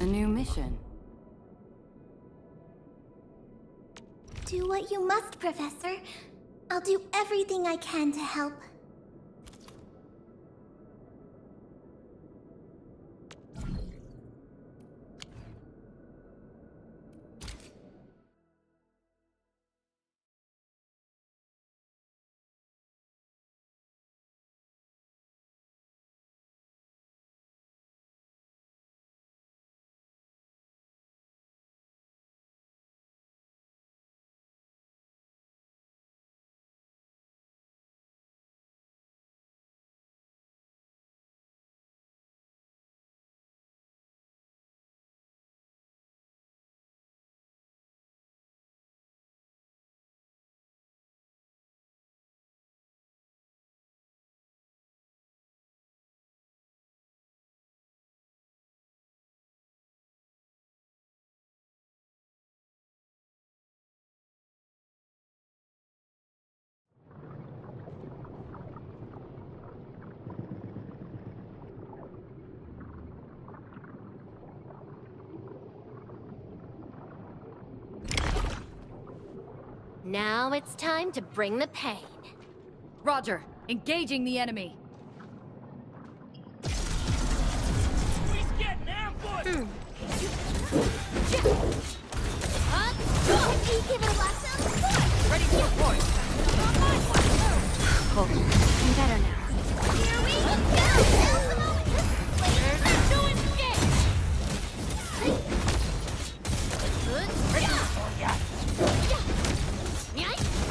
A new mission. Do what you must, Professor. I'll do everything I can to help. Now it's time to bring the pain. Roger. Engaging the enemy. He's getting ambushed! Give it a lesson. Ready for report. Oh, I'm better now. Here we go.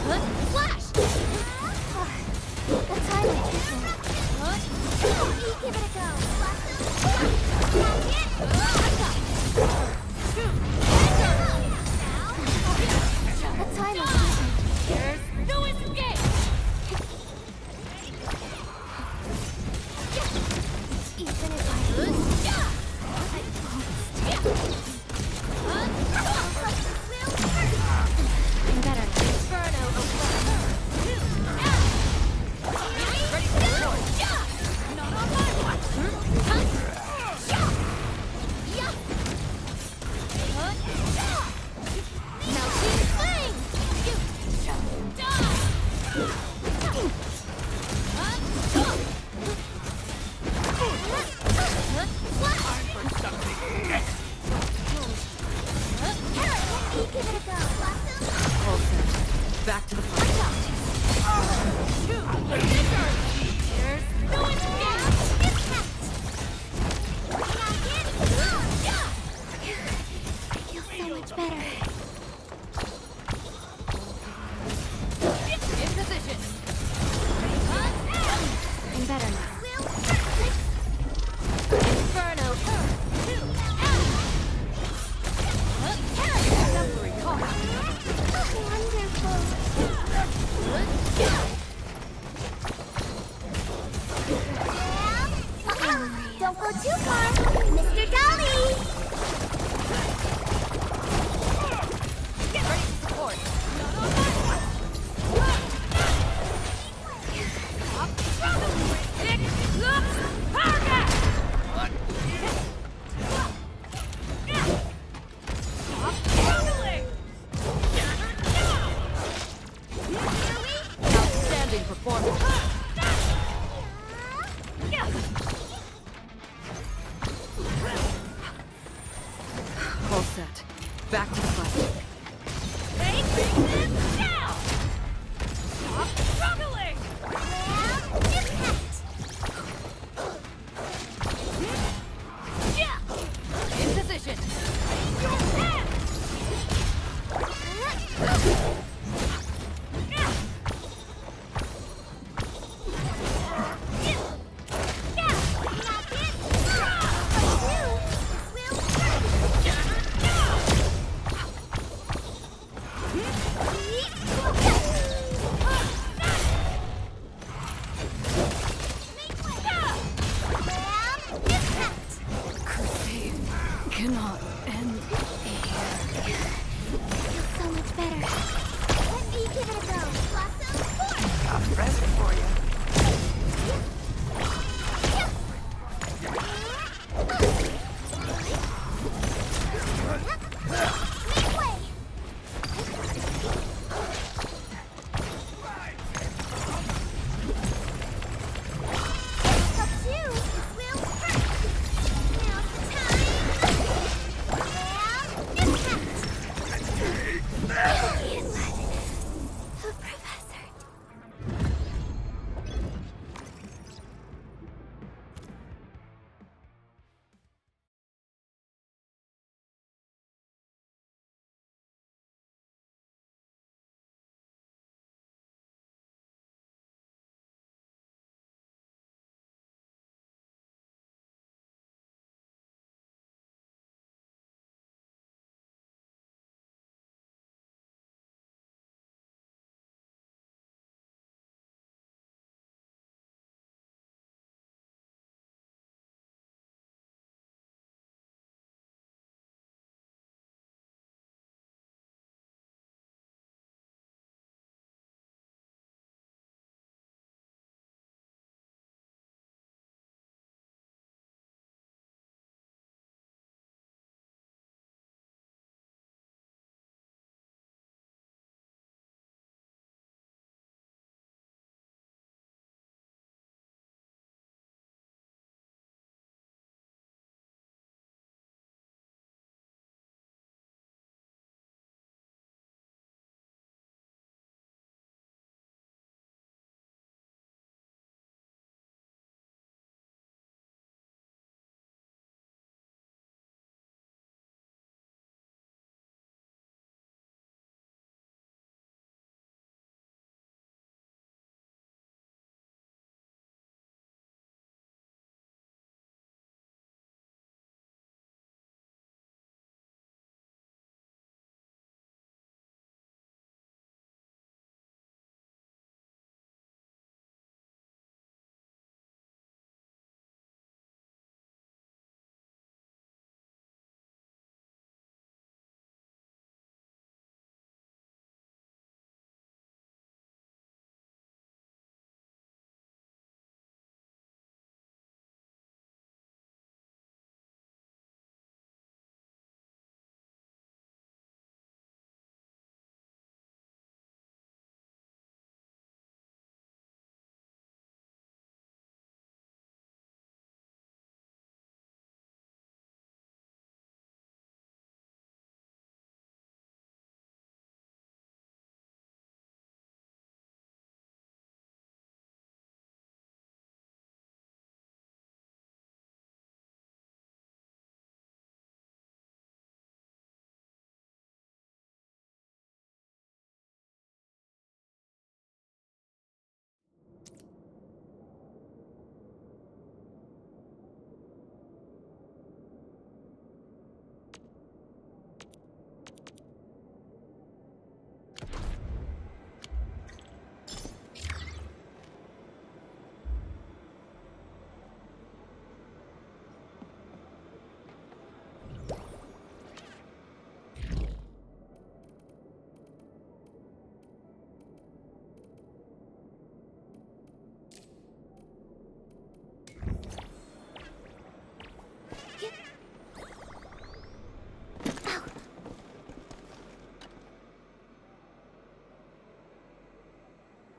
Flash! The time is give it a go. The time is There's no escape! even if I I'm better now. Inferno Ready for report. Not on my watch! Now she's flying! give it a go. All set. Back to the front. There's no escape! I feel so much better. In position. I'm better now. Inferno! Exemplary cost. Don't go too far, Mr. Dolly! Ready to support. Outstanding performance. All set. Back to the fight. In position. Cannot end here. So much better. Let me give it a go. Blossom forth! Got a present for you.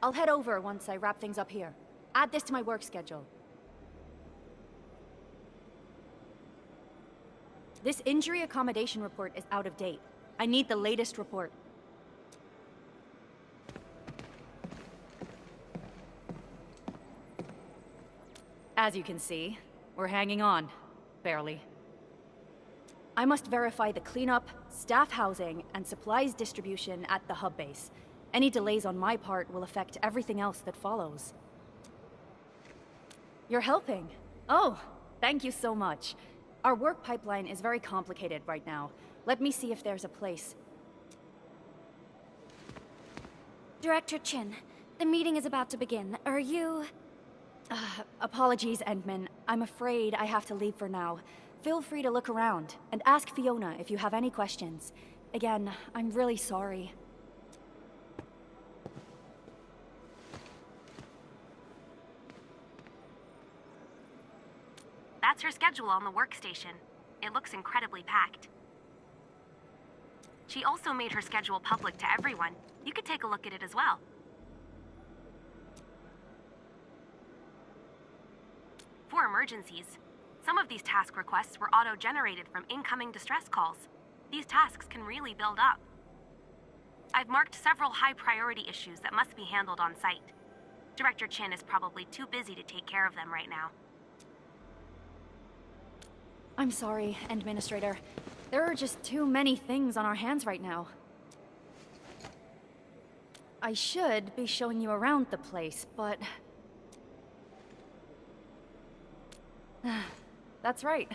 I'll head over once I wrap things up here. Add this to my work schedule. This injury accommodation report is out of date. I need the latest report. As you can see, we're hanging on. Barely. I must verify the cleanup, staff housing, and supplies distribution at the hub base. Any delays on my part will affect everything else that follows. You're helping. Oh, thank you so much. Our work pipeline is very complicated right now. Let me see if there's a place. Director Chin, the meeting is about to begin. Are you... Apologies, Endman. I'm afraid I have to leave for now. Feel free to look around, and ask Fiona if you have any questions. Again, I'm really sorry. That's her schedule on the workstation. It looks incredibly packed. She also made her schedule public to everyone. You could take a look at it as well. For emergencies, some of these task requests were auto-generated from incoming distress calls. These tasks can really build up. I've marked several high-priority issues that must be handled on site. Director Chin is probably too busy to take care of them right now. I'm sorry, Administrator. There are just too many things on our hands right now. I should be showing you around the place, but... That's right.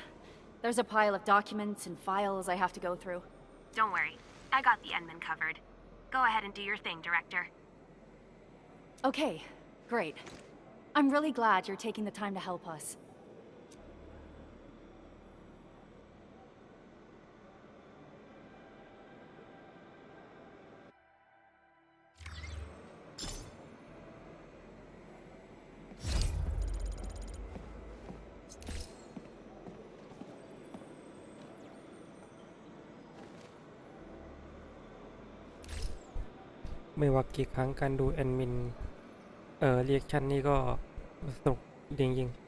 There's a pile of documents and files I have to go through. Don't worry. I got the Endman covered. Go ahead and do your thing, Director. Okay, great. I'm really glad you're taking the time to help us.ไม่ว่ากี่ครั้งการดูแอดมินเรียกชันนี่ก็สนุกจริงๆ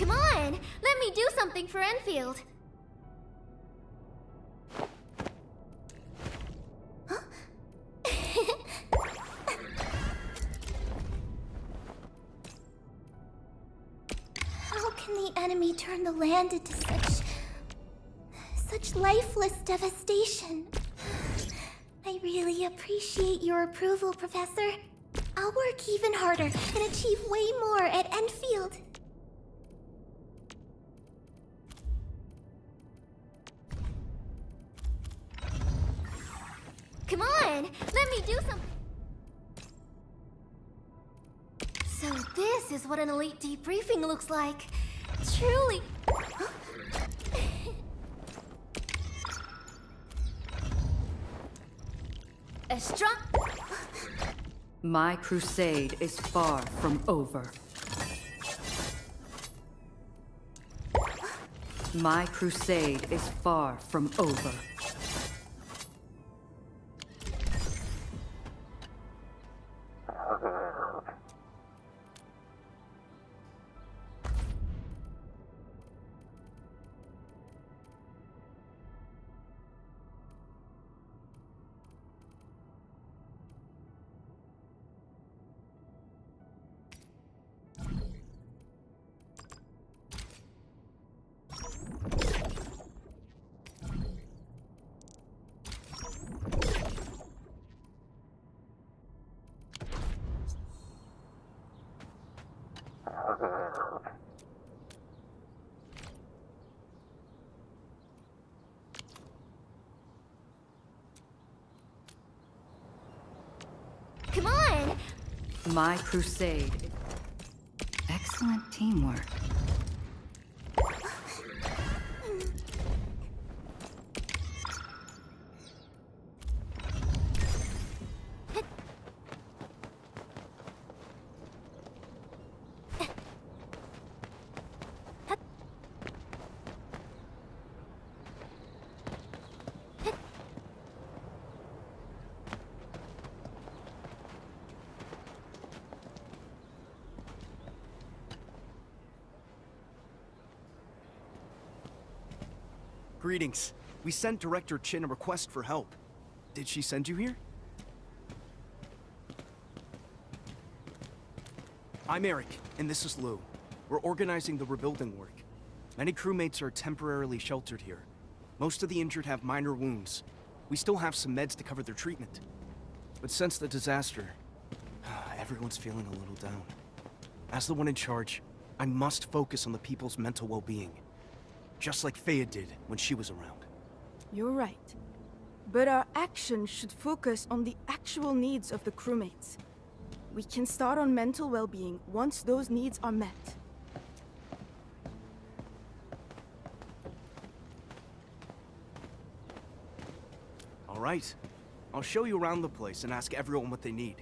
Come on! Let me do something for Enfield! Huh? How can the enemy turn the land into such lifeless devastation? I really appreciate your approval, Professor. I'll work even harder and achieve way more at Enfield. Come on, let me do something. So this is what an elite debriefing looks like. Truly. Estra? My crusade is far from over. My crusade is far from over. Come on! My crusade. Excellent teamwork. Greetings. We sent Director Chin a request for help. Did she send you here? I'm Eric, and this is Lou. We're organizing the rebuilding work. Many crewmates are temporarily sheltered here. Most of the injured have minor wounds. We still have some meds to cover their treatment. But since the disaster, everyone's feeling a little down. As the one in charge, I must focus on the people's mental well-being. Just like Faya did when she was around. You're right. But our action should focus on the actual needs of the crewmates. We can start on mental well-being once those needs are met. All right. I'll show you around the place and ask everyone what they need.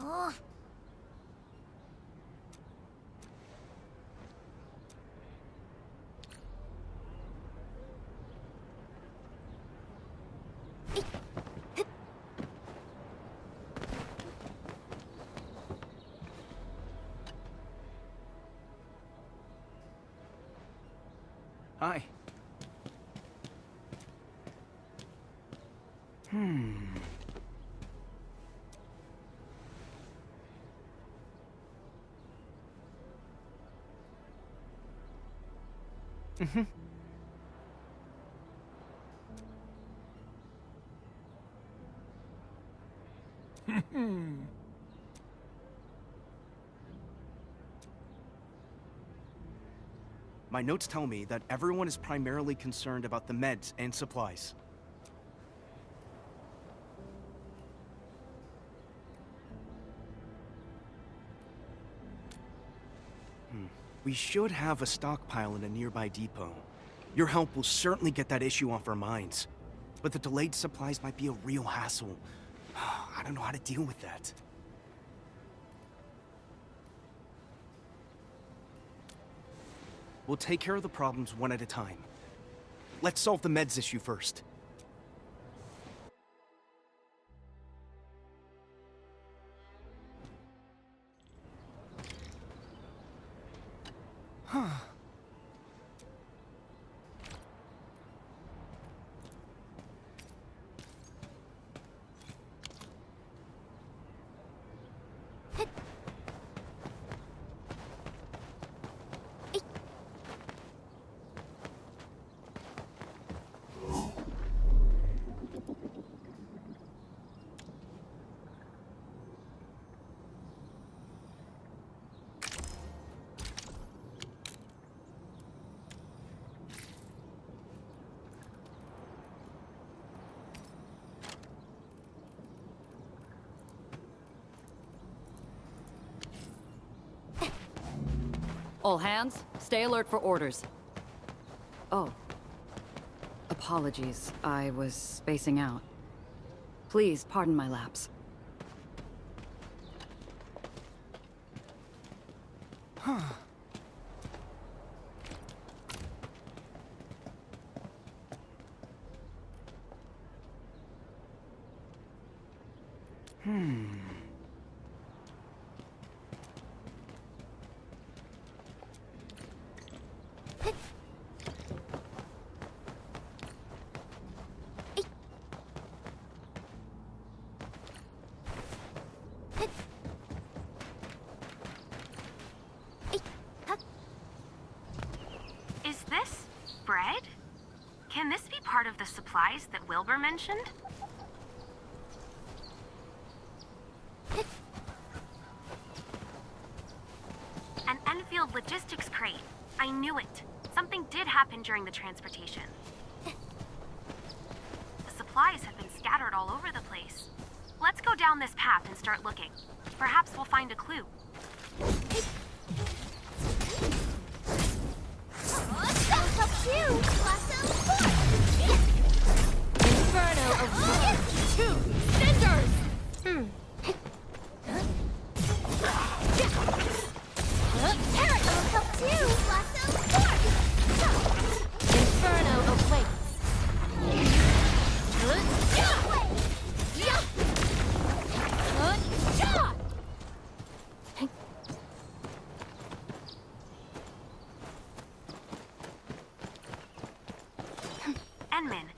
Oh. Hi. My notes tell me that everyone is primarily concerned about the meds and supplies. We should have a stockpile in a nearby depot. Your help will certainly get that issue off our minds. But the delayed supplies might be a real hassle. I don't know how to deal with that. We'll take care of the problems one at a time. Let's solve the meds issue first. All hands, stay alert for orders. Oh. Apologies, I was spacing out. Please pardon my lapse. part of the supplies that Wilbur mentioned? An Enfield logistics crate. I knew it. Something did happen during the transportation. The supplies have been scattered all over the place. Let's go down this path and start looking. Perhaps we'll find a clue. Inferno of two cinders! Inferno of weights. Enmin,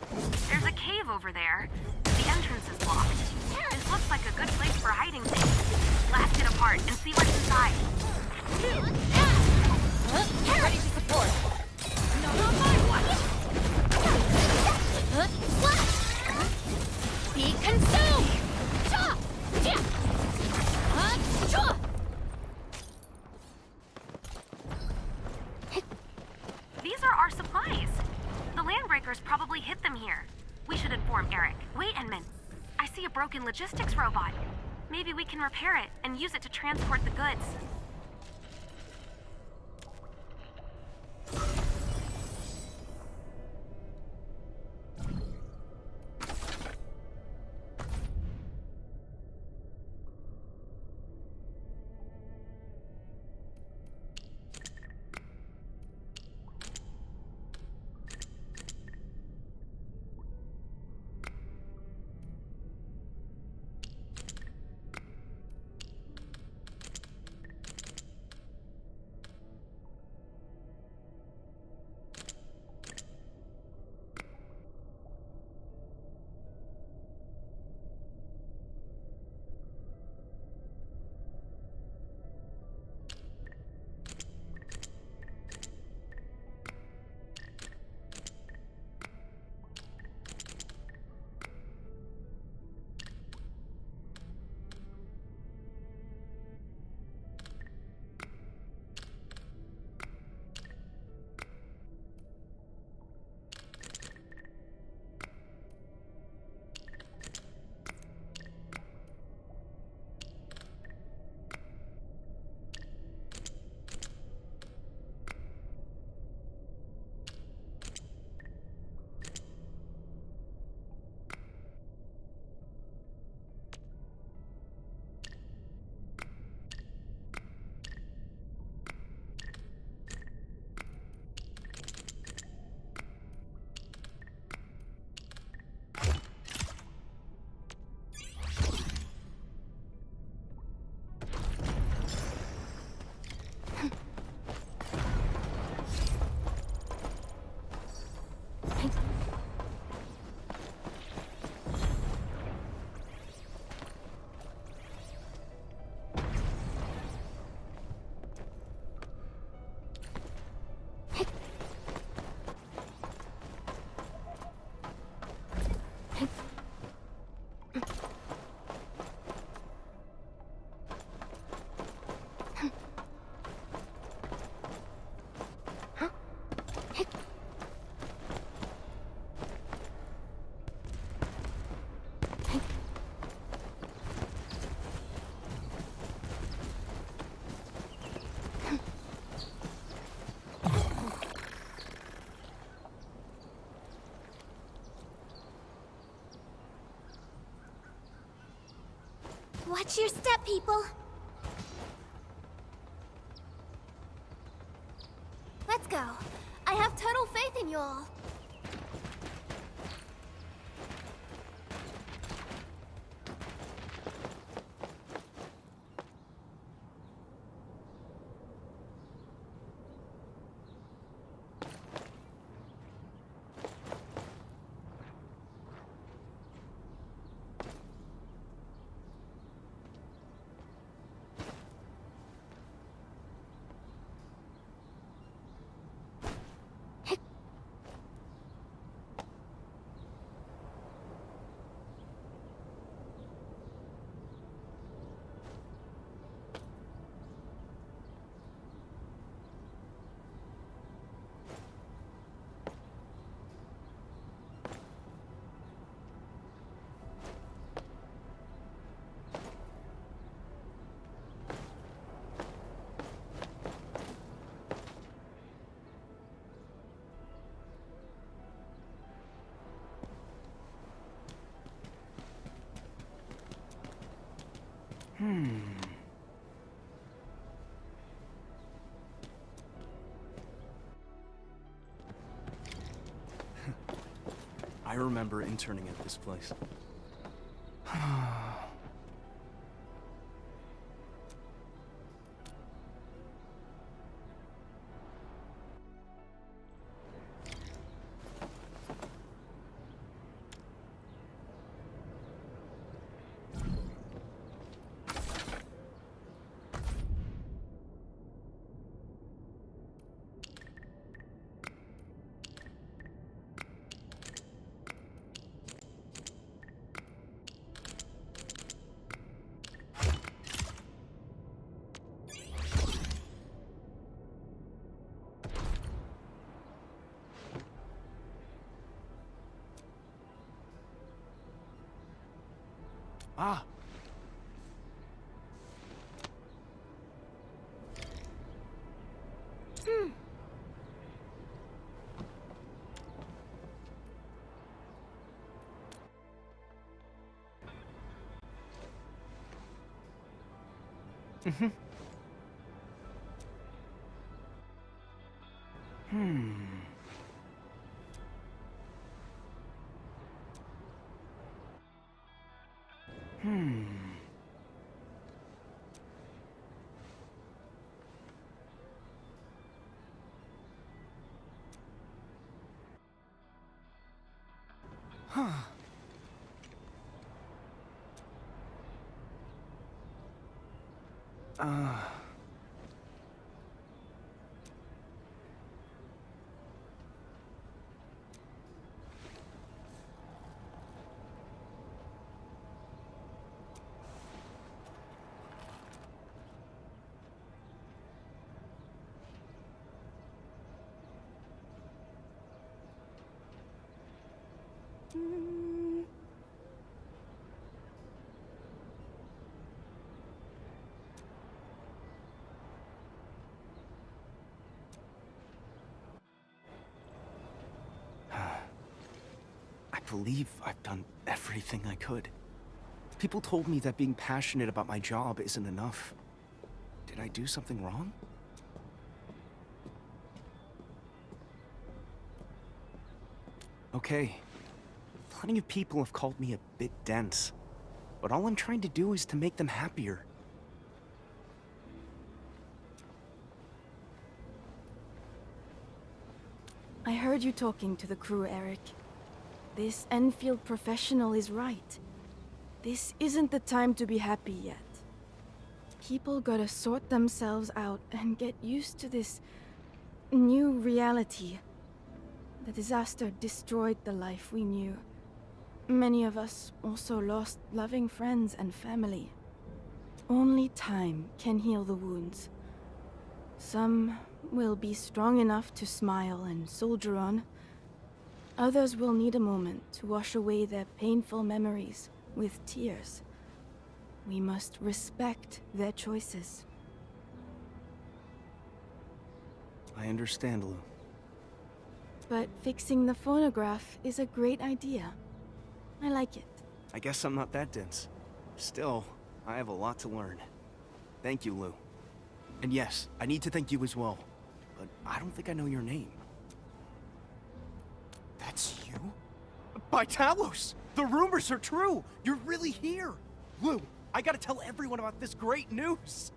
there's a cave over there. The entrance is locked. This looks like a good place for hiding things. Blast it apart and see what's inside. Ready to support. Not on my watch! Be consumed! These are our supplies. The landbreakers probably hid them here. We should inform Eric. Wait, Enmin. I see a broken logistics robot. Maybe we can repair it and use it to transport the goods. Watch your step, people. Let's go. I have total faith in you all. I remember interning at this place. Ah. Huh. I believe I've done everything I could. People told me that being passionate about my job isn't enough. Did I do something wrong? Okay. Plenty of people have called me a bit dense, but all I'm trying to do is to make them happier. I heard you talking to the crew, Eric. This Enfield professional is right. This isn't the time to be happy yet. People gotta sort themselves out and get used to this new reality. The disaster destroyed the life we knew. Many of us also lost loving friends and family. Only time can heal the wounds. Some will be strong enough to smile and soldier on. Others will need a moment to wash away their painful memories with tears. We must respect their choices. I understand, Lou. But fixing the phonograph is a great idea. I like it. I guess I'm not that dense. Still, I have a lot to learn. Thank you, Lou. And yes, I need to thank you as well. But I don't think I know your name. That's you? By Talos! The rumors are true! You're really here! Lou, I gotta tell everyone about this great news!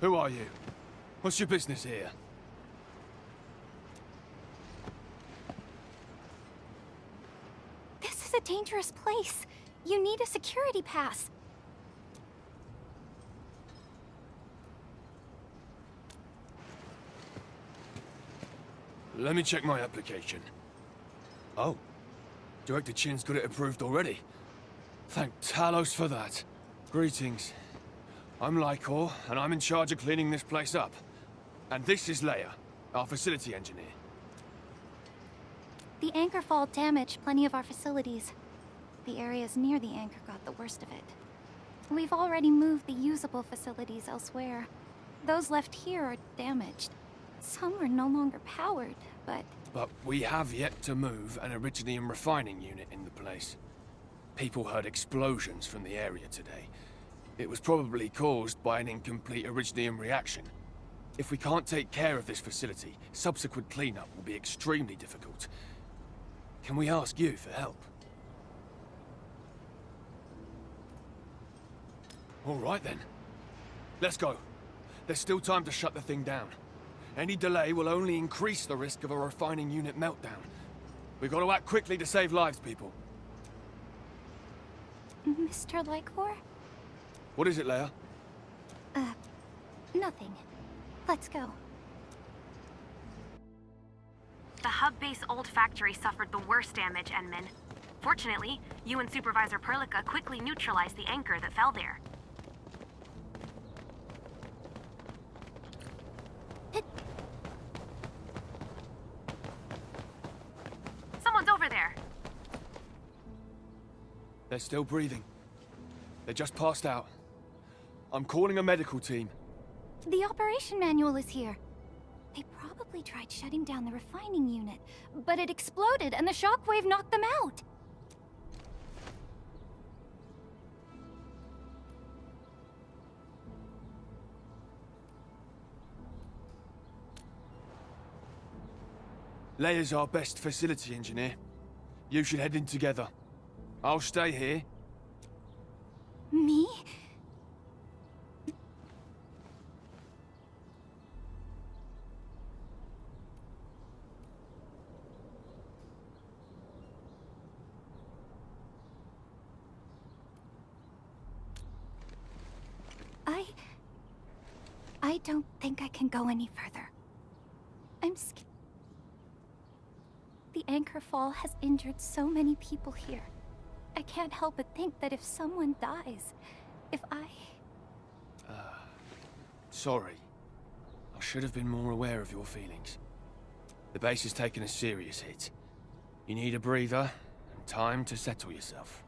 Who are you? What's your business here? This is a dangerous place. You need a security pass. Let me check my application. Oh. Director Chin's got it approved already. Thank Talos for that. Greetings. I'm Lycor, and I'm in charge of cleaning this place up. And this is Leia, our facility engineer. The anchor fall damaged plenty of our facilities. The areas near the anchor got the worst of it. We've already moved the usable facilities elsewhere. Those left here are damaged. Some are no longer powered, but... But we have yet to move an Iridium refining unit in the place. People heard explosions from the area today. It was probably caused by an incomplete Iridium reaction. If we can't take care of this facility, subsequent cleanup will be extremely difficult. Can we ask you for help? All right then. Let's go. There's still time to shut the thing down. Any delay will only increase the risk of a refining unit meltdown. We've got to act quickly to save lives, people. Mr. Lycor? What is it, Leia? Nothing. Let's go. The hub base old factory suffered the worst damage, Enman. Fortunately, you and Supervisor Perlica quickly neutralized the anchor that fell there. Someone's over there. They're still breathing. They just passed out. I'm calling a medical team. The operation manual is here. They probably tried shutting down the refining unit, but it exploded and the shockwave knocked them out. Leia's our best facility engineer. You should head in together. I'll stay here. Me? I don't think I can go any further. I'm scared. The anchor fall has injured so many people here. I can't help but think that if someone dies, if I... Sorry. I should have been more aware of your feelings. The base has taken a serious hit. You need a breather and time to settle yourself.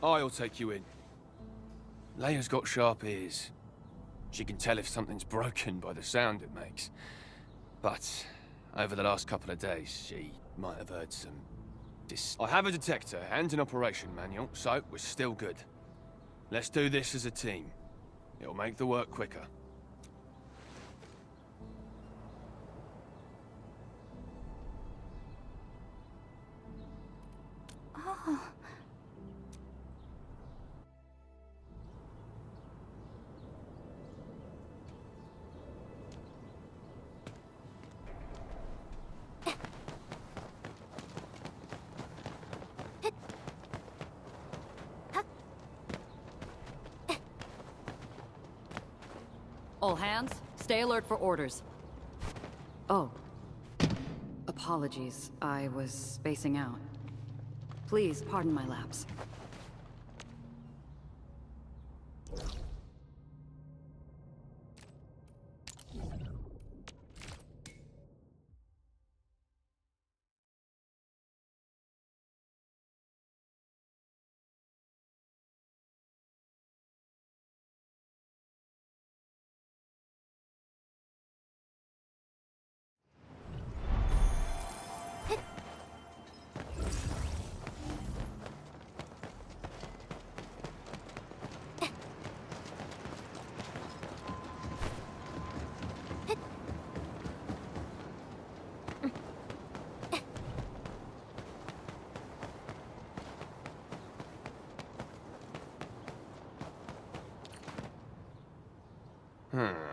I'll take you in. Leia's got sharp ears. She can tell if something's broken by the sound it makes. But over the last couple of days, she might have heard some I have a detector and an operation manual, so we're still good. Let's do this as a team. It'll make the work quicker. Oh. All hands, stay alert for orders. Oh. Apologies, I was spacing out. Please pardon my lapse. Hmm.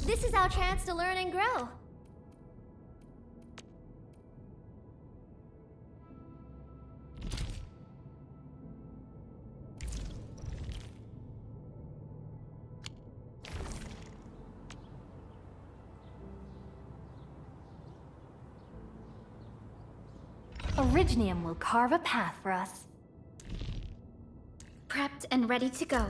This is our chance to learn and grow. Originium will carve a path for us. Prepped and ready to go.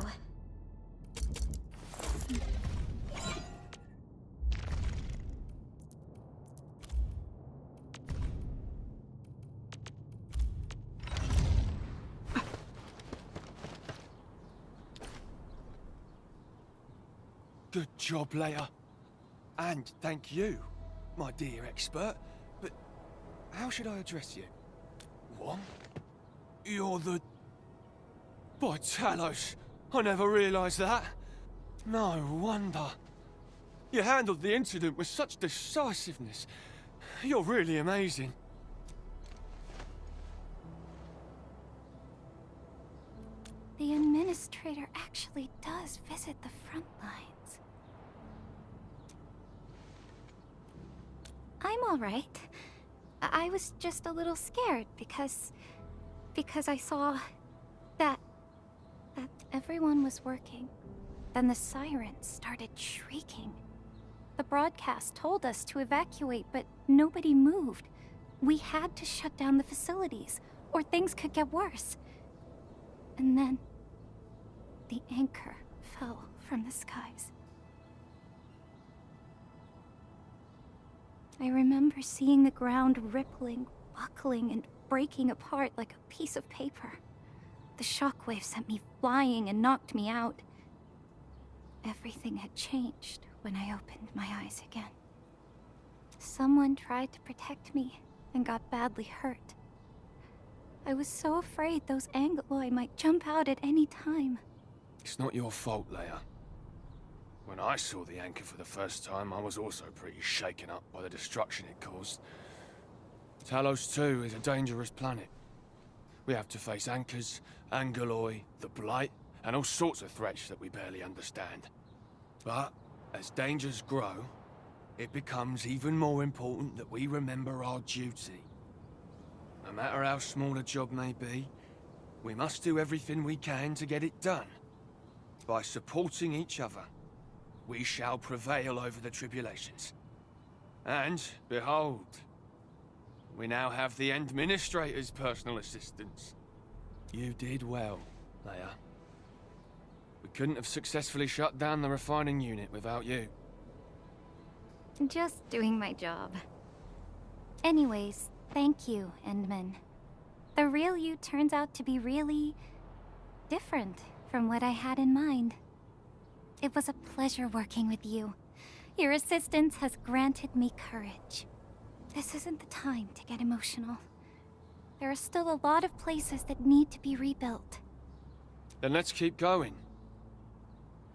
Good job, Leia. And thank you, my dear expert. But how should I address you? What? You're the... By Talos, I never realized that. No wonder. You handled the incident with such decisiveness. You're really amazing. The administrator actually does visit the front lines. I'm all right. I was just a little scared because I saw that everyone was working. Then the sirens started shrieking. The broadcast told us to evacuate, but nobody moved. We had to shut down the facilities, or things could get worse. And then the anchor fell from the skies. I remember seeing the ground rippling, buckling, and breaking apart like a piece of paper. The shockwave sent me flying and knocked me out. Everything had changed when I opened my eyes again. Someone tried to protect me and got badly hurt. I was so afraid those Angoloi might jump out at any time. It's not your fault, Leia. When I saw the anchor for the first time, I was also pretty shaken up by the destruction it caused. Talos 2 is a dangerous planet. We have to face anchors, Angoloi, the Blight, and all sorts of threats that we barely understand. But as dangers grow, it becomes even more important that we remember our duty. No matter how small a job may be, we must do everything we can to get it done. By supporting each other, we shall prevail over the tribulations. And, behold, we now have the Administrator's personal assistance. You did well, Leia. We couldn't have successfully shut down the refining unit without you. Just doing my job. Anyways, thank you, Endman. The real you turns out to be really... different from what I had in mind. It was a pleasure working with you. Your assistance has granted me courage. This isn't the time to get emotional. There are still a lot of places that need to be rebuilt. Then let's keep going.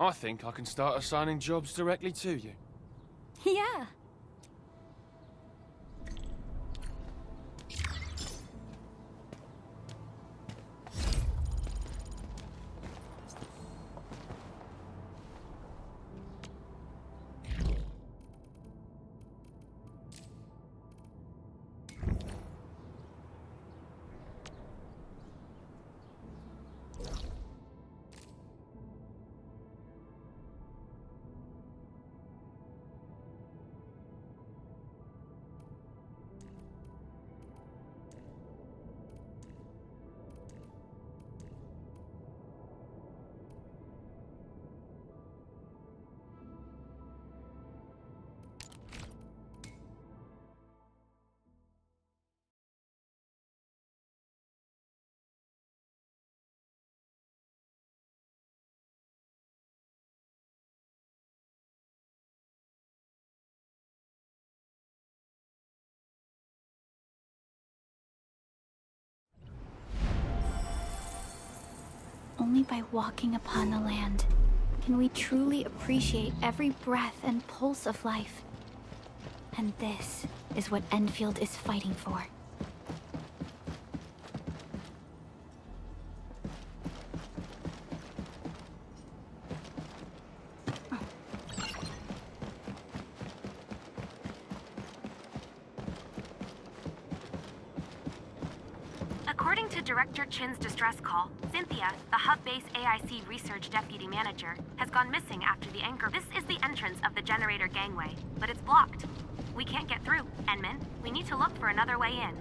I think I can start assigning jobs directly to you. Yeah. Only by walking upon the land can we truly appreciate every breath and pulse of life. And this is what Enfield is fighting for. According to Director Chin's distress call, Cynthia, the hub-base AIC research deputy manager, has gone missing after the anchor. This is the entrance of the generator gangway, but it's blocked. We can't get through. Enmin, we need to look for another way in.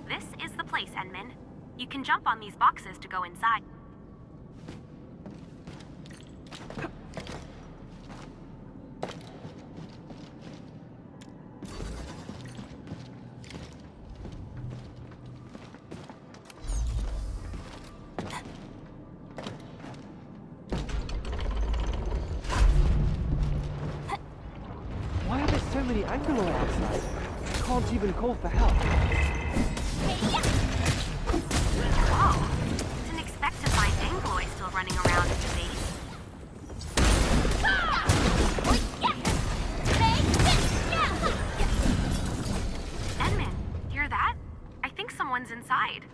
This is the place, Enmin. You can jump on these boxes to go inside. Why are there so many Angoloi outside? I can't even call for help. Whoa! Didn't expect to find Angoloi still running around in the base. Enmin, hear that? I think someone's inside.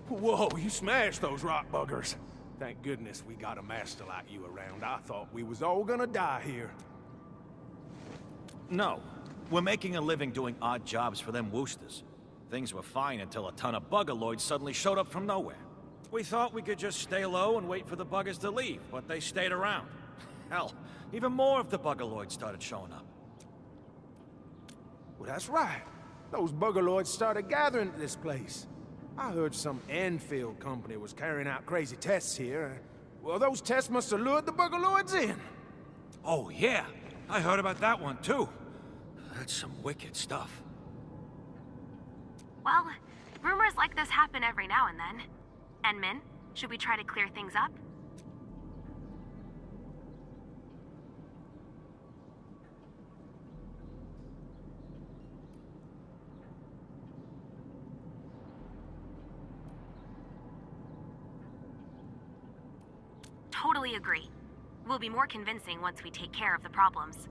Whoa, you smashed those rock buggers. Thank goodness we got a master like you around. I thought we was all gonna die here. No. We're making a living doing odd jobs for them Woosters. Things were fine until a ton of buggerloids suddenly showed up from nowhere. We thought we could just stay low and wait for the buggers to leave, but they stayed around. Hell, even more of the buggerloids started showing up. Well, that's right. Those buggerloids started gathering at this place. I heard some Enfield company was carrying out crazy tests here. Well, those tests must have lured the buggerloids in. Oh, yeah. I heard about that one, too. That's some wicked stuff. Well, rumors like this happen every now and then. Enmin, should we try to clear things up? Totally agree. We'll be more convincing once we take care of the problems.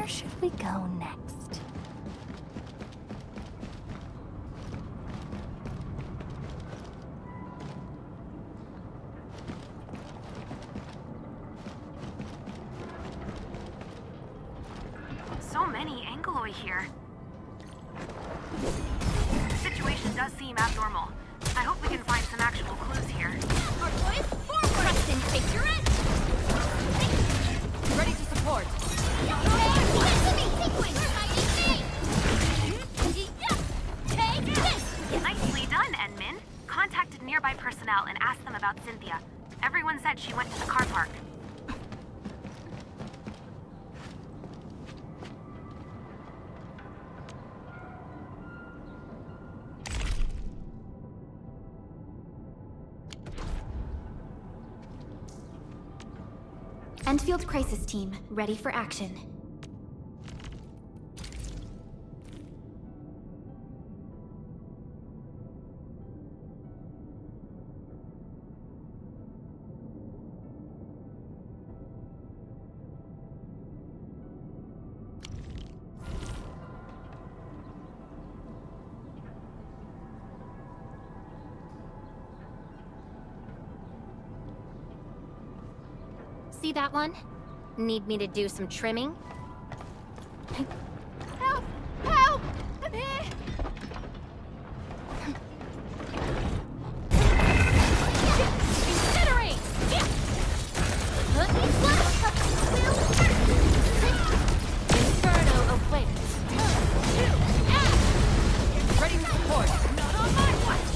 Where should we go next? So many Angoloi here. The situation does seem abnormal. I hope we can find some actual clues here. Our boys forward! Preston, take your edge! Ready to support. Nicely done, Enmin. Contacted nearby personnel and asked them about Cynthia. Everyone said she went to the car park. Enfield Crisis Team, ready for action. See that one? Need me to do some trimming? Help! Help! I'm here! Incinerate! Inferno awaits. Ready to support. Not on my watch!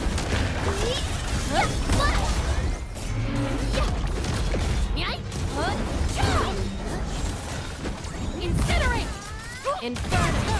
Incinerate! Inferno!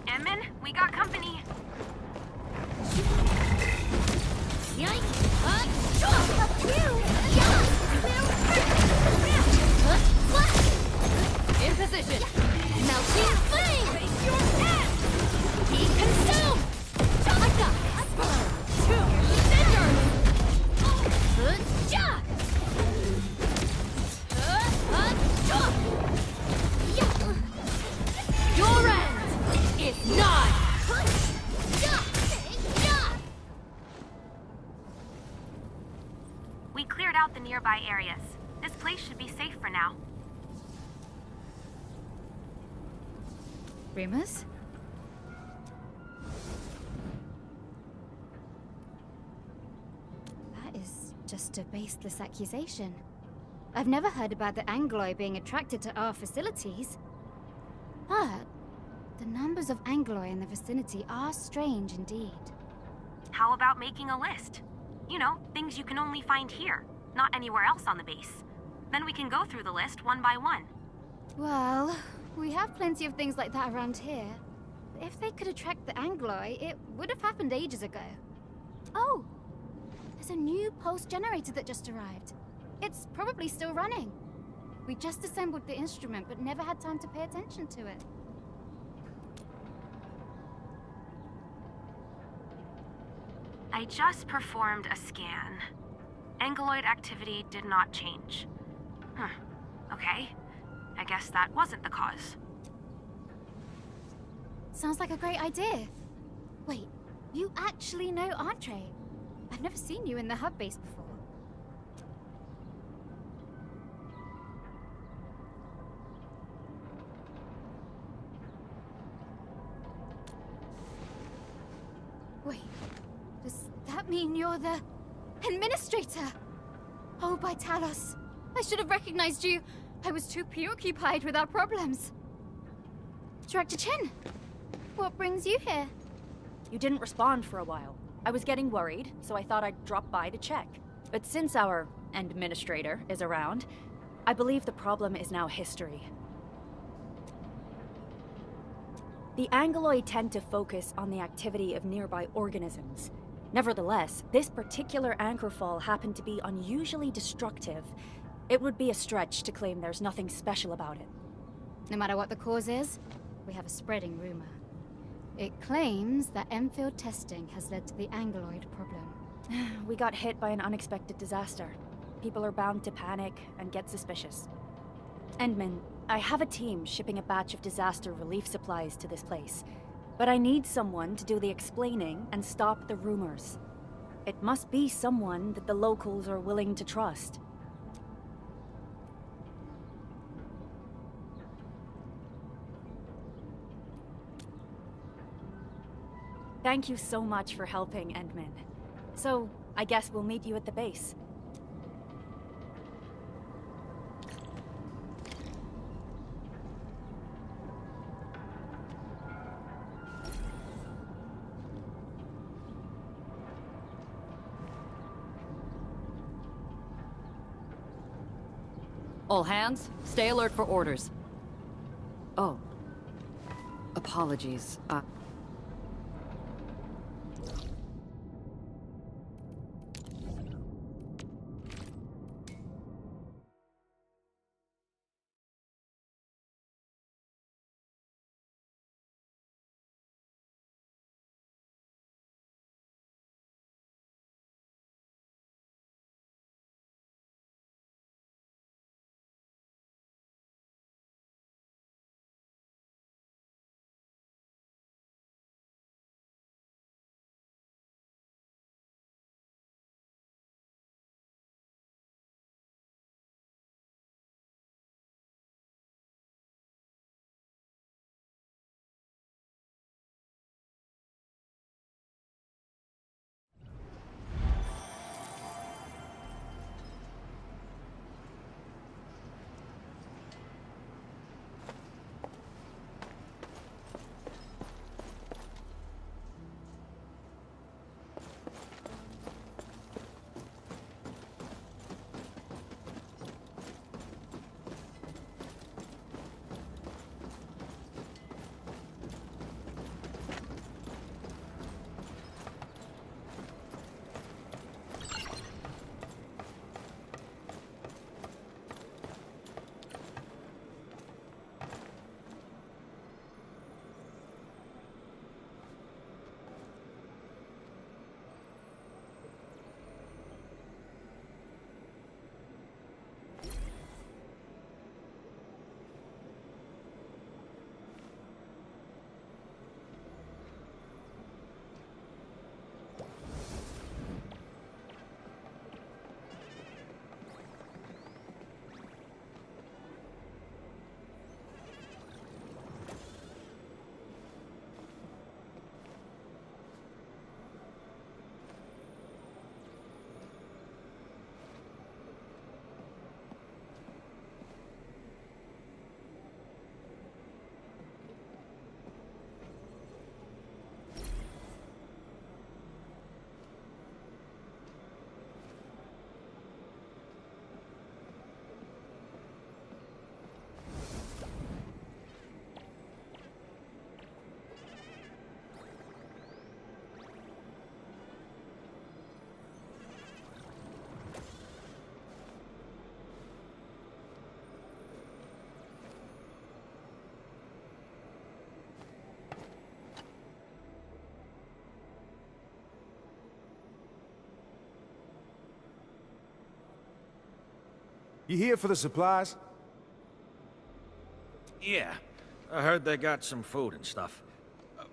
Enmin, we got company. In position. Melting flame! Face your head! Be consumed! Chalaka! Burn! Cinder! Your end is nigh! We cleared out the nearby areas. This place should be safe for now. Rumors? That is just a baseless accusation. I've never heard about the Angloi being attracted to our facilities. But the numbers of Angloi in the vicinity are strange indeed. How about making a list? You know, things you can only find here, not anywhere else on the base. Then we can go through the list one by one. Well, we have plenty of things like that around here. If they could attract the Angloi, it would have happened ages ago. Oh! There's a new pulse generator that just arrived. It's probably still running. We just assembled the instrument, but never had time to pay attention to it. I just performed a scan. Angoloid activity did not change. Okay. I guess that wasn't the cause. Sounds like a great idea. Wait, you actually know Andre? I've never seen you in the hub base before. Wait, does that mean you're the administrator? Oh, by Talos, I should have recognized you. I was too preoccupied with our problems. Director Chen, what brings you here? You didn't respond for a while. I was getting worried, so I thought I'd drop by to check. But since our administrator is around, I believe the problem is now history. The Angeloid tend to focus on the activity of nearby organisms. Nevertheless, this particular anchorfall happened to be unusually destructive. It would be a stretch to claim there's nothing special about it. No matter what the cause is, we have a spreading rumor. It claims that M-field testing has led to the Angeloid problem. We got hit by an unexpected disaster. People are bound to panic and get suspicious. Endman, I have a team shipping a batch of disaster relief supplies to this place. But I need someone to do the explaining and stop the rumors. It must be someone that the locals are willing to trust. Thank you so much for helping, Endman. So, I guess we'll meet you at the base. All hands, stay alert for orders. Oh. Apologies. You here for the supplies? Yeah, I heard they got some food and stuff.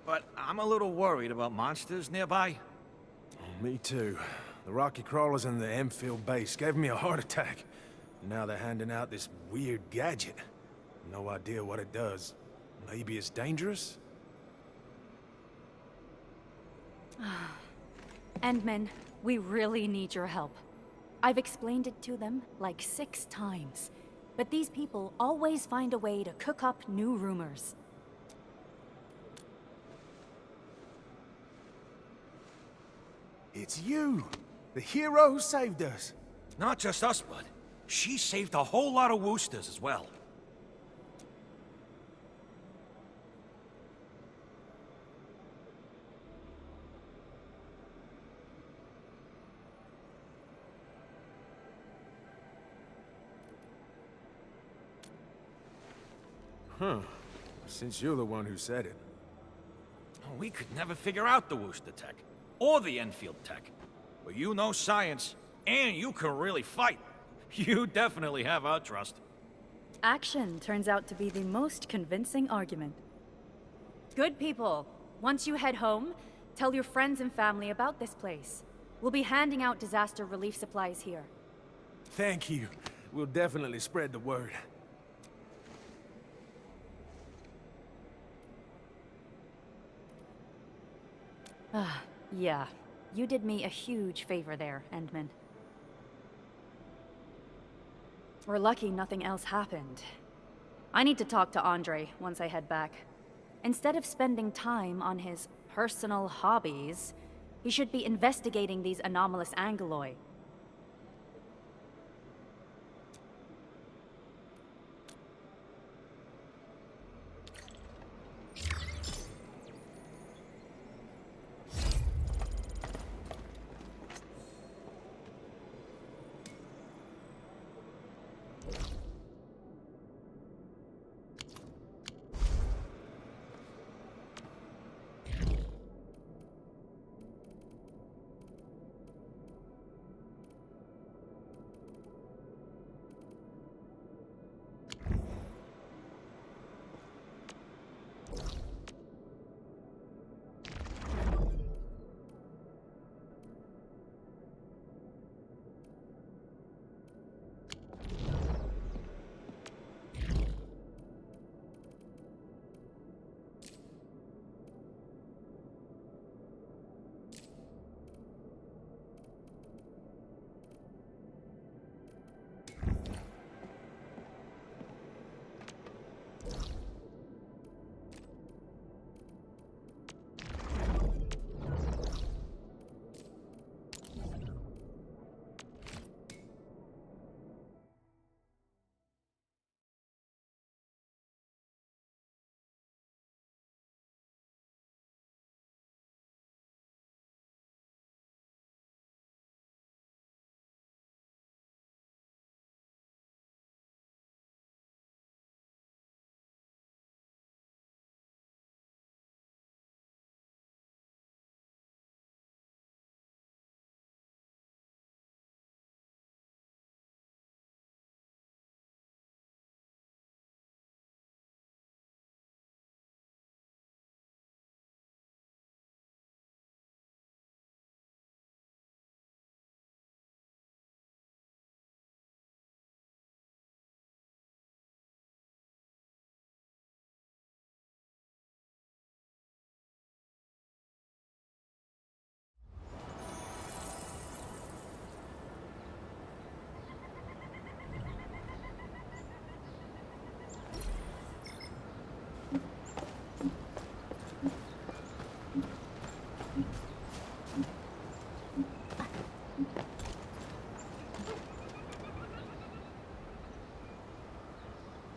But I'm a little worried about monsters nearby. Oh, me too. The rocky crawlers in the M-field base gave me a heart attack. Now they're handing out this weird gadget. No idea what it does. Maybe it's dangerous? Endman, we really need your help. I've explained it to them like 6 times. But these people always find a way to cook up new rumors. It's you! The hero who saved us! Not just us, bud. She saved a whole lot of Woosters as well. Huh. Since you're the one who said it. We could never figure out the Wooster tech, or the Enfield tech. But you know science, and you can really fight. You definitely have our trust. Action turns out to be the most convincing argument. Good people, once you head home, tell your friends and family about this place. We'll be handing out disaster relief supplies here. Thank you. We'll definitely spread the word. Yeah. You did me a huge favor there, Endman. We're lucky nothing else happened. I need to talk to Andre once I head back. Instead of spending time on his personal hobbies, he should be investigating these anomalous Angoloi.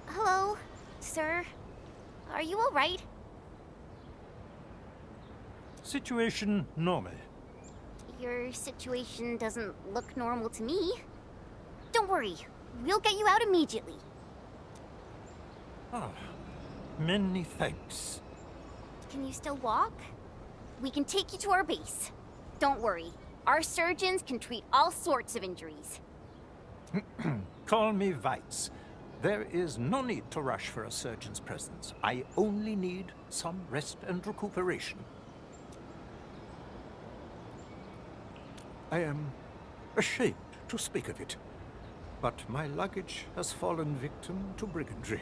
Hello, sir. Are you all right? Situation normal. Your situation doesn't look normal to me. Don't worry. We'll get you out immediately. Ah, many thanks. Can you still walk? We can take you to our base. Don't worry. Our surgeons can treat all sorts of injuries. Call me Weitz. There is no need to rush for a surgeon's presence. I only need some rest and recuperation. I am ashamed to speak of it, but my luggage has fallen victim to brigandry.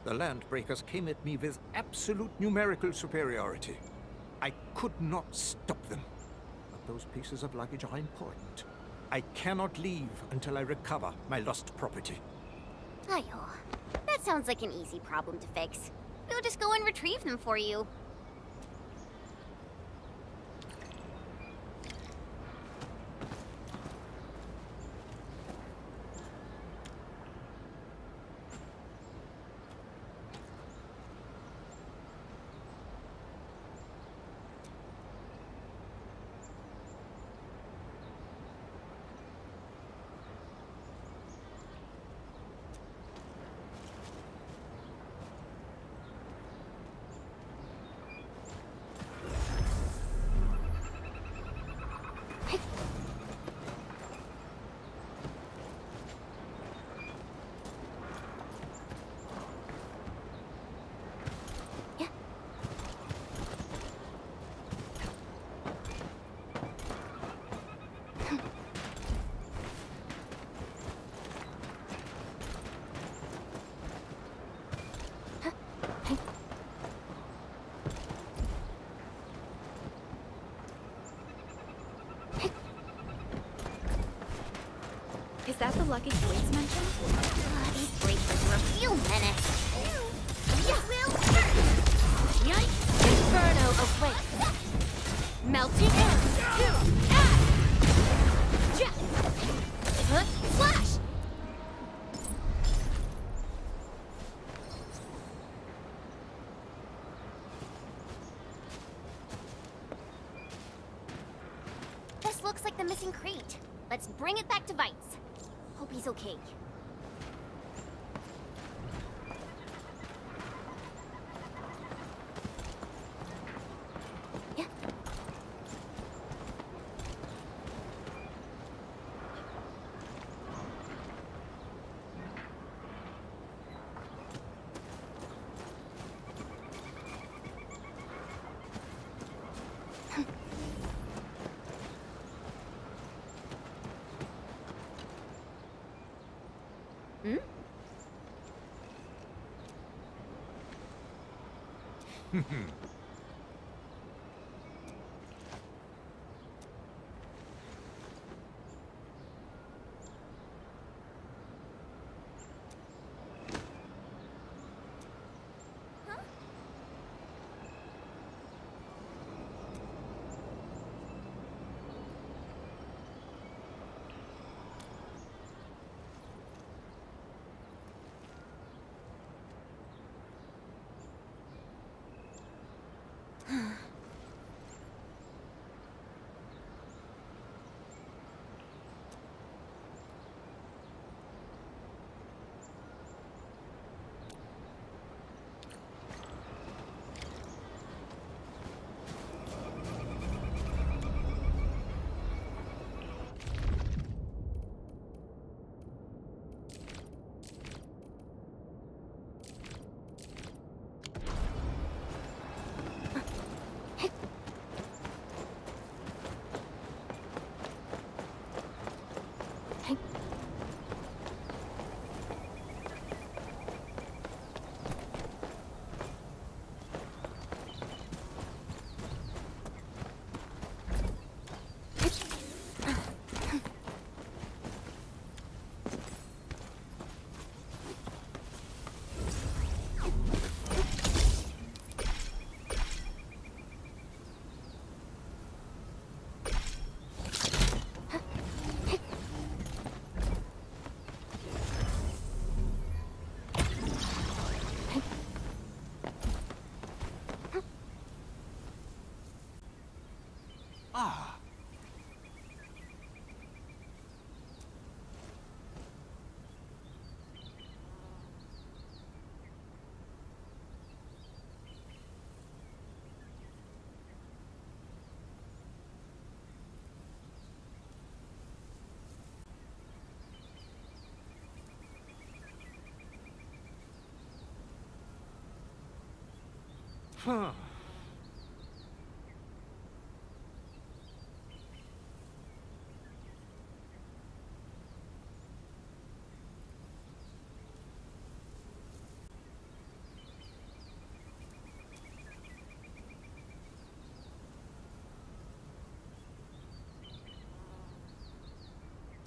The Landbreakers came at me with absolute numerical superiority. I could not stop them. But those pieces of luggage are important. I cannot leave until I recover my lost property. Ayo, that sounds like an easy problem to fix. We'll just go and retrieve them for you. Is that the luggage weights mentioned? These breakers are a few menace. This will hurt. Yikes! Inferno of weight. Melting air. Flash! This looks like the missing crate. Let's bring it back to Vites. Hope he's okay. Yeah. Huh.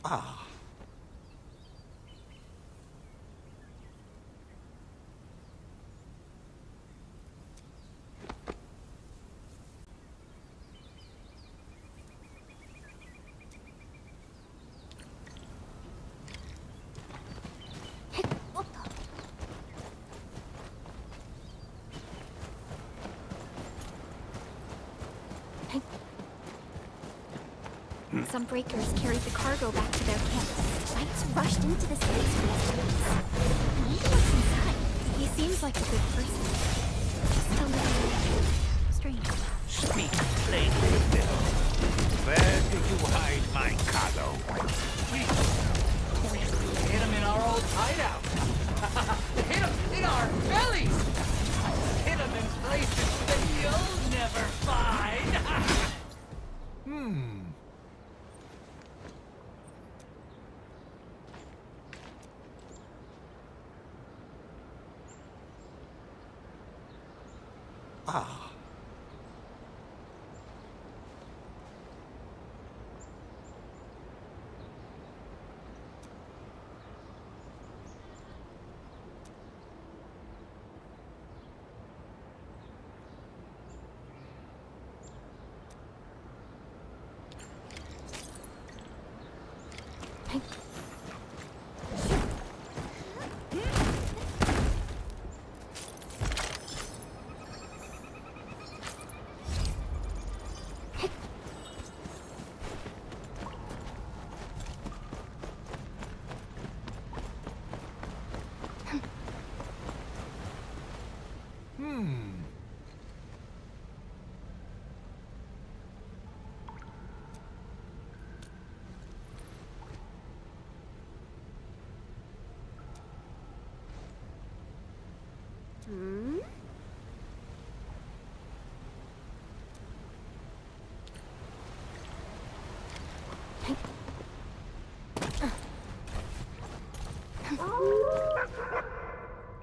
Ah. Some breakers carried the cargo back to their camp. Vites rushed into the space for his release. Maybe what's inside. He seems like a good person. Just a little strange. Speak plainly, Bill. Where did you hide my cargo? We hid him in our old hideout. Hid him in our bellies. Hid him in places that you'll never find. Ah.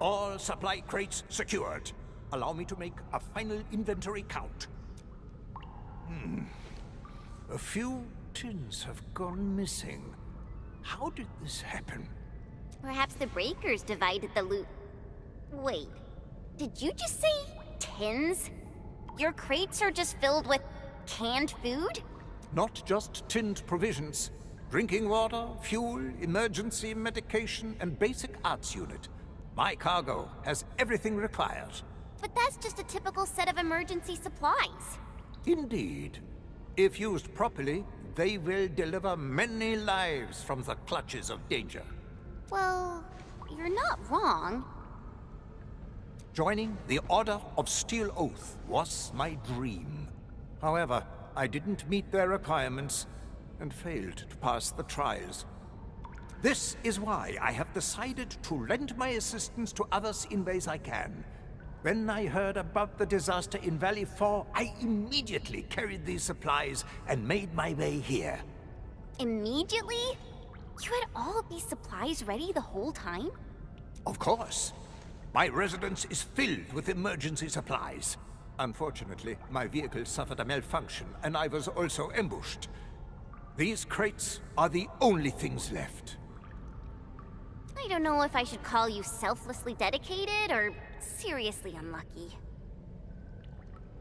All supply crates secured. Allow me to make a final inventory count. A few tins have gone missing. How did this happen? Perhaps the breakers divided the loot. Wait, did you just say tins? Your crates are just filled with canned food? Not just tinned provisions. Drinking water, fuel, emergency medication, and basic arts unit. My cargo has everything required. But that's just a typical set of emergency supplies. Indeed. If used properly, they will deliver many lives from the clutches of danger. Well, you're not wrong. Joining the Order of Steel Oath was my dream. However, I didn't meet their requirements and failed to pass the trials. This is why I have decided to lend my assistance to others in ways I can. When I heard about the disaster in Valley 4, I immediately carried these supplies and made my way here. Immediately? You had all these supplies ready the whole time? Of course. My residence is filled with emergency supplies. Unfortunately, my vehicle suffered a malfunction, and I was also ambushed. These crates are the only things left. I don't know if I should call you selflessly dedicated or seriously unlucky.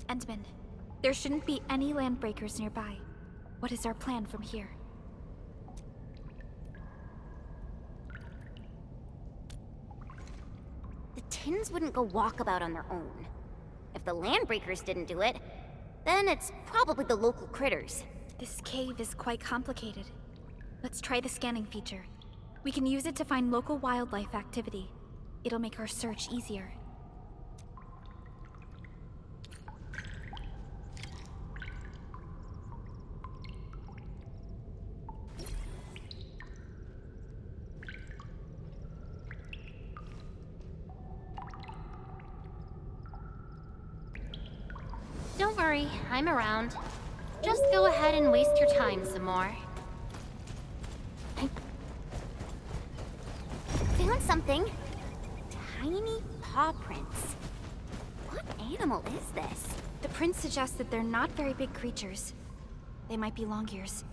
Endman, there shouldn't be any landbreakers nearby. What is our plan from here? The Tins wouldn't go walkabout on their own. If the landbreakers didn't do it, then it's probably the local critters. This cave is quite complicated. Let's try the scanning feature. We can use it to find local wildlife activity. It'll make our search easier. Don't worry, I'm around. Just go ahead and waste your time some more. I found something. Tiny paw prints. What animal is this? The prints suggest that they're not very big creatures. They might be long ears.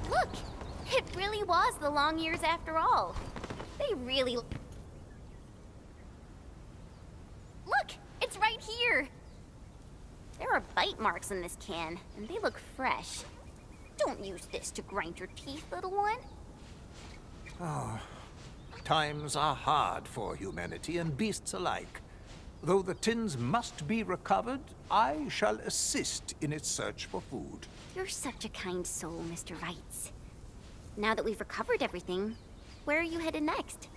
Look! It really was the long ears after all. They really... Look! It's right here! There are bite marks in this can, and they look fresh. Don't use this to grind your teeth, little one. Oh, times are hard for humanity and beasts alike. Though the tins must be recovered, I shall assist in its search for food. You're such a kind soul, Mr. Wrights. Now that we've recovered everything, where are you headed next?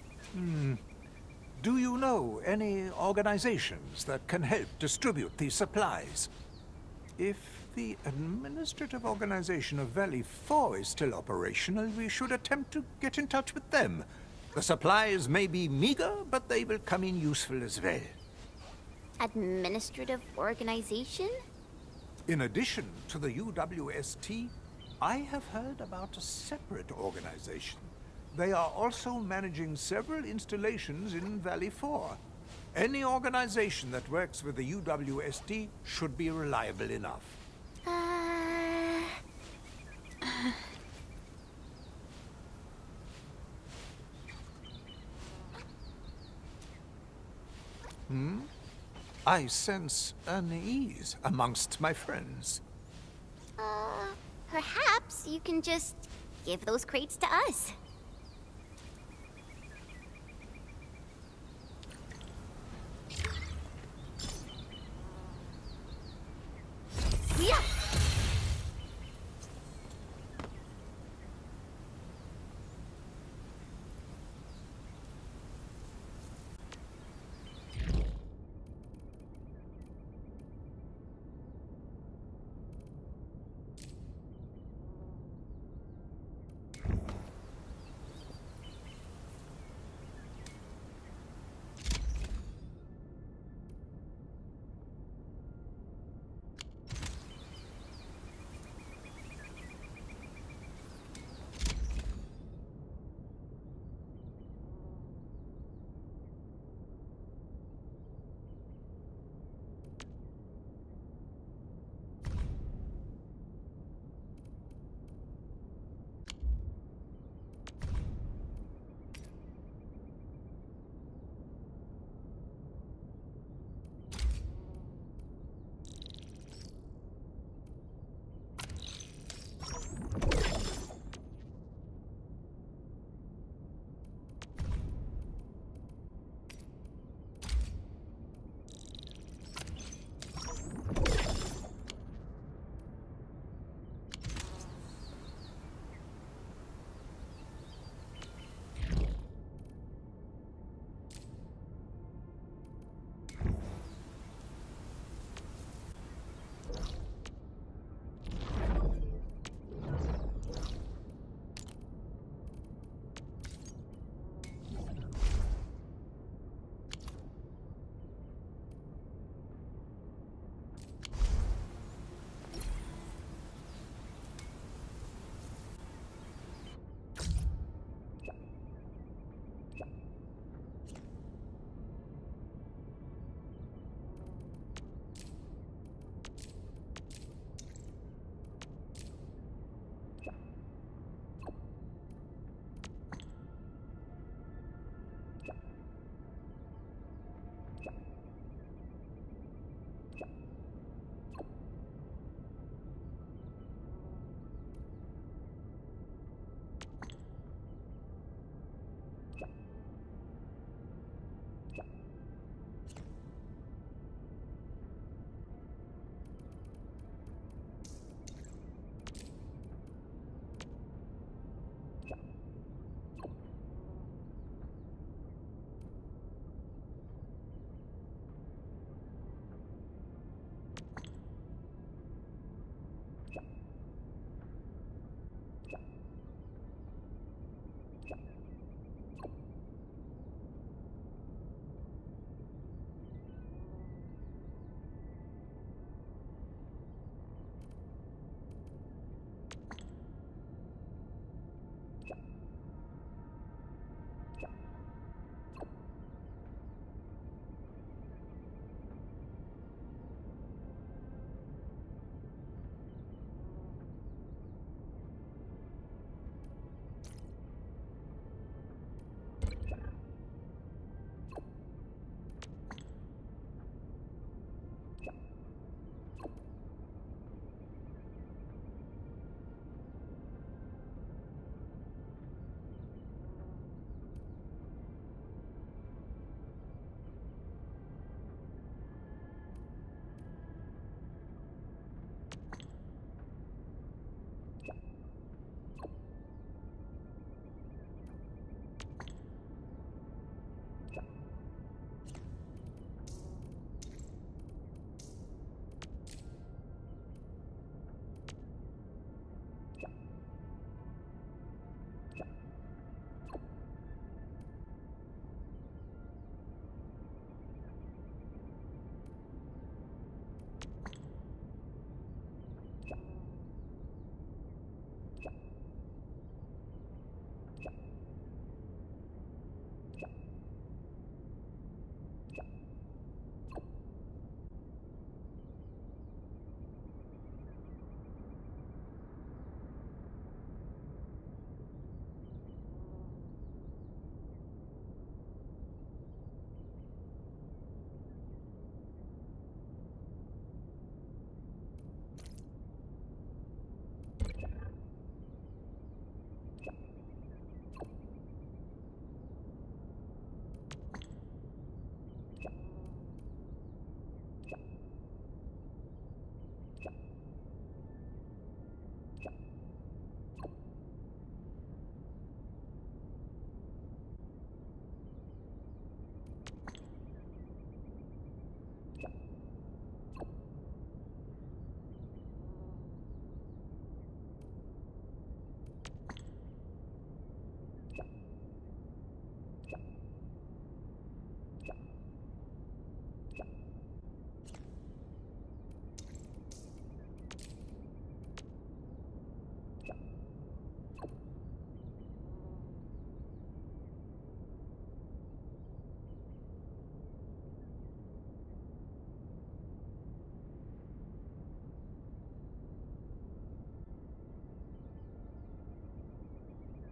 Do you know any organizations that can help distribute these supplies? If the administrative organization of Valley 4 is still operational, we should attempt to get in touch with them. The supplies may be meager, but they will come in useful as well. Administrative organization? In addition to the UWST, I have heard about a separate organization. They are also managing several installations in Valley 4. Any organization that works with the UWST should be reliable enough. I sense unease amongst my friends. Perhaps you can just give those crates to us. Yeah.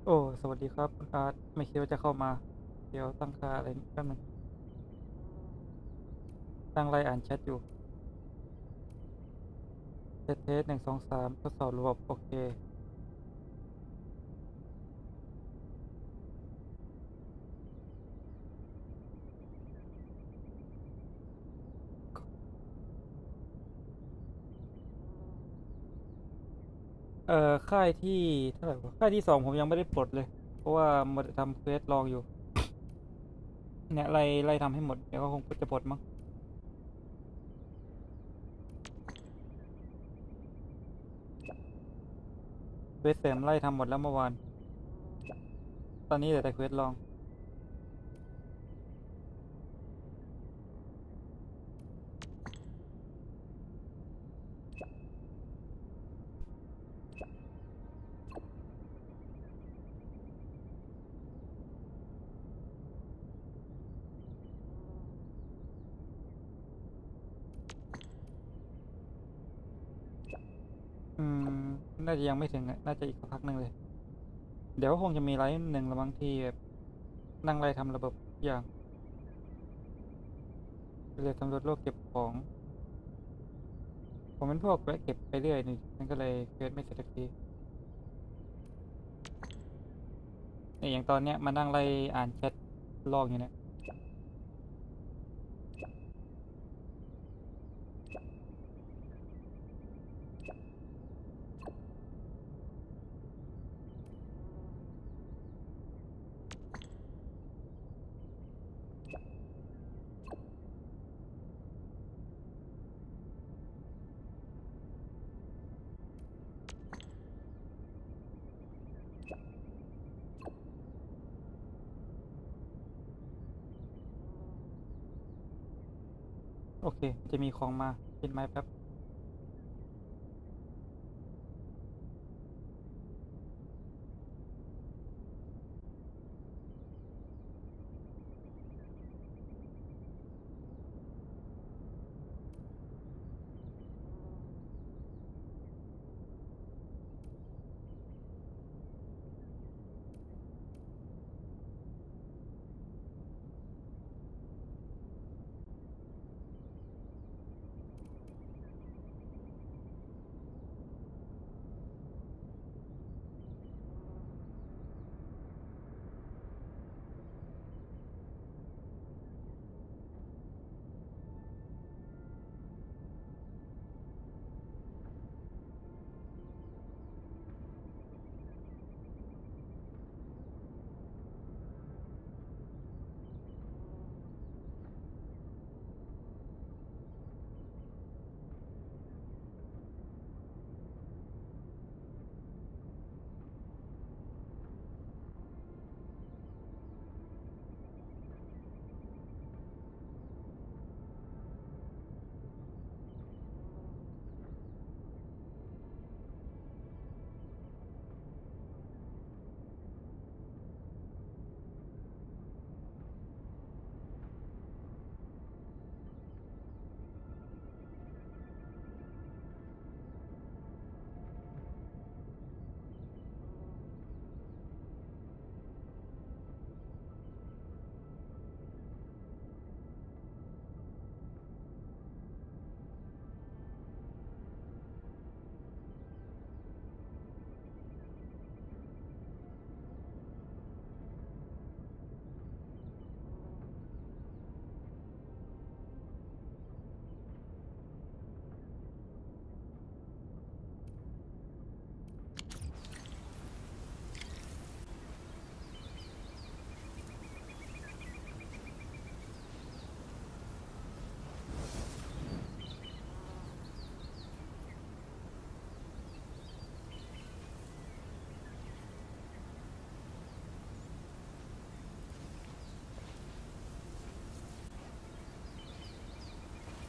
โอ้สวัสดีครับคุณอาร์ตไม่คิดว่าจะเข้ามาเดี๋ยวตั้งค่าอะไรแป๊บนึงตั้งไลน์อ่านแชทอยู่เทส1 2 3ทดสอบระบบโอเคค่ายที่เท่าไหร่วะค่ายที่2ผมยังไม่ได้ปลดเลยเพราะว่าหมดทำเควสลองอยู่เนี่ยไล่ทำให้หมดเดี๋ยวก็คงจะปลดมั้งเควสเสริมไล่ทำหมดแล้วเมื่อวานตอนนี้เหลือแต่เควสลองน่าจะยังไม่ถึงน่าจะอีกสักพักหนึ่งเลยเดี๋ยวคงจะมีไลฟ์หนึ่งละมั้งที่แบบนั่งไล่ทำระบบอย่างเลยสำรวจโลกเก็บของผมเป็นพวกแวะเก็บไปเรื่อยนี่มันก็เลยเควสไม่เสร็จสักทีเนี่ยอย่างตอนเนี้ยมานั่งไล่อ่านแชทลอกอยู่เนี่ยโอเคจะมีของมาปิดไม้แป๊บ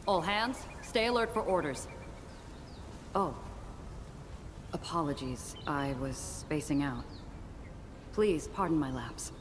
All hands, stay alert for orders. Oh. Apologies, I was spacing out. Please pardon my lapse.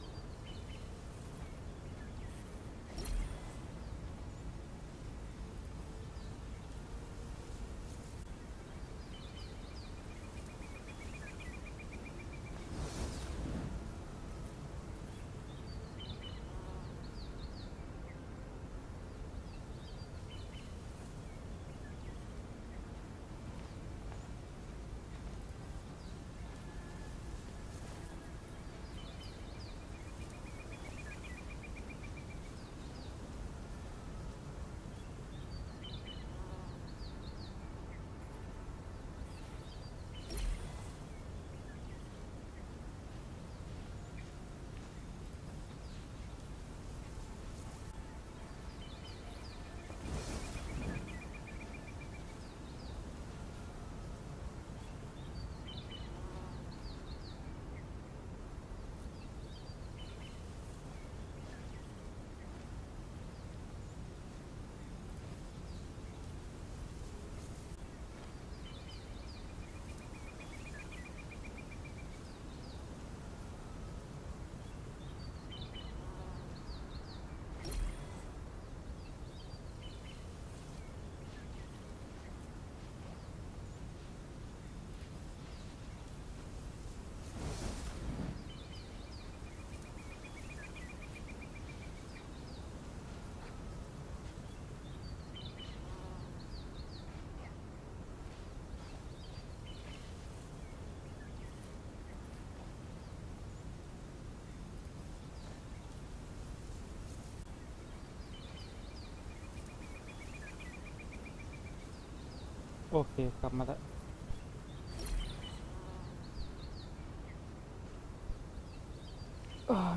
โอเคกลับมาแล้ว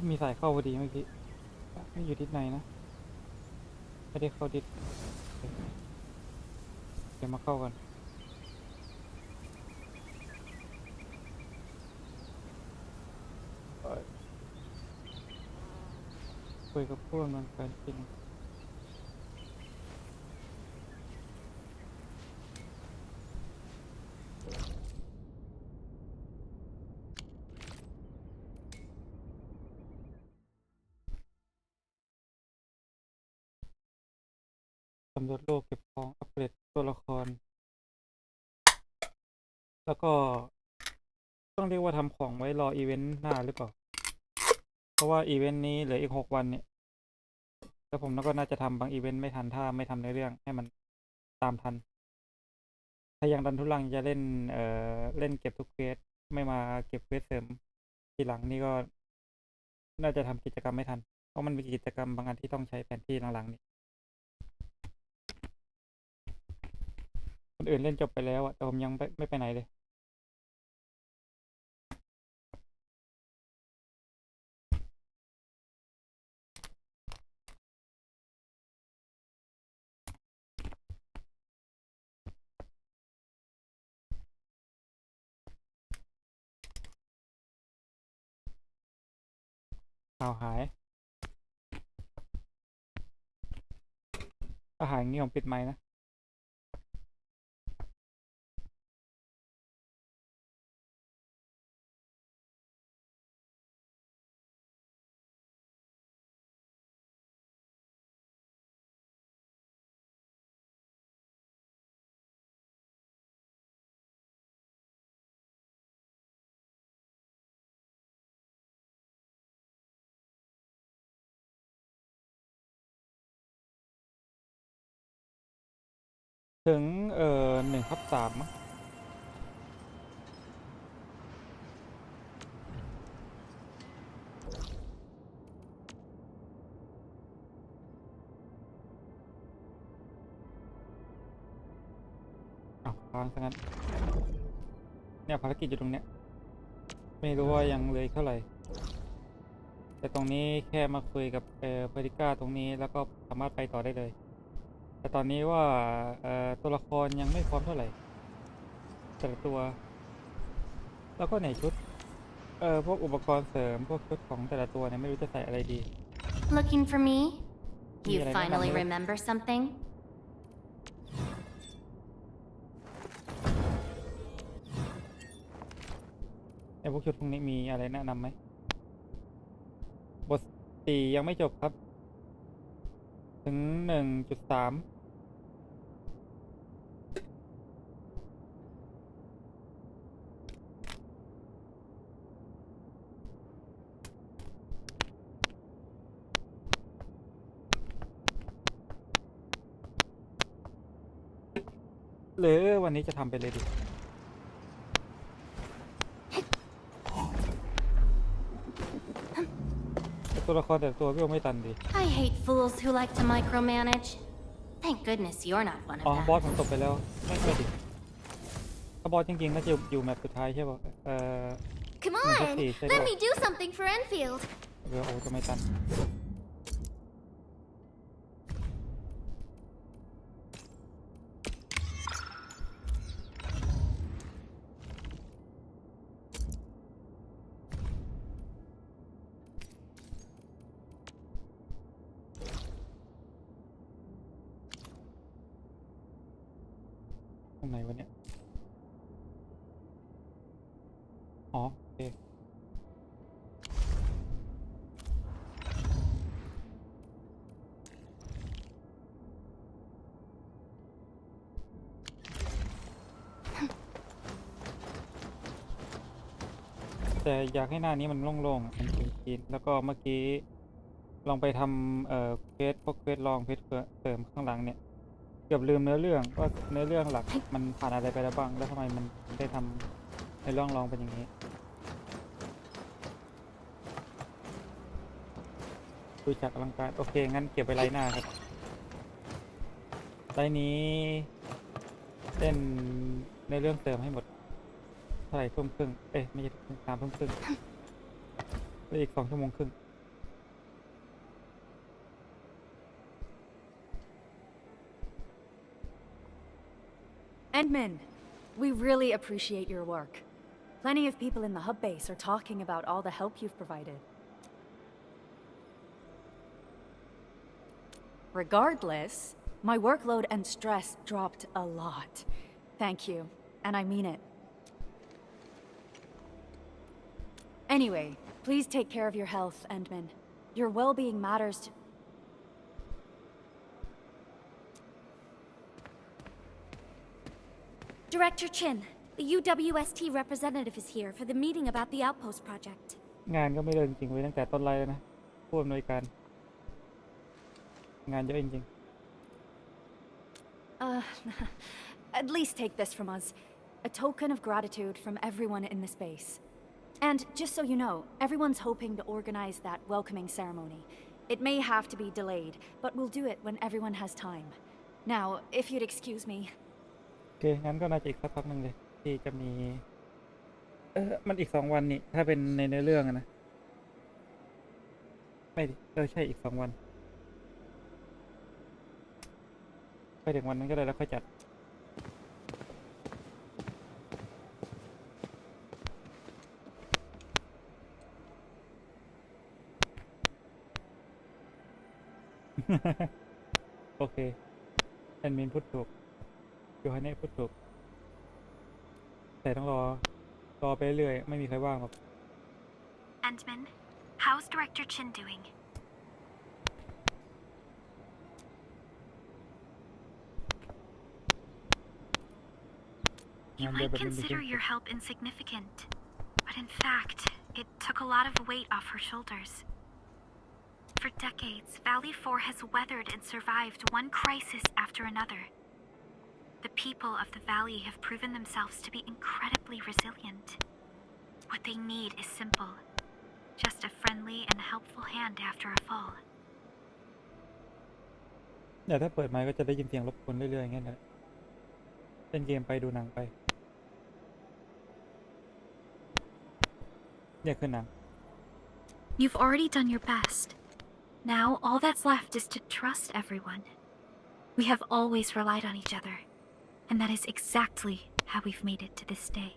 มีสายเข้าพอดีเมื่อกี้ไม่อยู่ทิศไหนนะไม่ได้เข้าทิศเดี๋ยวมาเข้ากันคุยกับพวกมันกันจริงสำรวจโลกเก็บของอัปเกรดตัวละครแล้วก็ต้องเรียกว่าทำของไว้รออีเวนต์หน้าหรือเปล่าเพราะว่าอีเวนต์นี้เหลืออีก6 วันเนี่ยแล้วผมก็น่าจะทำบางอีเวนต์ไม่ทันถ้าไม่ทำในเรื่องให้มันตามทันถ้ายังดันทุลังจะเล่นเล่นเก็บทุกเควสไม่มาเก็บเควสเสริมทีหลังนี่ก็น่าจะทำกิจกรรมไม่ทันเพราะมันมีกิจกรรมบางอันที่ต้องใช้แผนที่หลังๆนี่คนอื่นเล่นจบไปแล้วอะแต่ผมยังไม่ไปไหนเลยข่าวหายอาหารงี้ผมปิดไมค์นะถึง1/3มั้งค้างซะงั้นเนี่ยภารกิจอยู่ตรงเนี้ยไม่รู้ว่ายังเหลืออีกเท่าไหร่แต่ตรงนี้แค่มาคุยกับภาริก้าตรงนี้แล้วก็สามารถไปต่อได้เลยแต่ตอนนี้ว่าตัวละครยังไม่พร้อมเท่าไหร่แต่ละตัวแล้วก็ไหนชุดพวกอุปกรณ์เสริมพวกชุดของแต่ละตัวเนี่ยไม่รู้จะใส่อะไรดี Looking for me? You finally remember something? พวกชุดพวกนี้มีอะไรแนะนำไหมบท4ยังไม่จบครับถึง 1.3หรือวันนี้จะทำไปเลยดิตัวละครแต่ตัวก็ไม่ตันดี I hate fools who like to micromanage. Thank goodness you're not one of อ๋อ them. บอสผมตกไปแล้วไม่ดิถ้าบอสจริงๆน่าจะอยู่แมปสุดท้ายใช่ป่ะCome on, let me do something for Enfield. โอ้จะไม่ตันตรงไหนวะเนี่ยอ๋อโอเคแต่อยากให้หน้านี้มันโล่งๆเป็นคลีนๆแล้วก็เมื่อกี้ลองไปทำเควสพวกเควสลองเควสเสริมข้างหลังเนี่ยเกือบลืมเนื้อเรื่องว่าเนื้อเรื่องหลักมันผ่านอะไรไปแล้วบ้างแล้วทำไมมันได้ทำในเรื่องลองเป็นอย่างนี้ดูจากอลังการโอเคงั้นเก็บไว้ไลน์หน้าครับไลน์นี้ เล่นในเรื่องเติมให้หมดเท่าไหร่ทุ่มครึ่งไม่ใช่3 ทุ่มครึ่งแล้วอีก2 ชั่วโมงครึ่ง Edmund, we really appreciate your work. Plenty of people in the hub base are talking about all the help you've provided. Regardless, my workload and stress dropped a lot. Thank you, and I mean it. Anyway, please take care of your health, Edmund. Your well-being matters to... Director Chin, the UWST representative is here for the meeting about the Outpost project. งานก็ไม่เดินจริงไว้ตั้งแต่ต้นไลน์แล้วนะผู้อำนวยการงานเยอะจริง At least take this from us. A token of gratitude from everyone in this base. And just so you know, everyone's hoping to organize that welcoming ceremony. It may have to be delayed, but we'll do it when everyone has time. Now, if you'd excuse me. โอเคงั้นก็น่าจะอีกสักพักนึงเลยที่จะมีมันอีก2 วันนี่ถ้าเป็นในเรื่องนะไม่ดิใช่อีก2 วันไปถึงวันนั้นก็ได้แล้วค่อยจัดโอเคแอดมินพูดถูกยูฮันเน่พูดถูกแต่ต้องรอไปเรื่อยไม่มีใครว่างหรอก Endman, how's Director Chin doing? You might consider your help insignificant, but in fact, it took a lot of weight off her shoulders. For decades, Valley 4 has weathered and survived one crisis after another. The people of the valley have proven themselves to be incredibly resilient. What they need is simple. Just a friendly and helpful hand after a fall. เดี๋ยวถ้าเปิดไมค์ก็จะได้ยินเสียงรบกวนเรื่อยๆอย่างเงี้ยนะเล่นเกมไปดูหนังไปเนี่ยคือหนัง You've already done your best. Now all that's left is to trust everyone. We have always relied on each other, and that is exactly how we've made it to this day.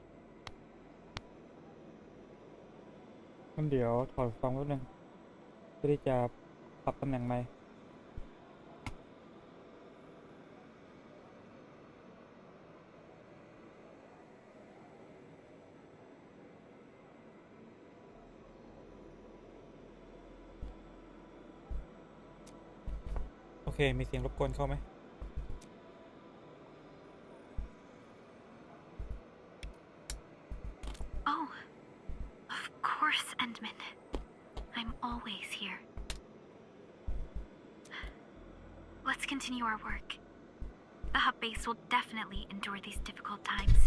งั้นเดี๋ยวถอดฟังแป๊บนึงเพื่อที่จะปรับตำแหน่งไมค์โอเคมีเสียงรบกวนเข้าไหมOh, of course, Endman. I'm always here. Let's continue our work. The hub base will definitely endure these difficult times.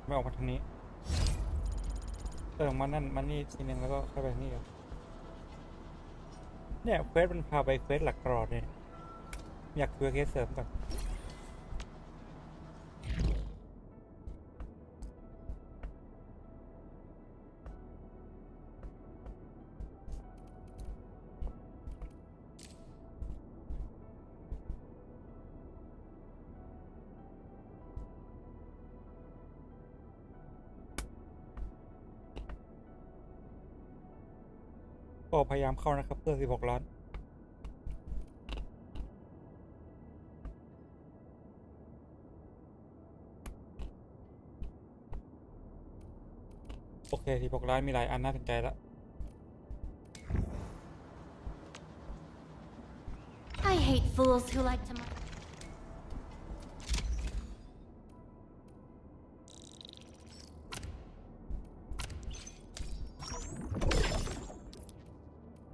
ไม่ออกมาทางนี้มานั่นมานี่ทีนึงแล้วก็เข้าไปทางนี้ครับเนี่ยเควสมันพาไปเควสหลักตลอดเลยอยากคุยกับเคสเสริมก่อนก็พยายามเข้านะครับเพื่อ16 ล้านโอเค16 ล้านมีหลายอันน่าสนใจแล้ว I hate fools who like to...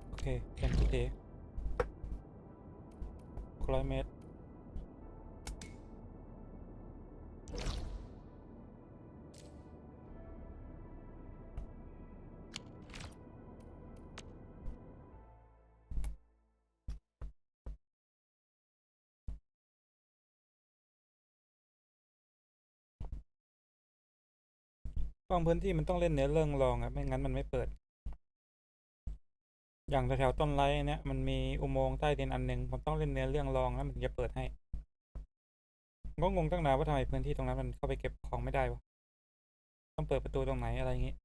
โอเคเป็นโอเค 600 เมตรบางพื้นที่มันต้องเล่นเนื้อเรื่องรองอะไม่งั้นมันไม่เปิดอย่างแถวต้นไร่เนี่ยมันมีอุโมงค์ใต้ดินอันหนึ่งผมต้องเล่นเนื้อเรื่องรองแล้วมันถึงจะเปิดให้ก็งงตั้งนานว่าทำไมพื้นที่ตรงนั้นมันเข้าไปเก็บของไม่ได้วะต้องเปิดประตูตรงไหนอะไรอย่างงี้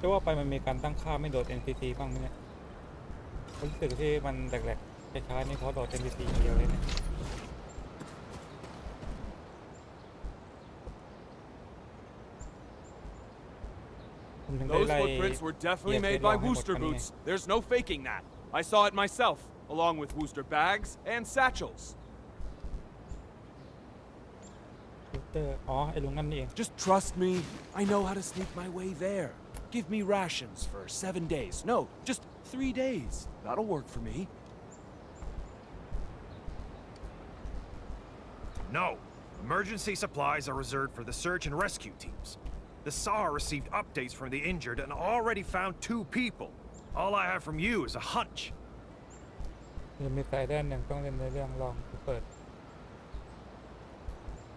จะว่าไปมันมีการตั้งค่าไม่โดด NPC บ้างไหมเนี่ยรู้สึกที่มันแหลกๆช้าๆนี่เพราะโดด NPC อย่างเดียวเลยเนี่ยผมถึงได้ Those ไล่ footprints were เหยี definitely ยบเท made สลอ by งให้หมด Wooster กันนี่ไง boots. There's no faking that. I saw it myself, along with Wooster bags and satchels. อ๋อไอ้ลุงนั่นนี่เอง Just trust me. I know how to sneak my way there. Give me rations for 7 days. No, just 3 days. That'll work for me. No. Emergency supplies are reserved for the search and rescue teams. The SAR received updates from the injured and already found 2 people. All I have from you is a hunch. ยังมีสายด้านหนึ่งต้องเล่นในเรื่องลองเปิด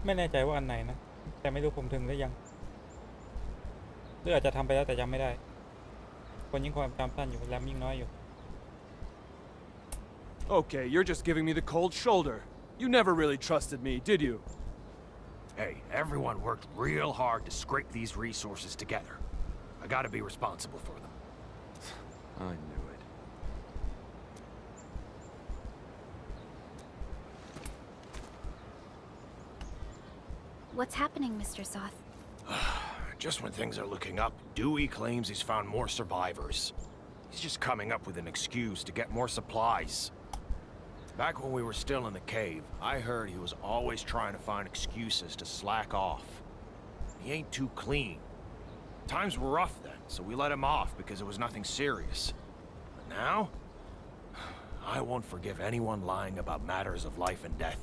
ไม่แน่ใจว่าอันไหนนะแต่ไม่รู้ผมถึงหรือยังหรืออาจจะทำไปแล้วแต่ยังไม่ได้คนยิ่งความจำสั้นอยู่แรมยิ่งน้อยอยู่ Okay, you're just giving me the cold shoulder. You never really trusted me, did you? Hey, everyone worked real hard to scrape these resources together. I gotta be responsible for them. I knew it. What's happening, Mr. Soth? Just when things are looking up, Dewey claims he's found more survivors. He's just coming up with an excuse to get more supplies. Back when we were still in the cave, I heard he was always trying to find excuses to slack off. He ain't too clean. Times were rough then, so we let him off because it was nothing serious. But now, I won't forgive anyone lying about matters of life and death.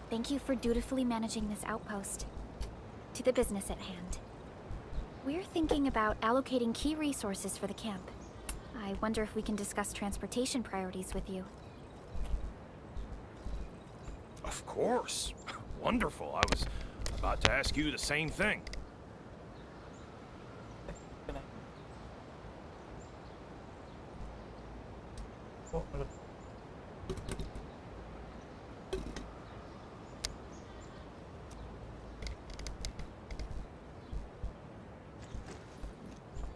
Thank you for dutifully managing this outpost. To the business at hand. We're thinking about allocating key resources for the camp. I wonder if we can discuss transportation priorities with you. Of course. Wonderful. I was about to ask you the same thing.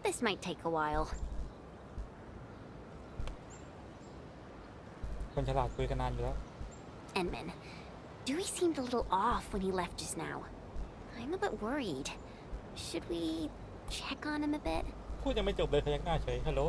This might take a while. คนฉลาดคุยกันนานอยู่แล้ว Enman, Dewey seemed a little off when he left just now. I'm a bit worried. Should we check on him a bit? พูดยังไม่จบเลยพยักหน้าเฉยฮัลโหล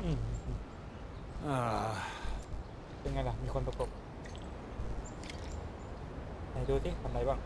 เป็นไงล่ะมีคนประกบไหนดูสิทำอะไรบ้าง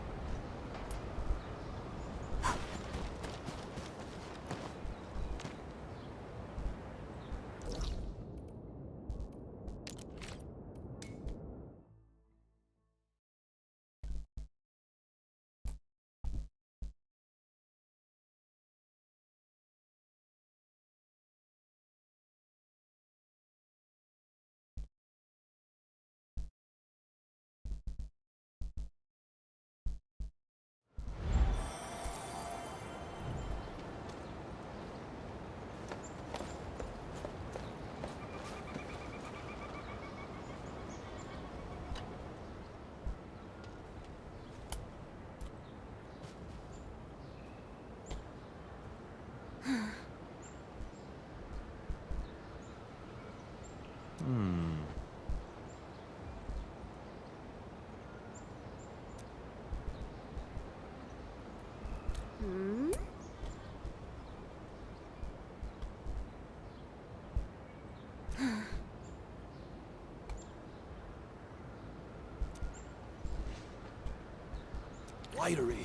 Lightery.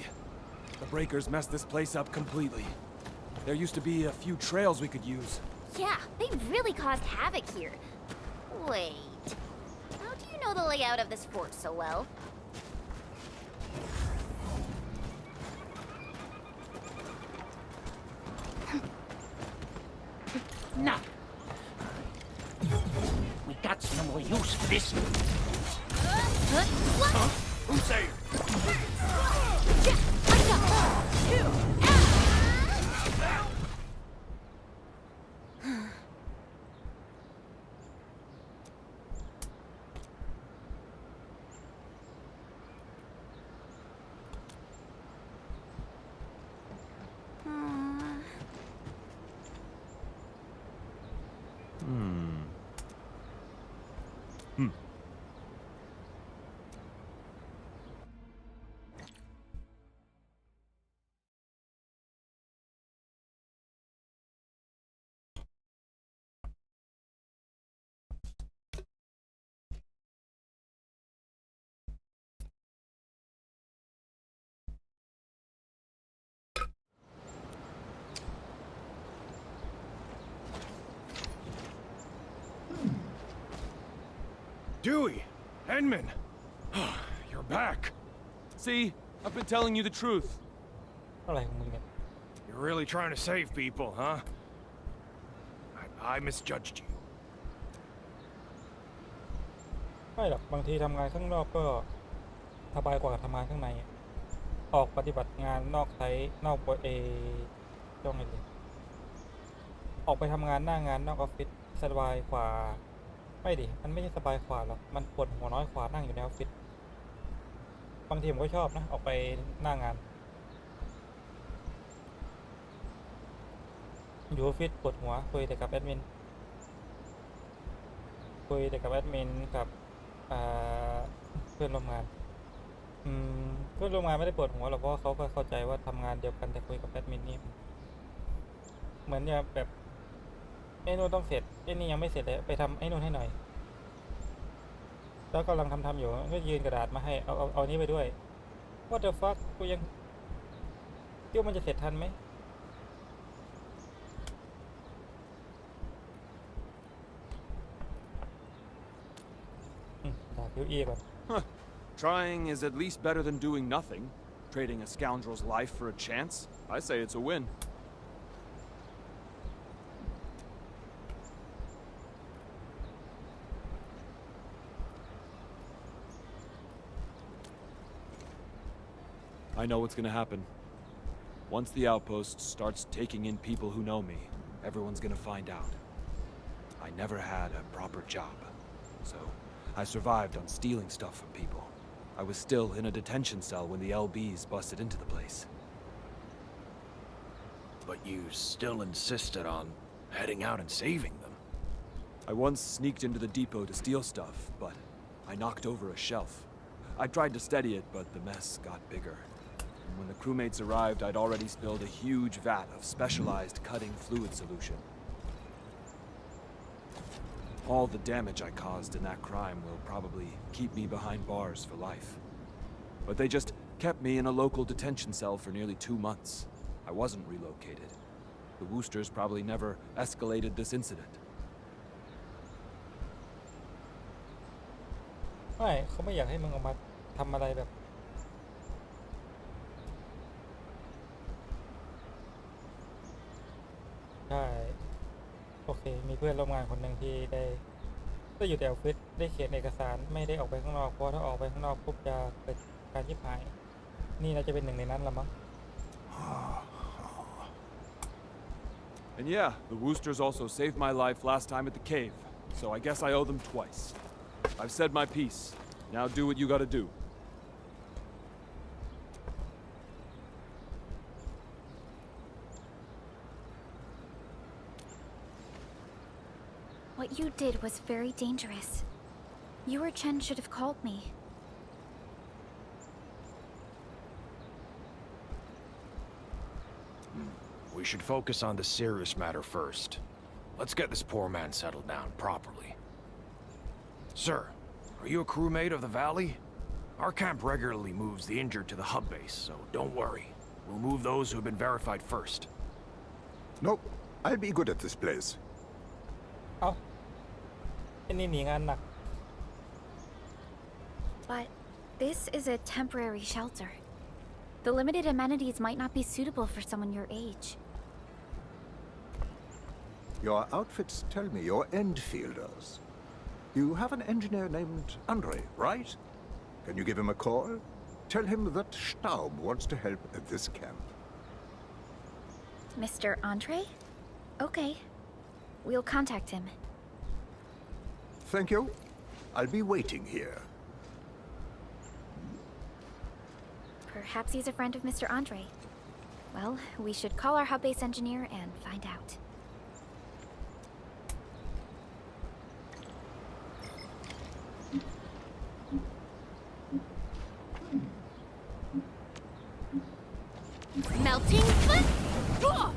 The breakers messed this place up completely. There used to be a few trails we could use. Yeah, they really caused havoc here. Wait, how do you know the layout of this fort so well? Now, we got no more use for this. What? Who's there? Dewey! Edmund! You're back! See? I've been telling you the truth. อะไรของมึงเนี่ย You're really trying to save people, huh? I misjudged you. ไม่หรอกบางทีทำงานข้างนอกก็สบายกว่าทำงานข้างในออกปฏิบัติงานนอกไซต์นอกช่องไงดีออกไปทำงานหน้างานนอกออฟฟิศสบายกว่าไม่ดิมันไม่ใช่สบายกว่าหรอกมันปวดหัวน้อยกว่านั่งอยู่ในออฟฟิศบางทีผมก็ชอบนะออกไปหน้างานอยู่ออฟฟิศปวดหัวคุยแต่กับแอดมินกับเพื่อนร่วมงานเพื่อนร่วมงานไม่ได้ปวดหัวหรอกเพราะเขาก็เข้าใจว่าทำงานเดียวกันแต่คุยกับแอดมินนี่เหมือนจะแบบไอ้นู่นต้องเสร็จไอ้นี่ยังไม่เสร็จเลยไปทำไอ้นู่นให้หน่อยแล้วกำลังทำอยู่ก็ยืนกระดาษมาให้เอานี้ไปด้วย What the fuck กูยังเดี๋ยวมันจะเสร็จทันไหมHuh. Trying is at least better than doing nothing. Trading a scoundrel's life for a chance. I say it's a win. I know what's gonna happen. Once the outpost starts taking in people who know me, everyone's gonna find out. I never had a proper job, so I survived on stealing stuff from people. I was still in a detention cell when the LBs busted into the place. But you still insisted on heading out and saving them. I once sneaked into the depot to steal stuff, but I knocked over a shelf. I tried to steady it, but the mess got bigger. And when the crewmates arrived, I'd already spilled a huge vat of specialized cutting fluid solution. All the damage I caused in that crime will probably keep me behind bars for life. But they just kept me in a local detention cell for nearly 2 months. I wasn't relocated. The Woosters probably never escalated this incident. ไม่เขาไม่อยากให้มึงออกมาทำอะไรแบบใช่โอเคมีเพื่อนร่วมงานคนหนึ่งที่ได้อยู่แต่ออฟฟิศได้เขียนเอกสารไม่ได้ออกไปข้างนอกเพราะถ้าออกไปข้างนอกปุ๊บจะเกิดการชิบหายนี่น่าจะเป็นหนึ่งในนั้นละมั้ง And yeah, the Woosters also saved my life last time at the cave, so I guess I owe them twice. I've said my piece. Now do what you gotta do. What you did was very dangerous. You or Chen should have called me. We should focus on the serious matter first. Let's get this poor man settled down properly. Sir, are you a crewmate of the Valley? Our camp regularly moves the injured to the hub base, so don't worry. We'll move those who have been verified first. Nope. I'll be good at this place. เอ้าไอ้นี่หนีงานหนัก But this is a temporary shelter. The limited amenities might not be suitable for someone your age. Your outfits tell me you're Endfielders. You have an engineer named Andre, right? Can you give him a call? Tell him that Staub wants to help at this camp. Mr. Andre? Okay. We'll contact him. Thank you. I'll be waiting here. Perhaps he's a friend of Mr. Andre. Well, we should call our hub base engineer and find out. Melting foot? Ugh!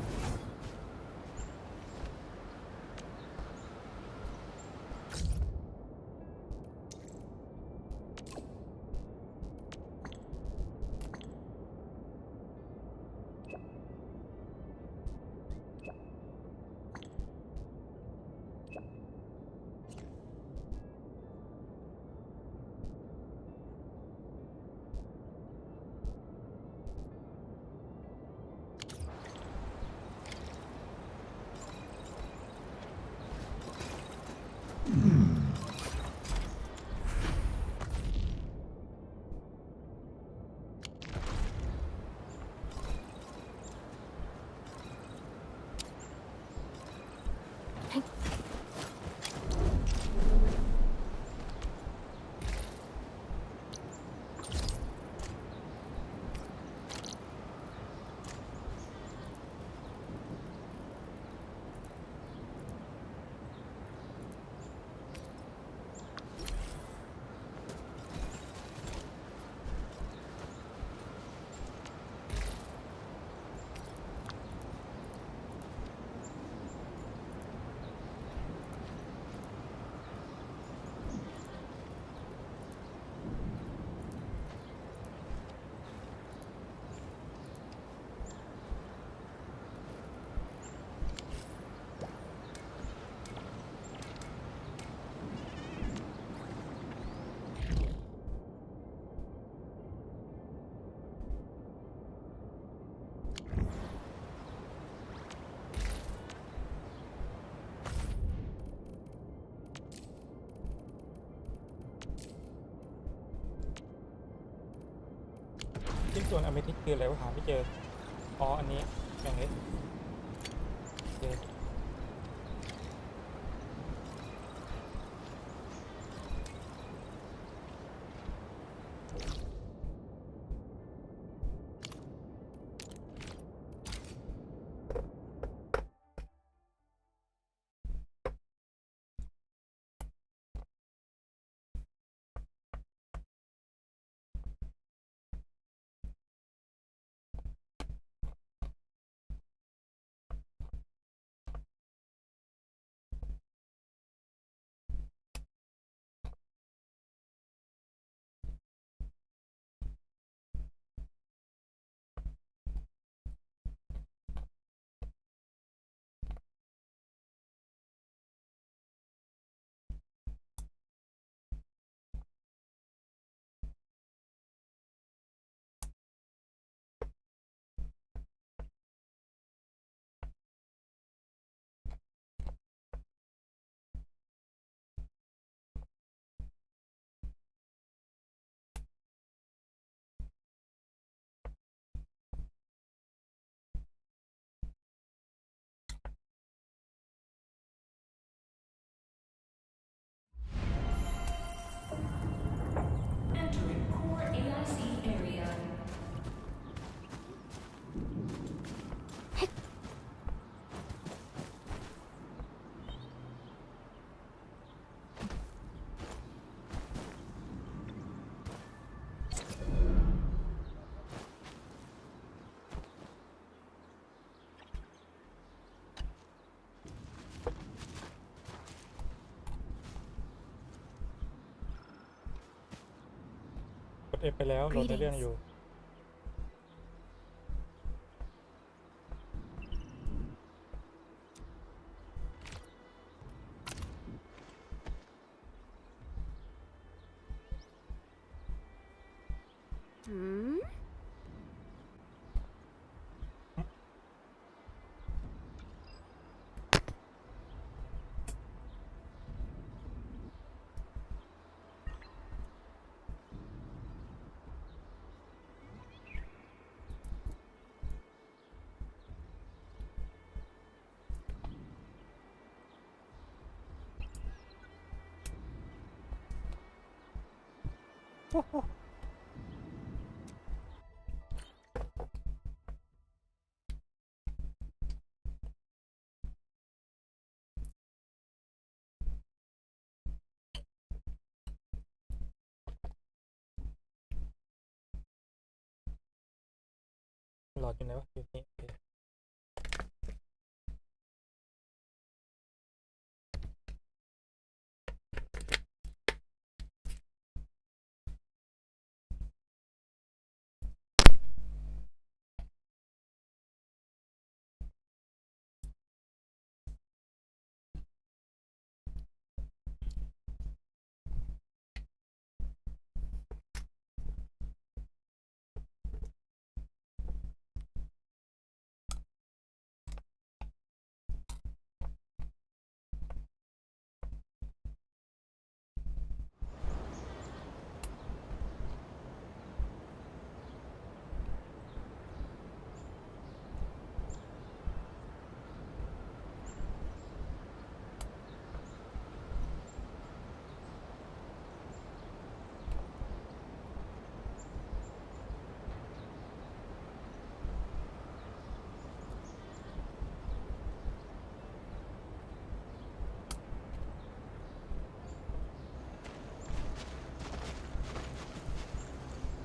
ชิ้นส่วนอเมทิสคืออะไรวะหาไม่เจออ๋ออันนี้อย่างนี้โอเค ด F ไปแล้วโหลดในเรื่องอยู่ หลอดอยู่ไหนวะอยู่นี่โอเค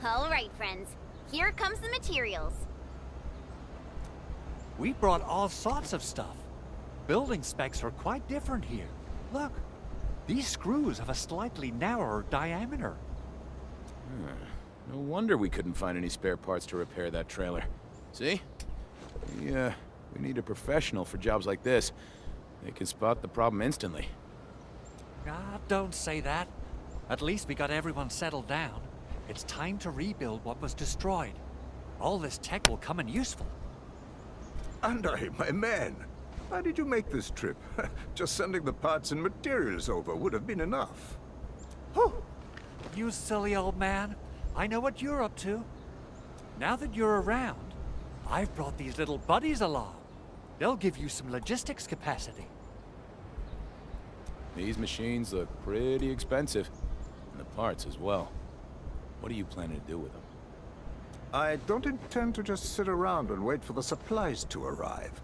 All right, friends. Here comes the materials. We brought all sorts of stuff. Building specs are quite different here. Look, these screws have a slightly narrower diameter. No wonder we couldn't find any spare parts to repair that trailer. See? We need a professional for jobs like this. They can spot the problem instantly. Ah, don't say that. At least we got everyone settled down. It's time to rebuild what was destroyed. All this tech will come in useful. Andre, my man, why did you make this trip? Just sending the parts and materials over would have been enough. Oh, you silly old man. I know what you're up to. Now that you're around, I've brought these little buddies along. They'll give you some logistics capacity. These machines look pretty expensive. And the parts as well. What are you planning to do with them? I don't intend to just sit around and wait for the supplies to arrive.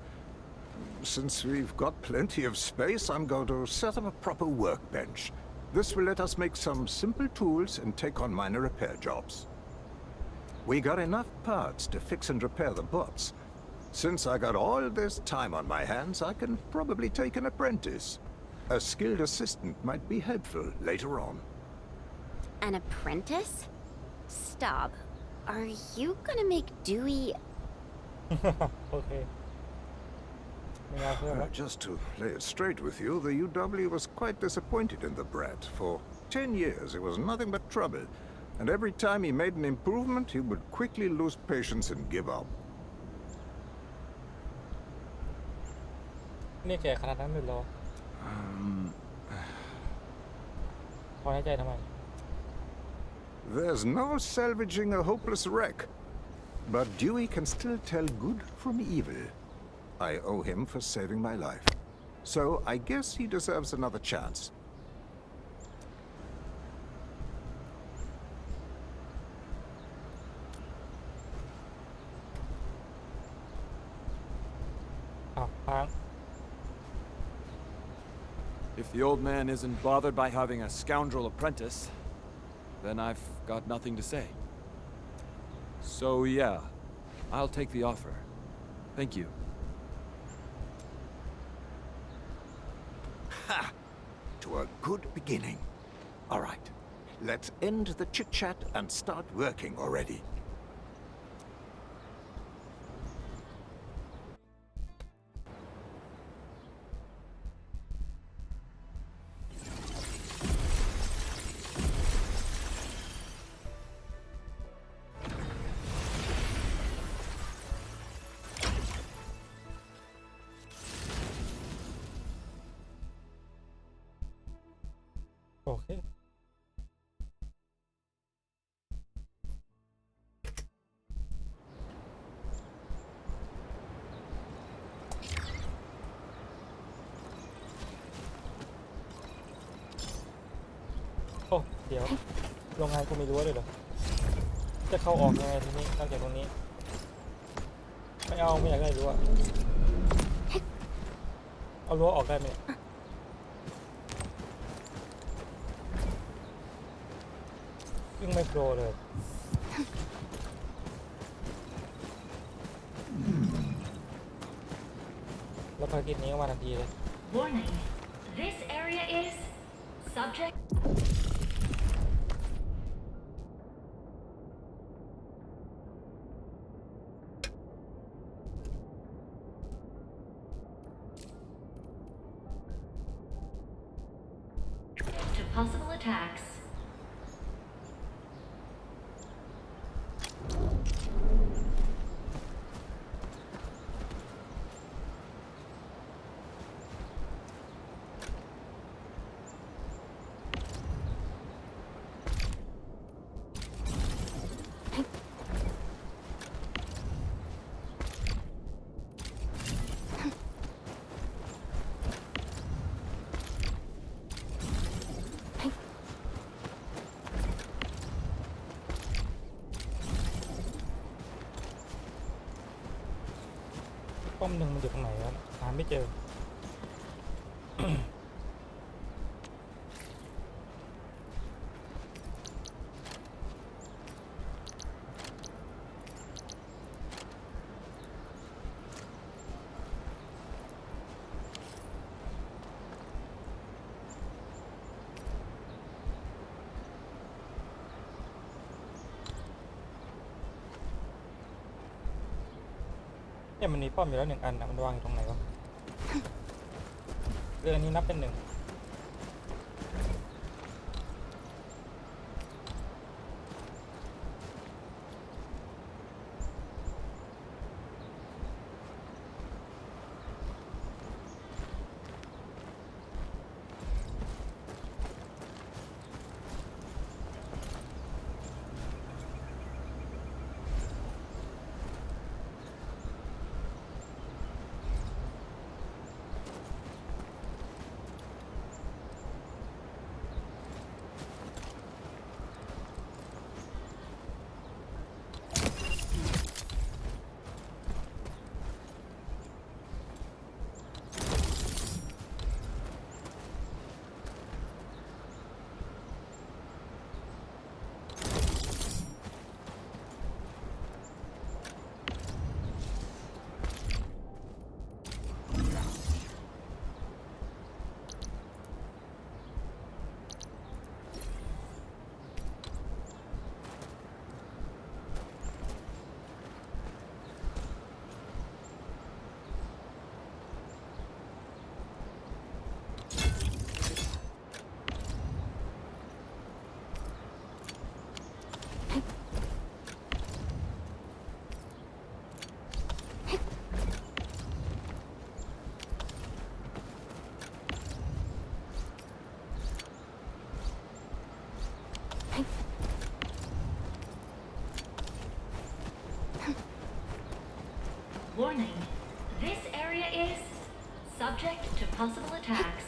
Since we've got plenty of space, I'm going to set up a proper workbench. This will let us make some simple tools and take on minor repair jobs. We got enough parts to fix and repair the bots. Since I got all this time on my hands, I can probably take an apprentice. A skilled assistant might be helpful later on. An apprentice? Stop. Are you gonna make Dewey... Okay. Just to lay it straight with you, the UW was quite disappointed in the brat. For 10 years, it was nothing but trouble. And every time he made an improvement, he would quickly lose patience and give up. นี่แก่ขนาดนั้นเลยเหรอพอให้ใจทำไม There's no salvaging a hopeless wreck. But Dewey can still tell good from evil. I owe him for saving my life. So I guess he deserves another chance. If the old man isn't bothered by having a scoundrel apprentice, then I've got nothing to say. So yeah, I'll take the offer. Thank you. Ha! To a good beginning. All right, Let's end the chit-chat and start working already. Okay. โอ้เดี๋ยวโรงงานกูมีรั้วด้วยเหรอจะเข้าออกยังไงทีนี้นอกจากตรงนี้ไม่เอาไม่อยากได้รั้วเอารั้วออกได้ไหมยิ่งไม่โปรเลยแล้วภารกิจนี้ก็มาทันทีเลย Warning. This area is subject. To possible attacks.ป้อมหนึ่งมันอยู่ตรงไหนวะหาไม่เจอ เนี่ยมันมีป้อมอยู่แล้ว1 อันนะมันวางอยู่ตรงไหนวะเรื่องนี้นับเป็น1Warning. This area is subject to possible attacks.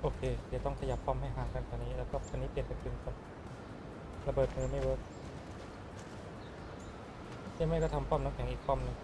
โอเคเดี๋ยวต้องขยับป้อมให้ห่างกันกว่านี้แล้วก็คันนี้เปลี่ยนเป็นปืนกลระเบิดมือไม่เวิร์กยังไม่ก็ทำป้อมน้ำแข็งอีกป้อมหนึ่ง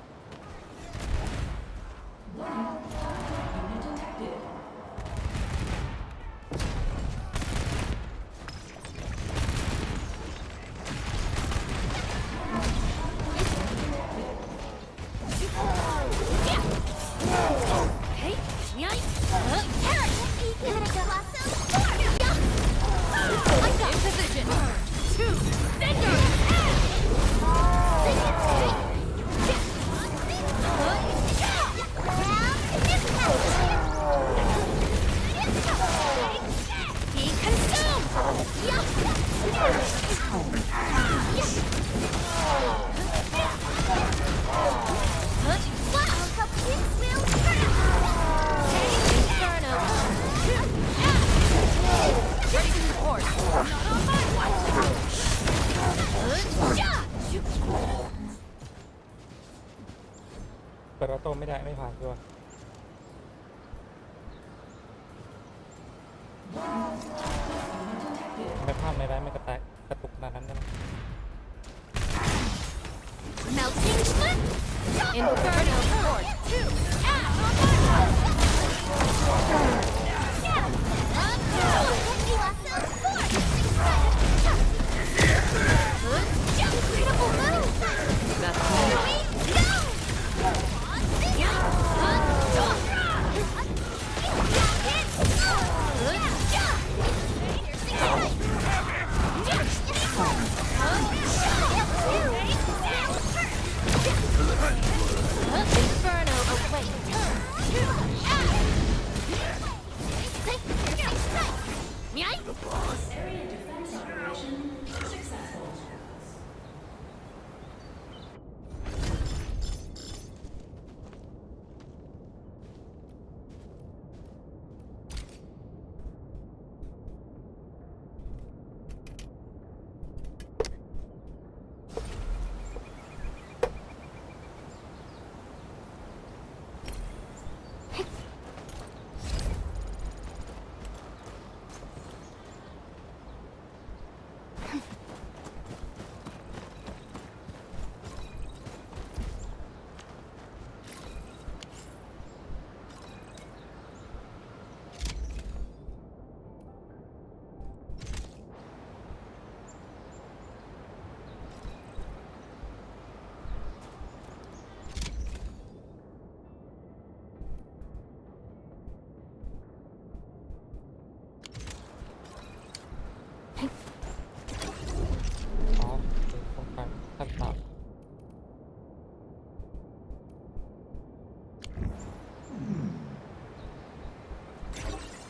เปิดออโต้ไม่ได้ไม่ผ่านตัวไม่พลาดไม่ได้ไม่กระตุกขนาดนั้นนะ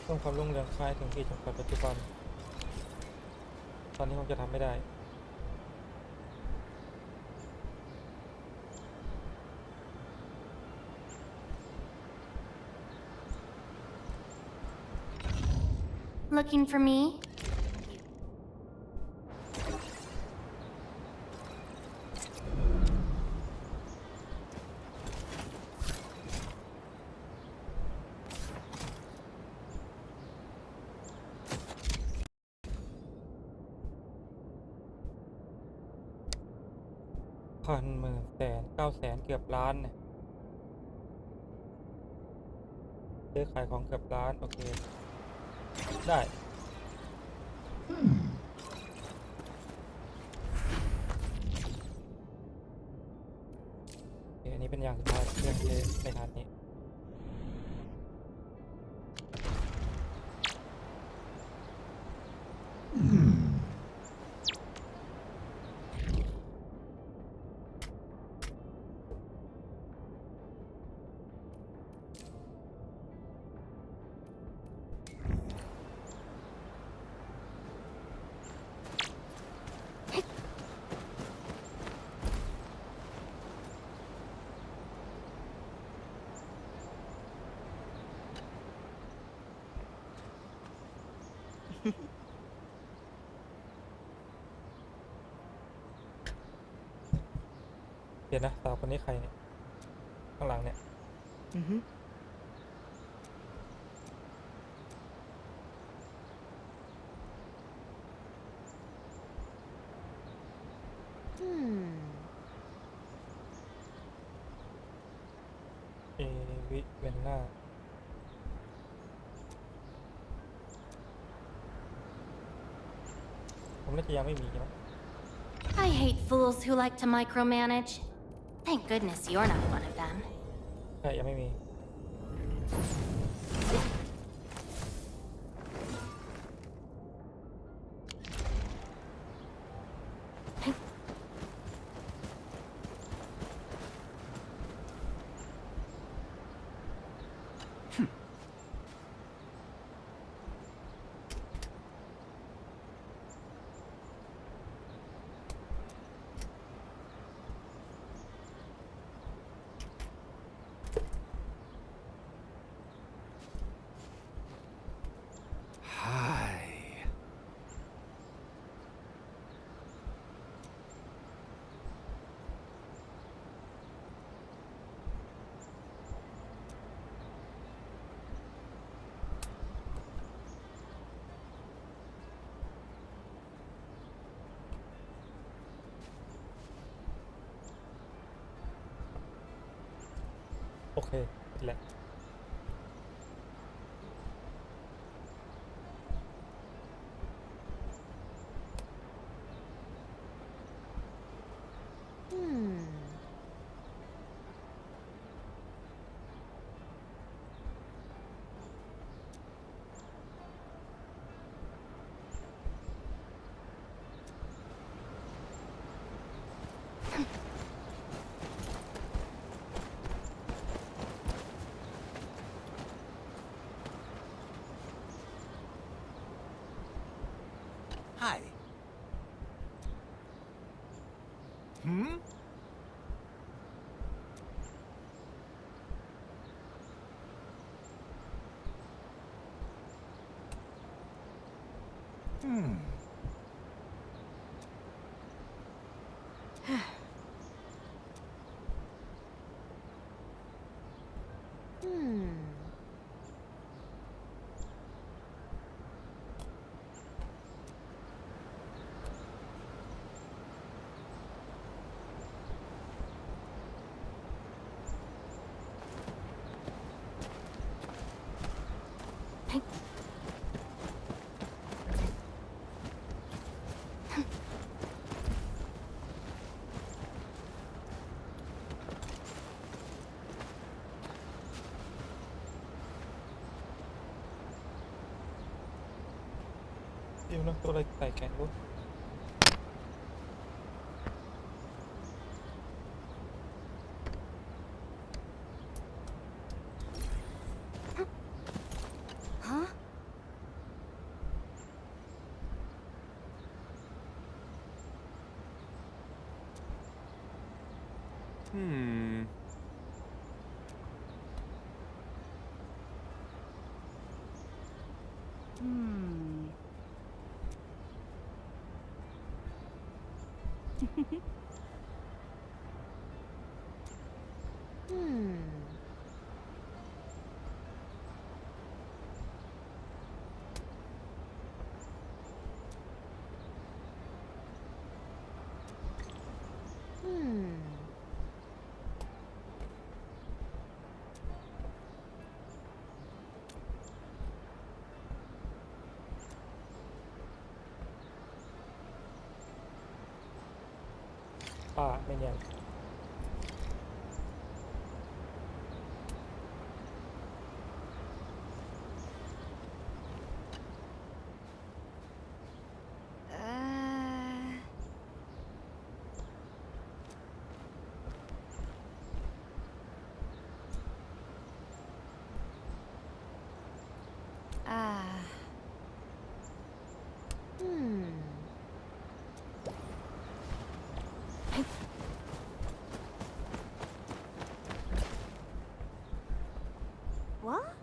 ต้องความรุ่งเรืองคล้ายถึงขีดจำกัดปัจจุบันตอนนี้ผมจะทำไม่ได้ Looking for me? 10,000 10,000 900,000เกือบล้านเนี่ยซื้อขายของเกือบล้านโอเคได้อันนี้เป็นอย่างสุดท้ายเครื่องในฐานนี้เดี๋ยวนะสาวคนนี้ใครเนี่ยข้างหลังเนี่ย วิเวนหน้าผมน่าจะยังไม่มีนะ I hate fools who like to micromanage. Thank goodness you're not one of them. ใช่ยังไม่มี โอเคแหละ Hi. Hmm? Hmm. Hey. เดี๋ยวนะตัวอะไรใส่แขนวะ Huh? Hmm. ป้าไม่เนี่ย What?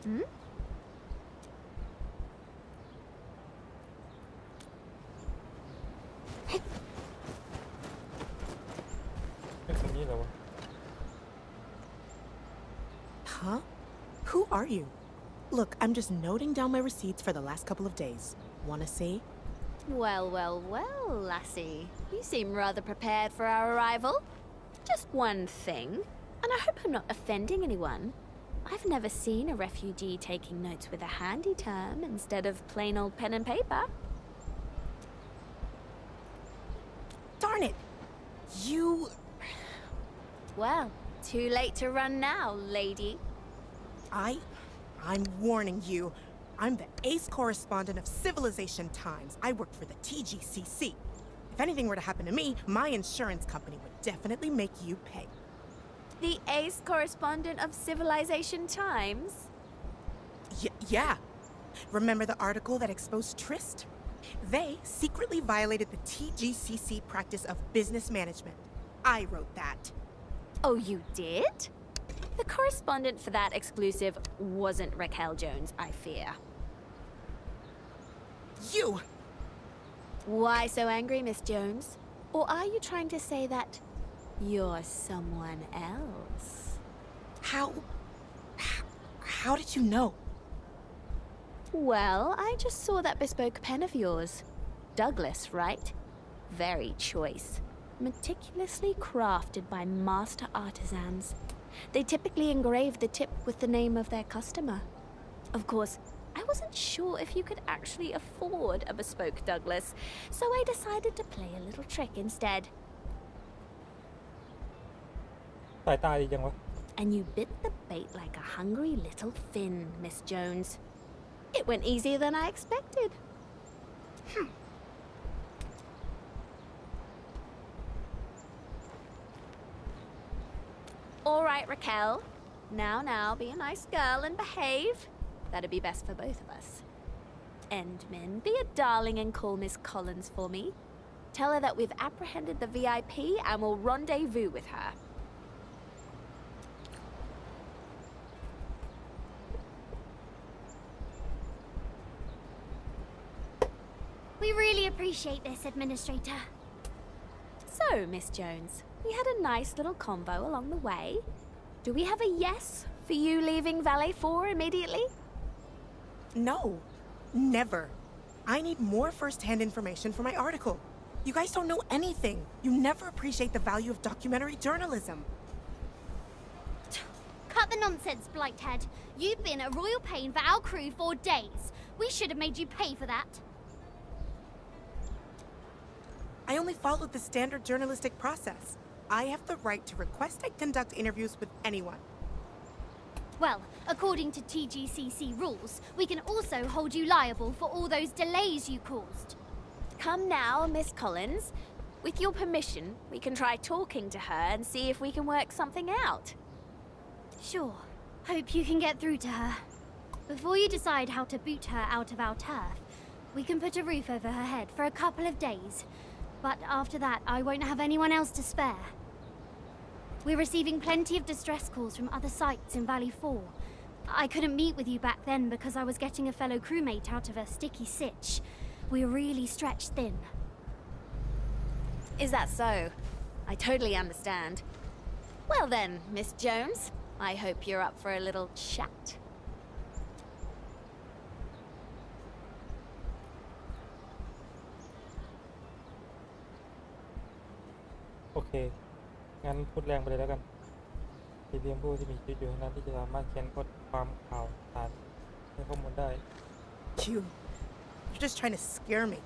Hmm? เป็นคนนี้เหรอวะ Huh? Who are you? Look, I'm just noting down my receipts for the last couple of days. Wanna see? Well, well, well, lassie. You seem rather prepared for our arrival. Just one thing, and I hope I'm not offending anyone. I've never seen a refugee taking notes with a handy term instead of plain old pen and paper. Darn it! You... Well, too late to run now, lady. I'm warning you. I'm the ace correspondent of Civilization Times. I work for the TGCC. If anything were to happen to me, my insurance company would definitely make you pay. The ace correspondent of Civilization Times? Yeah. Remember the article that exposed Trist? They secretly violated the TGCC practice of business management. I wrote that. Oh, you did? The correspondent for that exclusive wasn't Raquel Jones, I fear. You! Why so angry, Miss Jones? Or are you trying to say that you're someone else? How did you know? Well, I just saw that bespoke pen of yours. Douglas, right? Very choice. Meticulously crafted by master artisans. They typically engrave the tip with the name of their customer. Of course, I wasn't sure if you could actually afford a bespoke Douglas, so I decided to play a little trick instead. สายตาดีจังวะ And you bit the bait like a hungry little fin, Miss Jones. It went easier than I expected. All right, Raquel. Now, be a nice girl and behave. That'd be best for both of us. Endman, be a darling and call Miss Collins for me. Tell her that we've apprehended the VIP and will rendezvous with her. We really appreciate this, Administrator. So, Miss Jones, we had a nice little convo along the way. Do we have a yes for you leaving Valet 4 immediately? No. Never. I need more first-hand information for my article. You guys don't know anything. You never appreciate the value of documentary journalism. Cut the nonsense, Blighthead. You've been a royal pain for our crew for days. We should have made you pay for that. I only followed the standard journalistic process. I have the right to request I conduct interviews with anyone. Well, according to TGCC rules, we can also hold you liable for all those delays you caused. Come now, Miss Collins. With your permission, we can try talking to her and see if we can work something out. Sure. Hope you can get through to her. Before you decide how to boot her out of our turf, we can put a roof over her head for a couple of days. But after that, I won't have anyone else to spare. We're receiving plenty of distress calls from other sites in Valley 4. I couldn't meet with you back then because I was getting a fellow crewmate out of a sticky sitch. We're really stretched thin. Is that so? I totally understand. Well then, Miss Jones, I hope you're up for a little chat. โอเค งั้นพูดแรงไปเลยแล้วกันมีเพียงผู้ที่มีชีวิตอยู่เท่านั้นที่จะสามารถเขียนบทความข่าวสารให้ข้อมูลได้ You're just trying to scare me.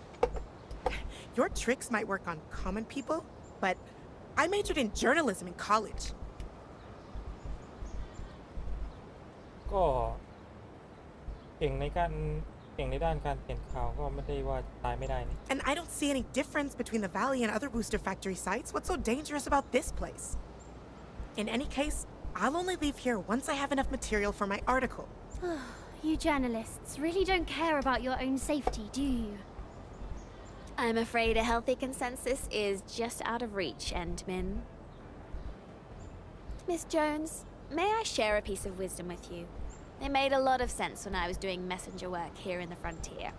Your tricks might work on common people, but I majored in journalism in college. ก็เก่งในด้านการเขียนข่าวก็ไม่ได้ว่าตายไม่ได้นี่ And I don't see any difference between the Valley and other booster factory sites. What's so dangerous about this place? In any case, I'll only leave here once I have enough material for my article. You journalists really don't care about your own safety, do you? I'm afraid a healthy consensus is just out of reach, Endman. Miss Jones, may I share a piece of wisdom with you? It made a lot of sense when I was doing messenger work here in the frontier.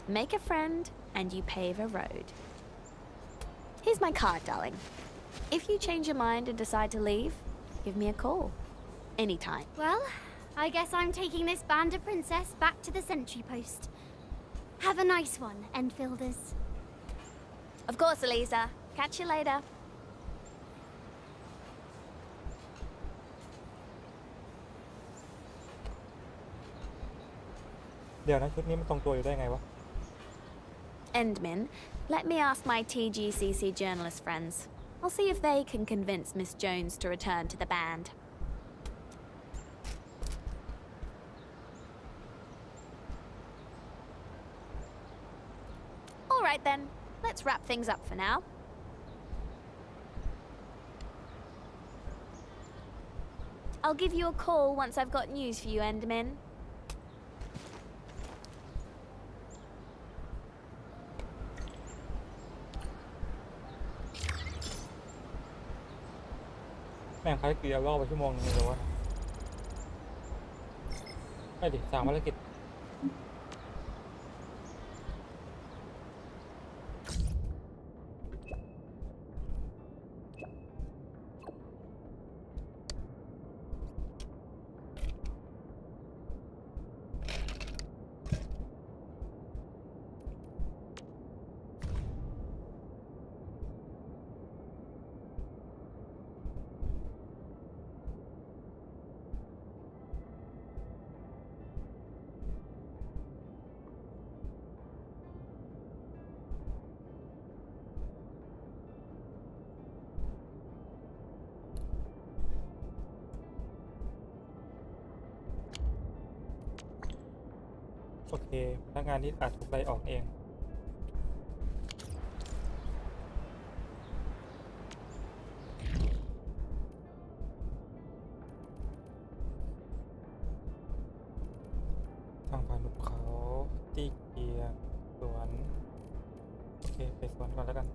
Make a friend, and you pave a road. Here's my card, darling. If you change your mind and decide to leave, give me a call. Anytime. Well, I guess I'm taking this Banda Princess back to the sentry post. Have a nice one, Enfielders. Of course, Elisa. Catch you later. เดี๋ยวนะชุดนี้มันตรงตัวอยู่ได้ไงวะ Endman, let me ask my TGCC journalist friends. I'll see if they can convince Miss Jones to return to the band. All right then, let's wrap things up for now. I'll give you a call once I've got news for you, Endman. แม่งภารกิจเอาล่อไปชั่วโมงนึงเลยวะไม่ดิ3 ภารกิจ โอเคพนักงานที่อาจถูกไล่ออกเองทางผ่านหุบเขาตีเกียร์สวนโอเคไปสวนก่อนแล้วกัน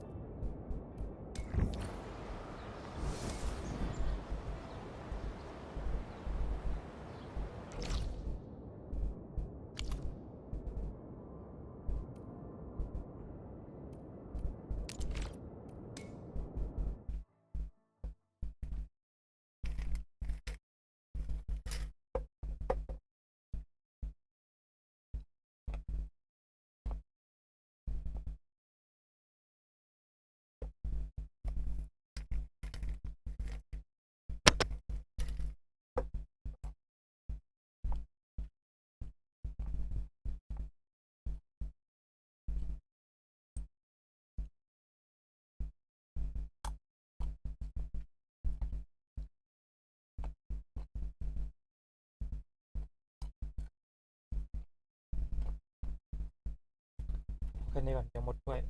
แค่นี้ก่อนจะหมดด้วย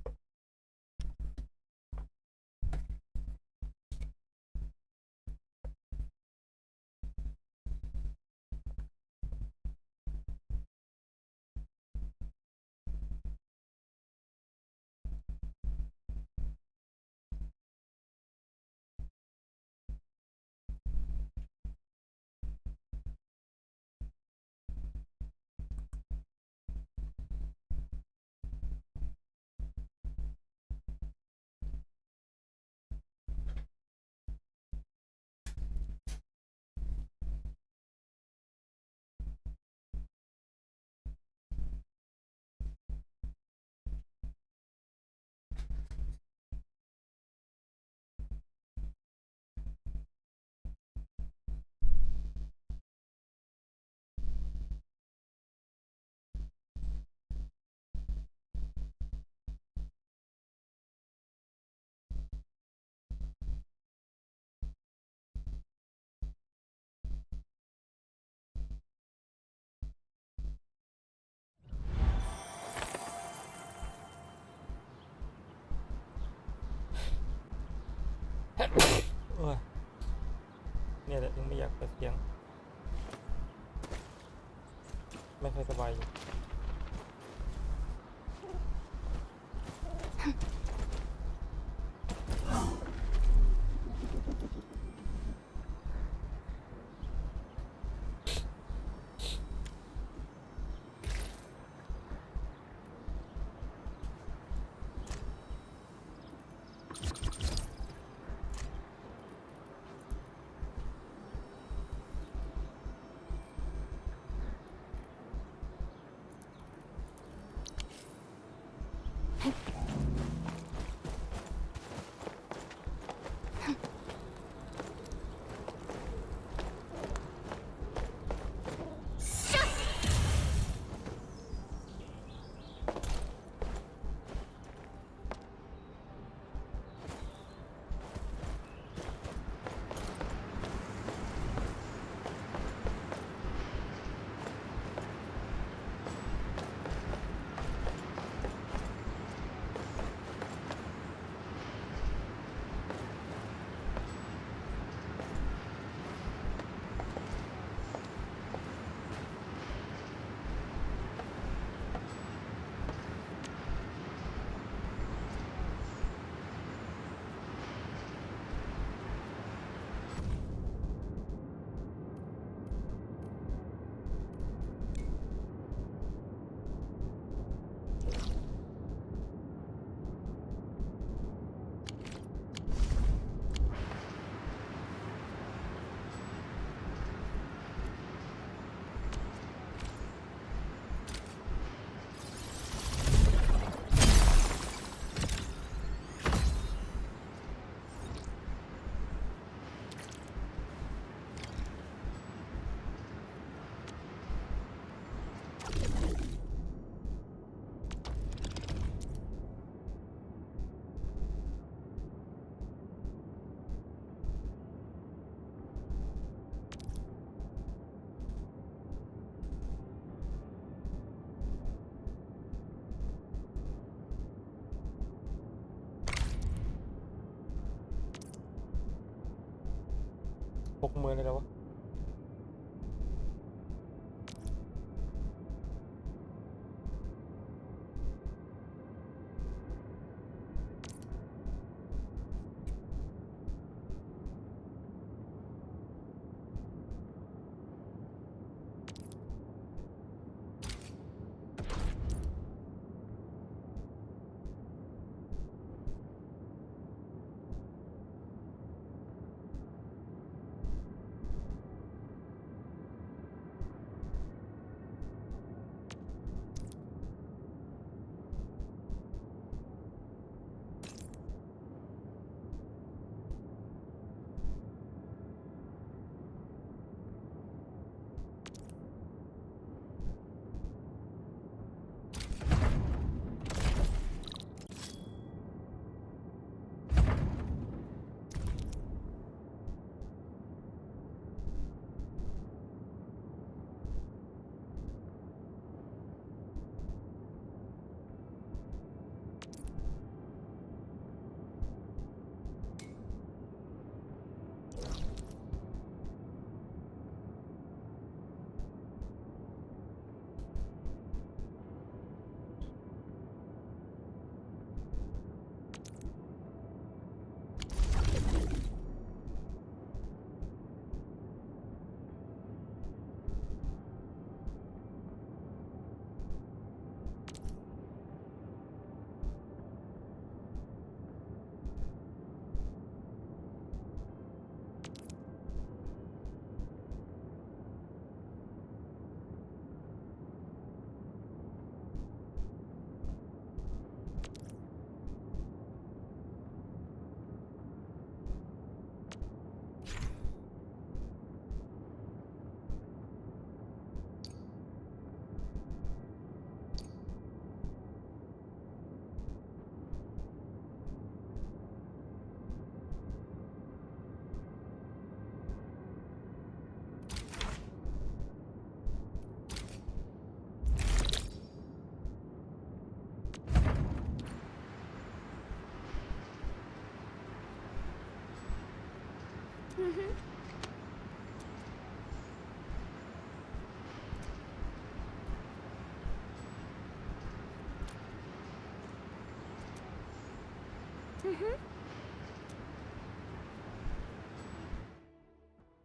เนี่ยแหละถึงไม่อยากเปิดเสียงไม่ค่อยสบายอยู่ 60,000เลยแล้ววะ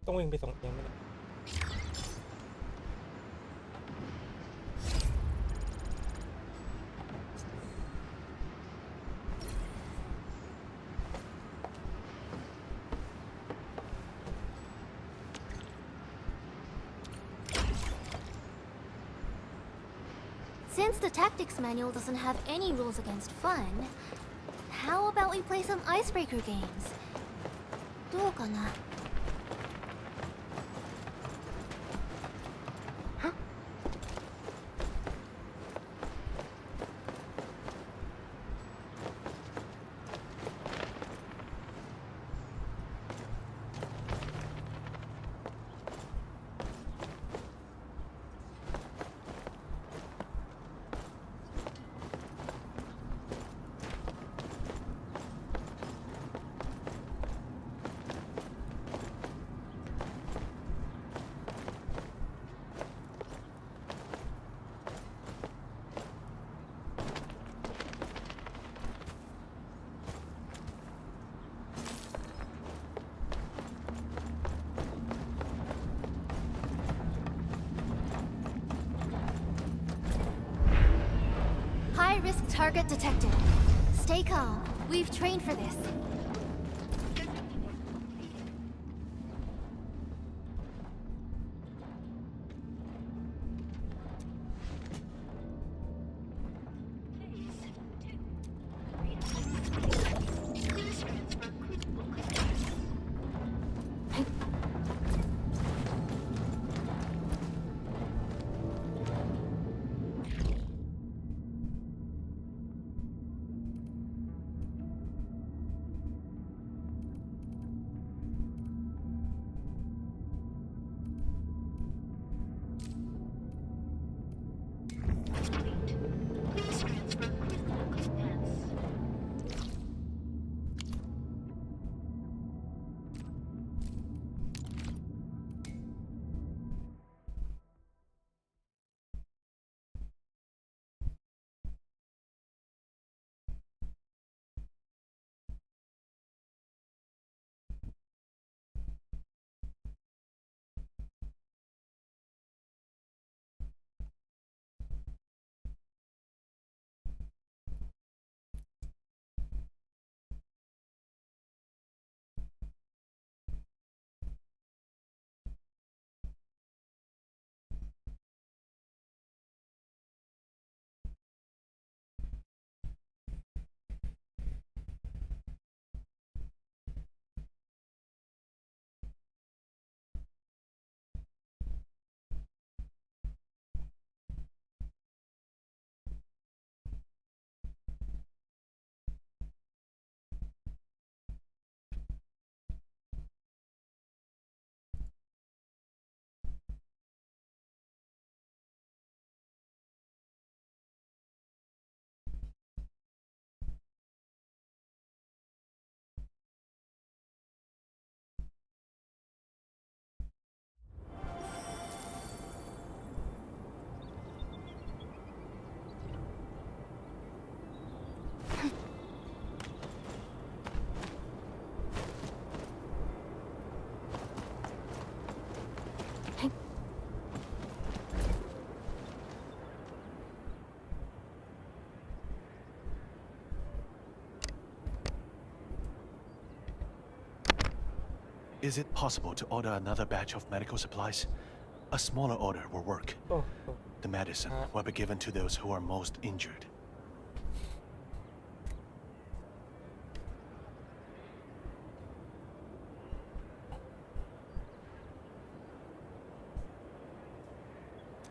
ต้องวิ่งไปส่งเองไหมเนี่ย Since the tactics manual doesn't have any rules against fun, how about we play some icebreaker games? どうかな? High-risk target detected. Stay calm. We've trained for this. Is it possible to order another batch of medical supplies? A smaller order will work. The medicine will be given to those who are most injured.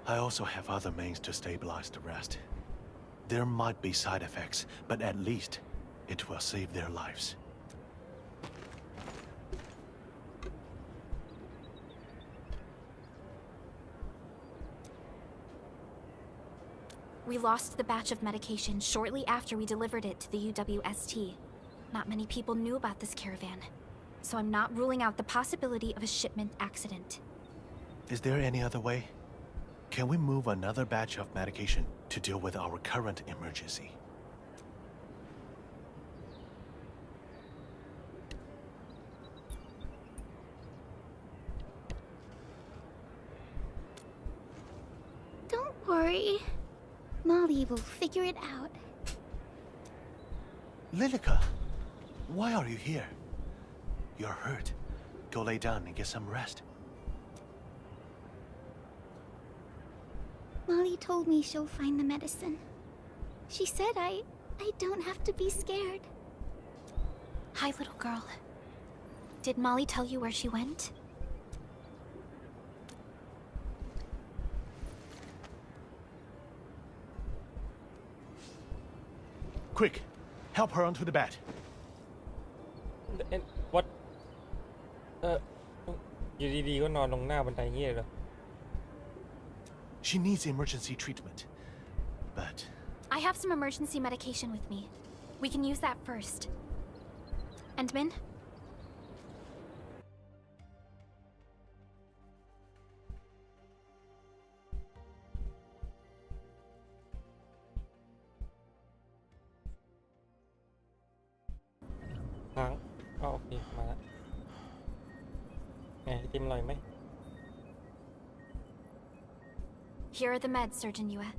I also have other means to stabilize the rest. There might be side effects, but at least it will save their lives. We lost the batch of medication shortly after we delivered it to the UWST. Not many people knew about this caravan, so I'm not ruling out the possibility of a shipment accident. Is there any other way? Can we move another batch of medication to deal with our current emergency? Don't worry. Molly will figure it out. Lilica, why are you here? You're hurt. Go lay down and get some rest. Molly told me she'll find the medicine. She said I don't have to be scared. Hi, little girl. Did Molly tell you where she went? Quick, help her onto the bed. What? อยู่ดีๆก็นอนลงหน้าบันไดเงี้ยเหรอ She needs emergency treatment, but... I have some emergency medication with me. We can use that first. Endman? Oh, okay, มาแล้วไงจิ้มอร่อยไหม Here are the meds, Surgeon Yue.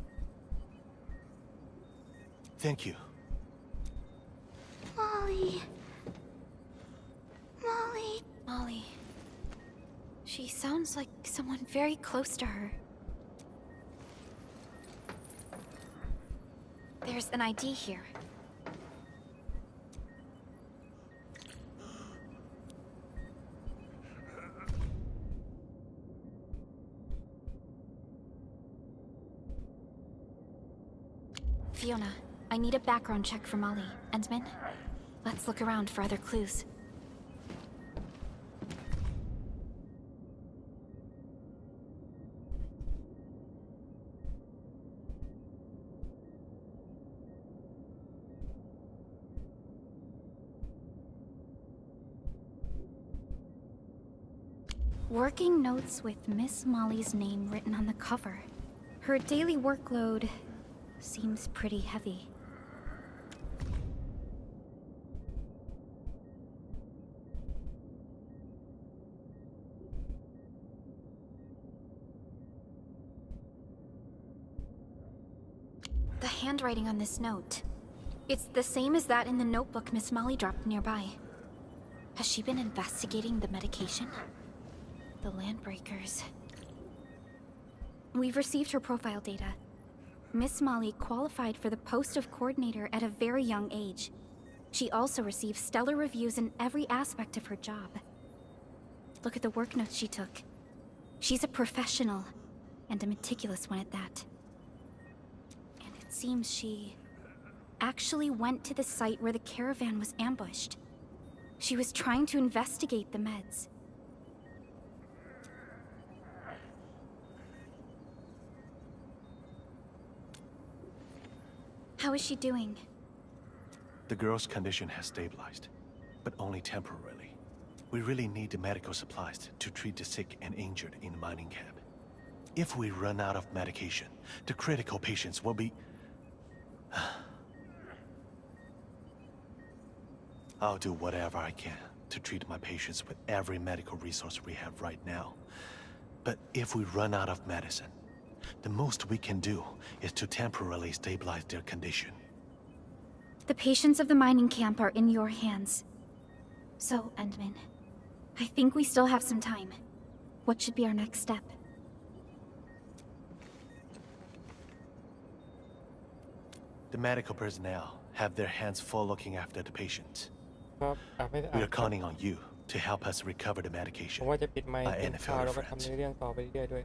Thank you. Molly. Molly. Molly. She sounds like someone very close to her. There's an ID here. Fiona, I need a background check for Molly. Endman, let's look around for other clues. Working notes with Miss Molly's name written on the cover. Her daily workload seems pretty heavy. The handwriting on this note. It's the same as that in the notebook Miss Molly dropped nearby. Has she been investigating the medication? The Landbreakers. We've received her profile data. Miss Molly qualified for the post of coordinator at a very young age. She also received stellar reviews in every aspect of her job. Look at the work notes she took. She's a professional, and a meticulous one at that. And it seems she actually went to the site where the caravan was ambushed. She was trying to investigate the meds. How is she doing? The girl's condition has stabilized, but only temporarily. We really need the medical supplies to treat the sick and injured in the mining camp. If we run out of medication, the critical patients will be... I'll do whatever I can to treat my patients with every medical resource we have right now. But if we run out of medicine, the most we can do is to temporarily stabilize their condition. The patients of the mining camp are in your hands. So, Endman, I think we still have some time. What should be our next step? The medical personnel have their hands full looking after the patients. ครับไม่ได้ We are counting on you to help us recover the ผม medication. ว่าจะปิดไมค์ I กิน and ข้าว fellow แล้วก็ friends. ทำเรื่องต่อไปเรื่อยๆด้วย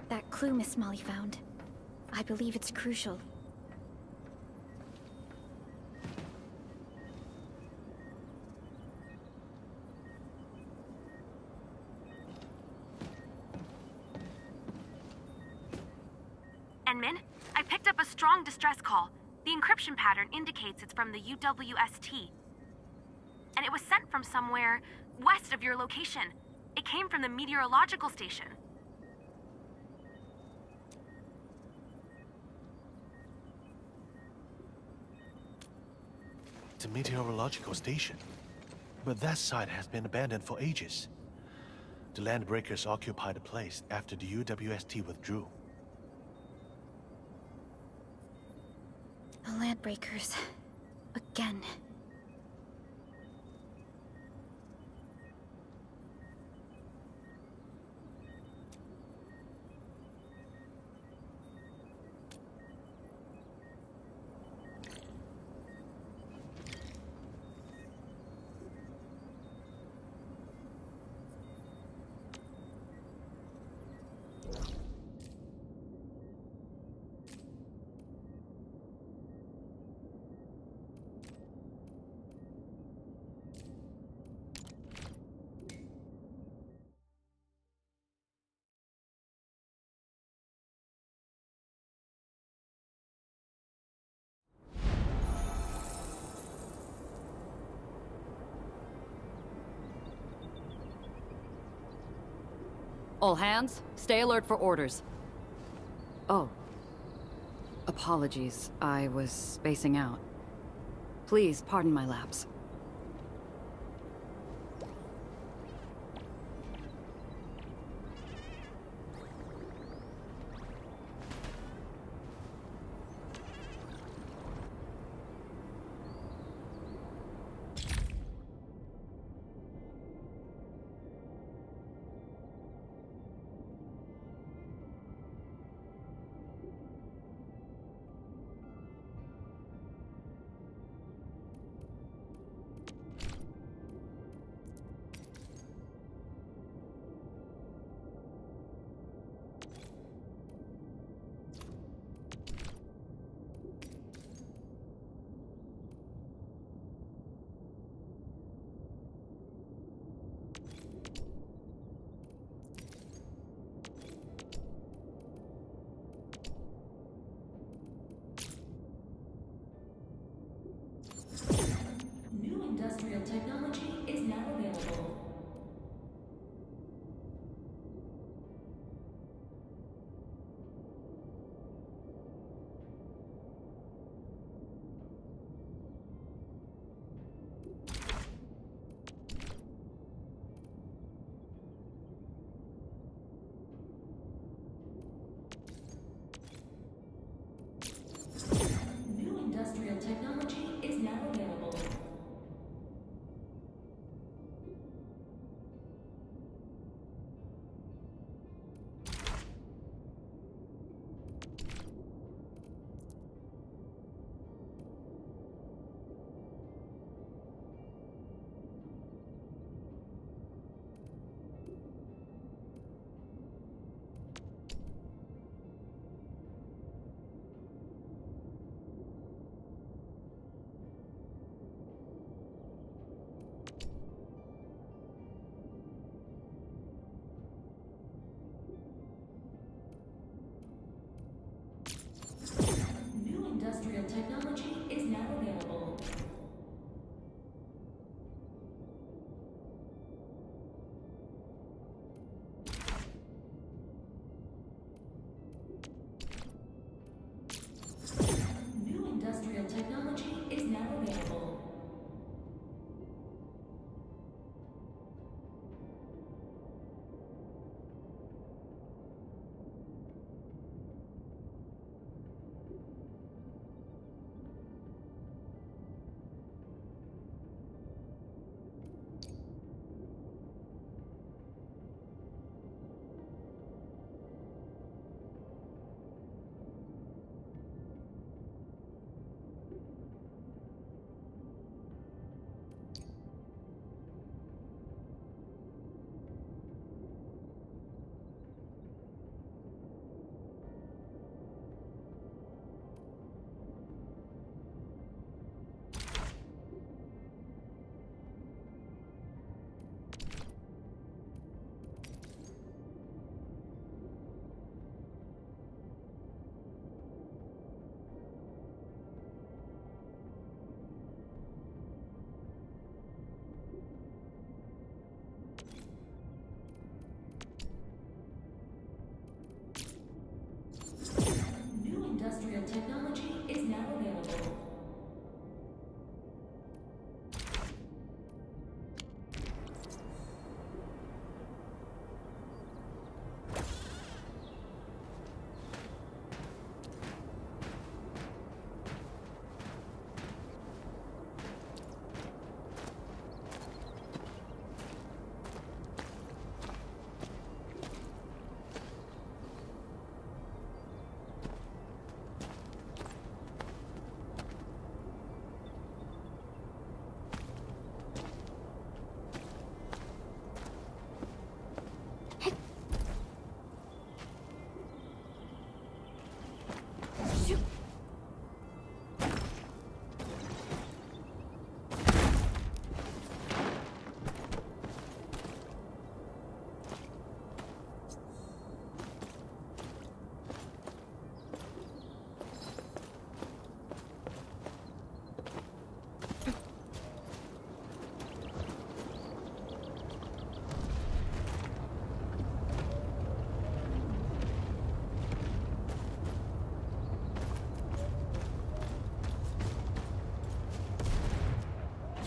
That clue Miss Molly found. I believe it's crucial. Enmin, I picked up a strong distress call. The encryption pattern indicates it's from the UWST. And it was sent from somewhere west of your location. It came from the meteorological station. It's a meteorological station. But that site has been abandoned for ages. The landbreakers occupied the place after the UWST withdrew. The Landbreakers. Again. All hands, stay alert for orders. Oh. Apologies, I was spacing out. Please pardon my lapse.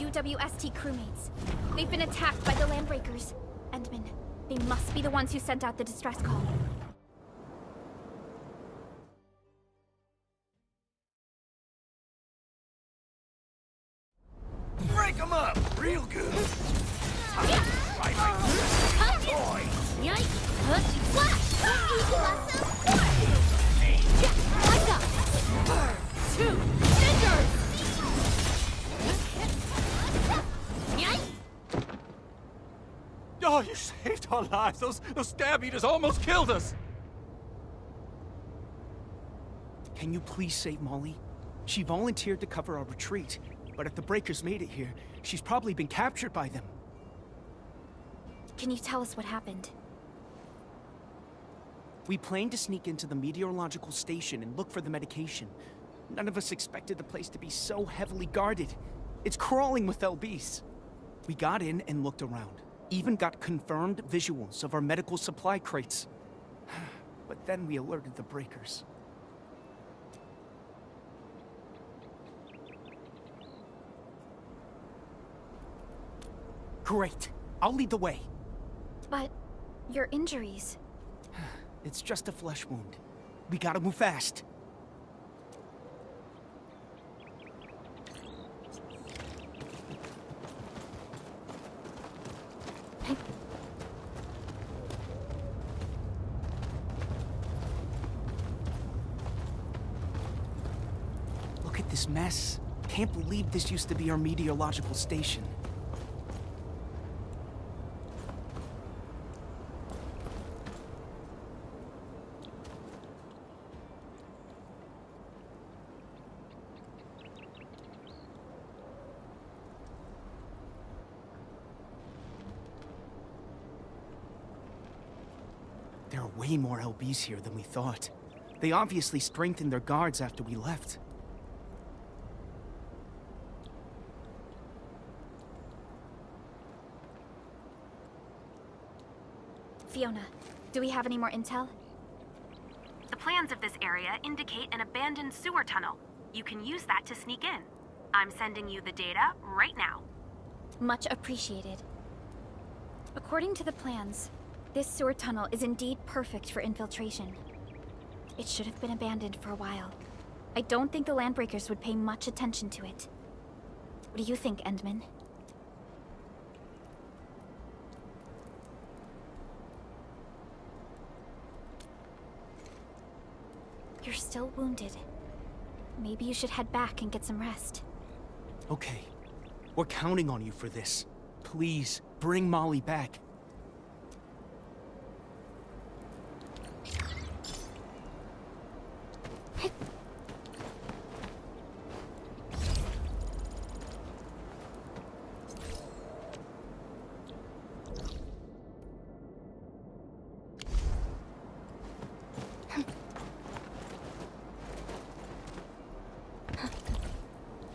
UWST crewmates. They've been attacked by the landbreakers. Endman, they must be the ones who sent out the distress call. Break them up real good. Right like this. Boy. Two fingers! Oh, you saved our lives. Those stab eaters almost killed us. Can you please save Molly? She volunteered to cover our retreat, but if the breakers made it here, she's probably been captured by them. Can you tell us what happened? We planned to sneak into the meteorological station and look for the medication. None of us expected the place to be so heavily guarded. It's crawling with LBs. We got in and looked around. Even got confirmed visuals of our medical supply crates. But then we alerted the breakers. Great. I'll lead the way. But your injuries... It's just a flesh wound. We gotta move fast. Look at this mess. Can't believe this used to be our meteorological station. There are way more LBs here than we thought. They obviously strengthened their guards after we left. Fiona, do we have any more intel? The plans of this area indicate an abandoned sewer tunnel. You can use that to sneak in. I'm sending you the data right now. Much appreciated. According to the plans, this sewer tunnel is indeed perfect for infiltration. It should have been abandoned for a while. I don't think the landbreakers would pay much attention to it. What do you think, Endman? You're still wounded. Maybe you should head back and get some rest. Okay. We're counting on you for this. Please, bring Molly back.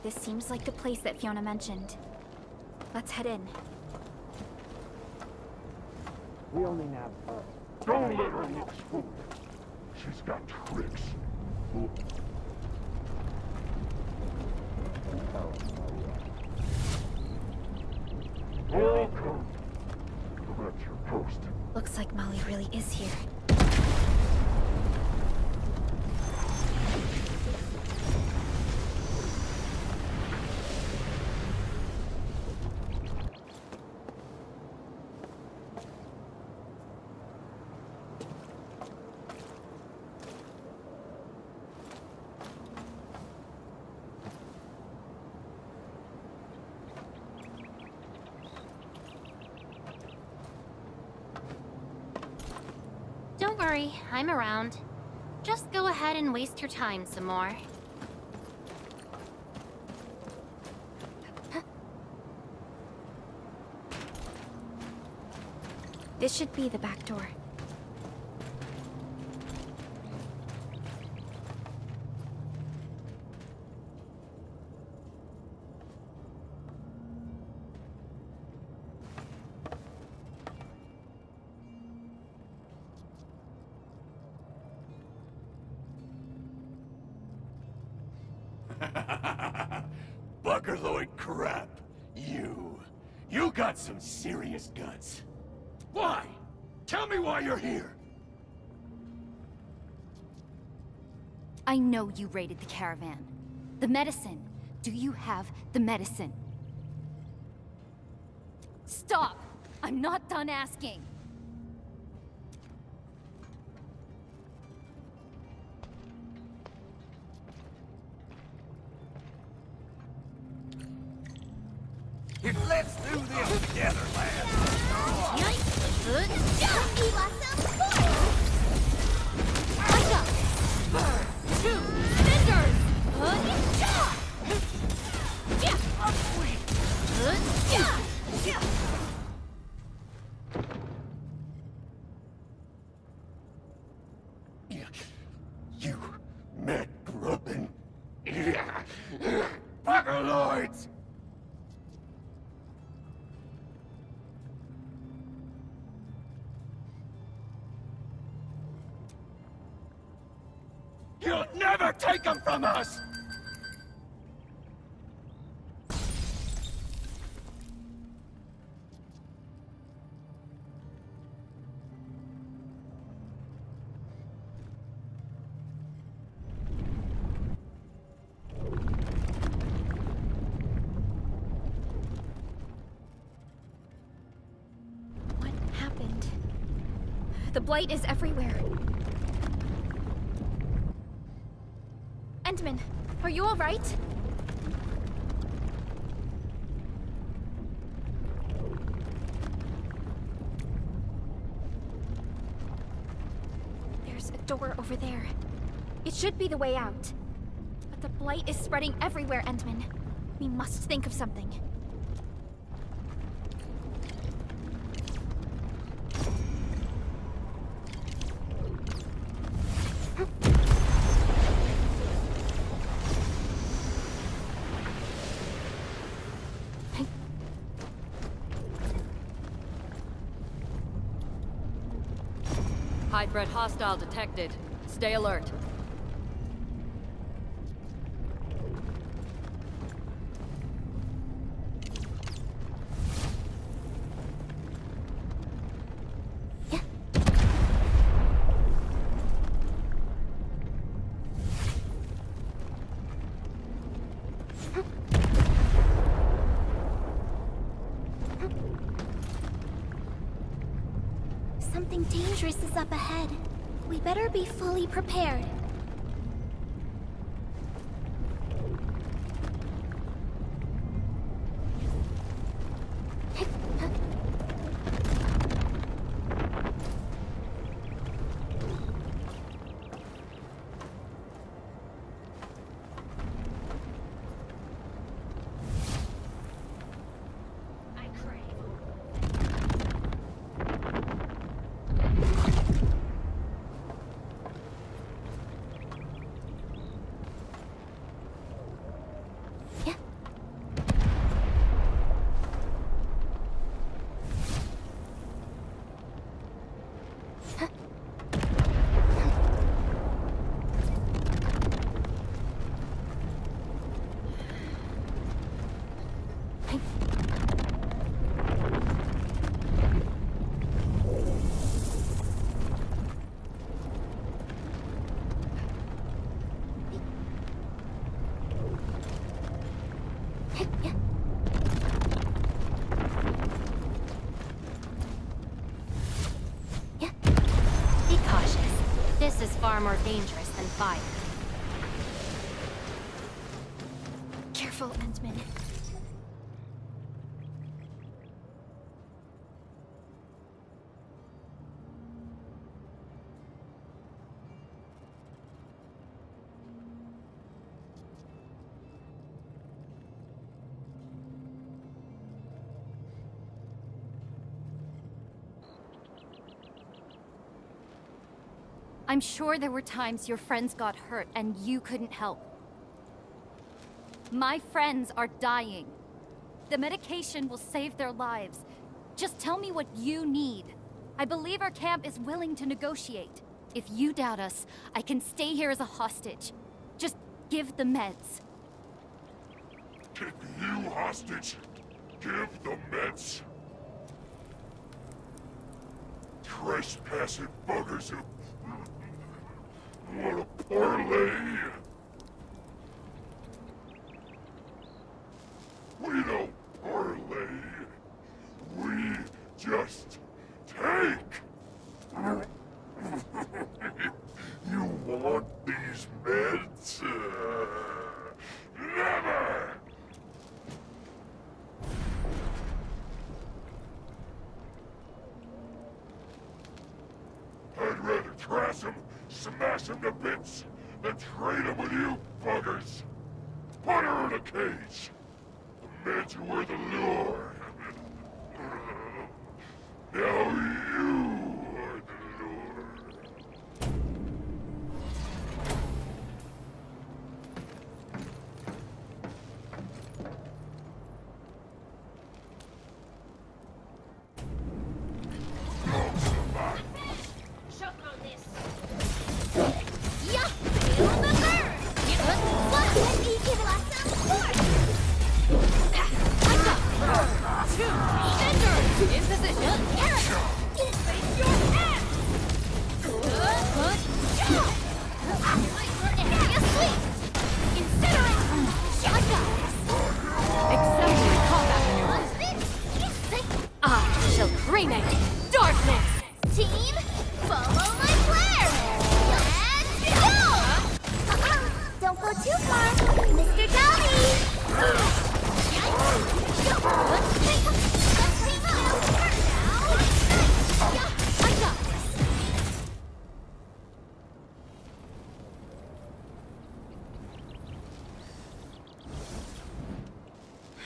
This seems like the place that Fiona mentioned. Let's head in. We only have her. Don't let her look foolish. She's got tricks. Welcome. You're at your post. Looks like Molly really is here. Don't worry, I'm around. Just go ahead and waste your time some more. This should be the back door. Buckerloid crap. got some serious guts. Why? Tell me why you're here. I know you raided the caravan. The medicine. Do you have the medicine? Stop! I'm not done asking. Let's do this together, lad. Two cinders! You mad grubbin. Buggerlords! You'll never take them from us! What happened? The blight is everywhere. Endman, are you all right? There's a door over there. It should be the way out. But the blight is spreading everywhere, Endman. We must think of something. High threat hostile detected. Stay alert. Something dangerous is up ahead. We better be fully prepared. Be cautious. This is far more dangerous than fire. Careful, Endman. I'm sure there were times your friends got hurt and you couldn't help. My friends are dying. The medication will save their lives. Just tell me what you need. I believe our camp is willing to negotiate. If you doubt us, I can stay here as a hostage. Just give the meds. Keep you hostage? Give the meds. Trespassing buggers who want a parlay. We don't parlay. We just take. You want these meds? Never! I'd rather trash him, smash him to bits, than trade him with you buggers. Put her in a cage. The meds were the lure. Now you are the lure.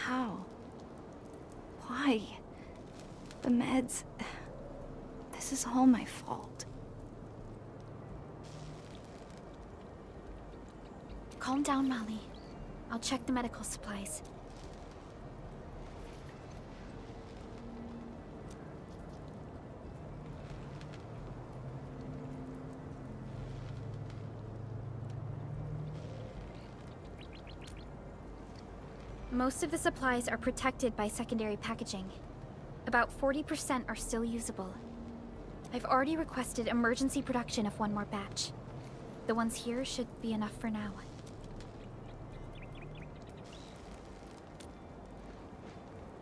How? Why? The meds. This is all my fault. Calm down, Molly. I'll check the medical supplies. Most of the supplies are protected by secondary packaging. About 40% are still usable. I've already requested emergency production of one more batch. The ones here should be enough for now.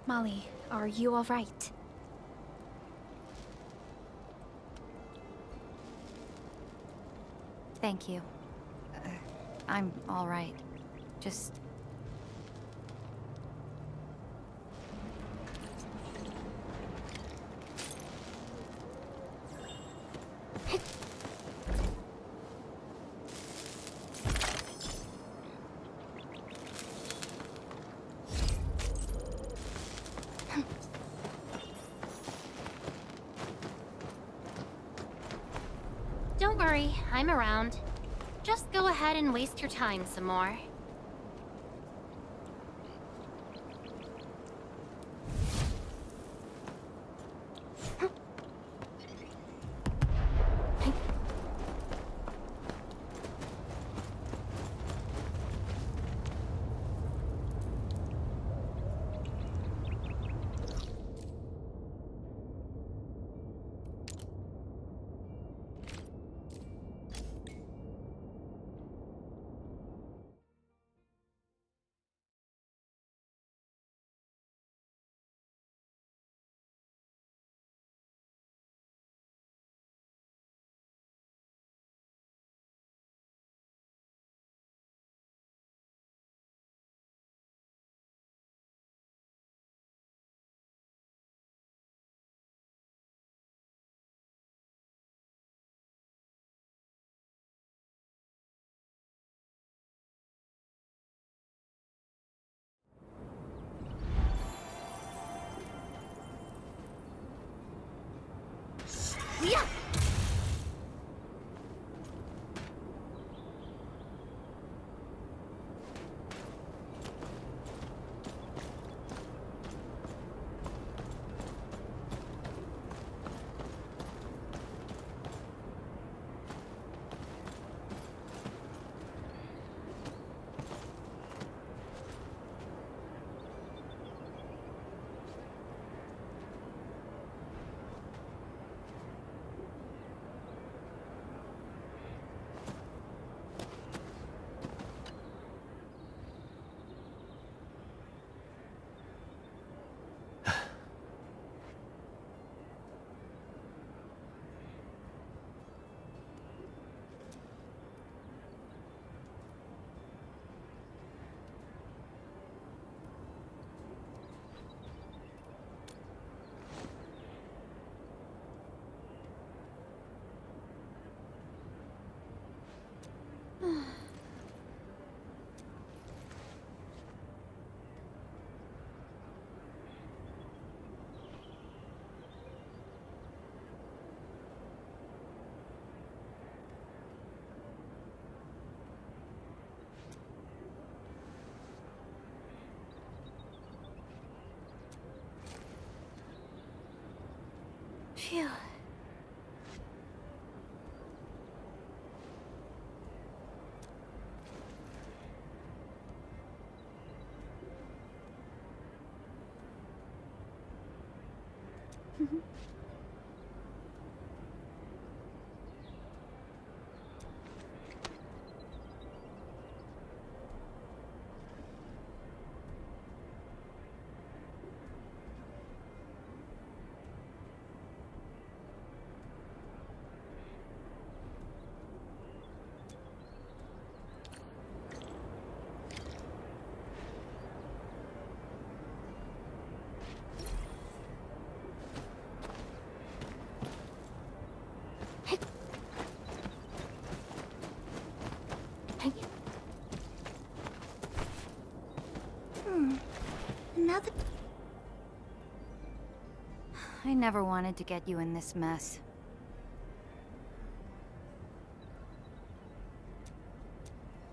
Molly, are you all right? Thank you. I'm all right. Just... Don't worry, I'm around. Just go ahead and waste your time some more. Yeah! Phew. Another. I never wanted to get you in this mess.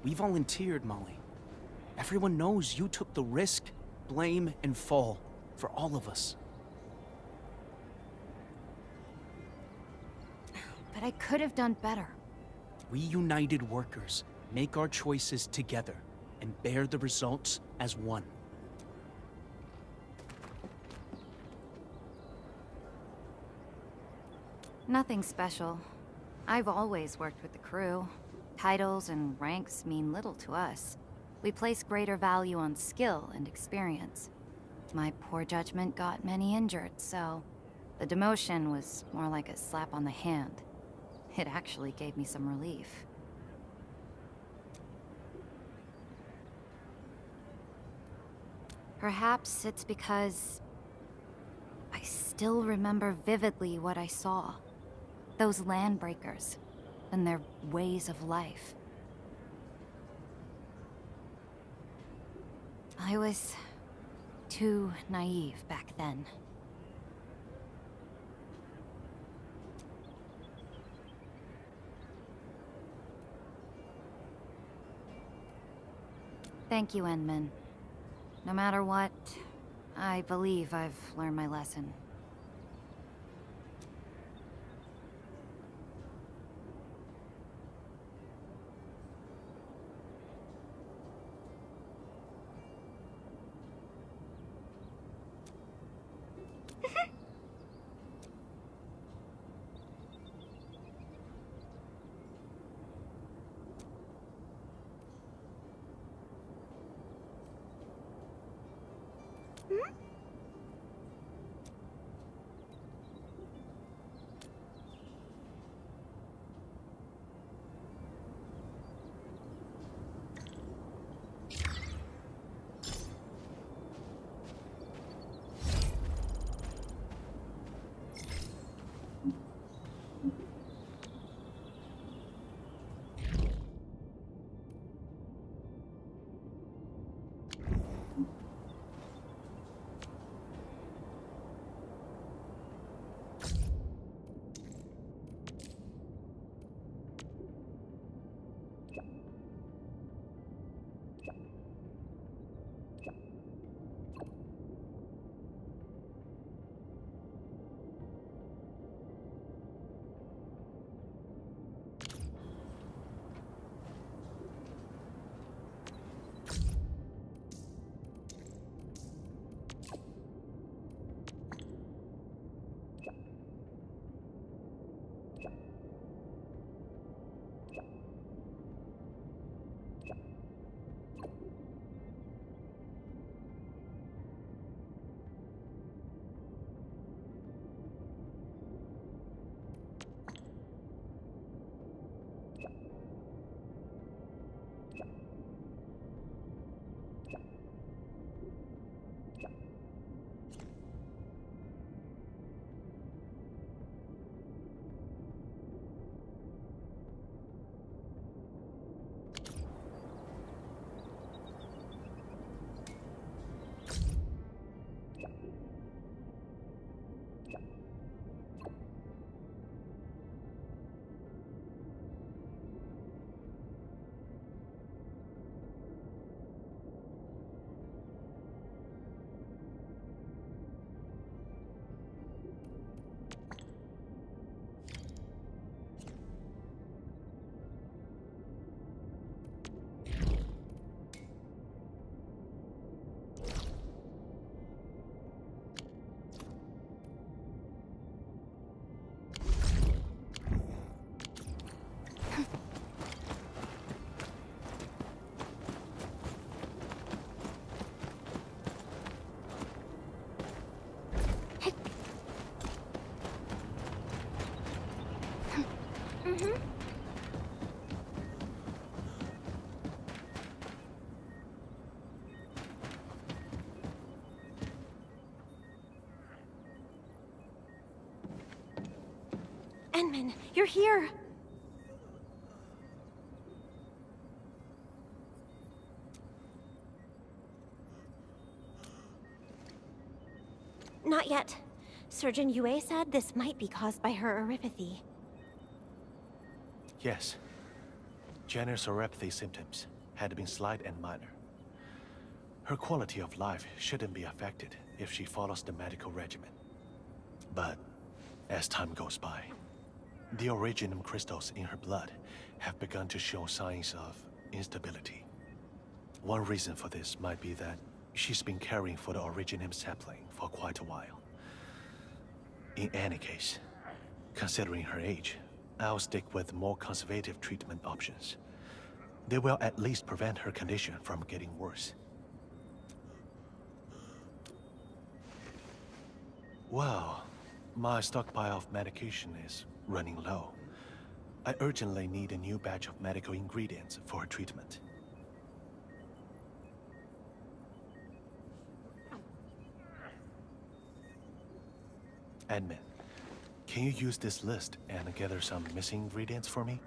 We volunteered, Molly. Everyone knows you took the risk, blame, and fall for all of us. But I could have done better. We united workers, make our choices together, and bear the results as one. Nothing special. I've always worked with the crew. Titles and ranks mean little to us. We place greater value on skill and experience. My poor judgment got many injured, so the demotion was more like a slap on the hand. It actually gave me some relief. Perhaps it's because I still remember vividly what I saw. Those landbreakers and their ways of life. I was too naive back then. Thank you, Enman. No matter what, I believe I've learned my lesson. Mm-hmm. Enman, you're here! Not yet. Surgeon Yue said this might be caused by her oropathy. Yes. Jenner's oropathy symptoms had been slight and minor. Her quality of life shouldn't be affected if she follows the medical regimen. But as time goes by, the originum crystals in her blood have begun to show signs of instability. One reason for this might be that she's been caring for the originum sapling for quite a while. In any case, considering her age, I'll stick with more conservative treatment options. They will at least prevent her condition from getting worse. Well, my stockpile of medication is running low. I urgently need a new batch of medical ingredients for her treatment. Admin, can you use this list and gather some missing ingredients for me?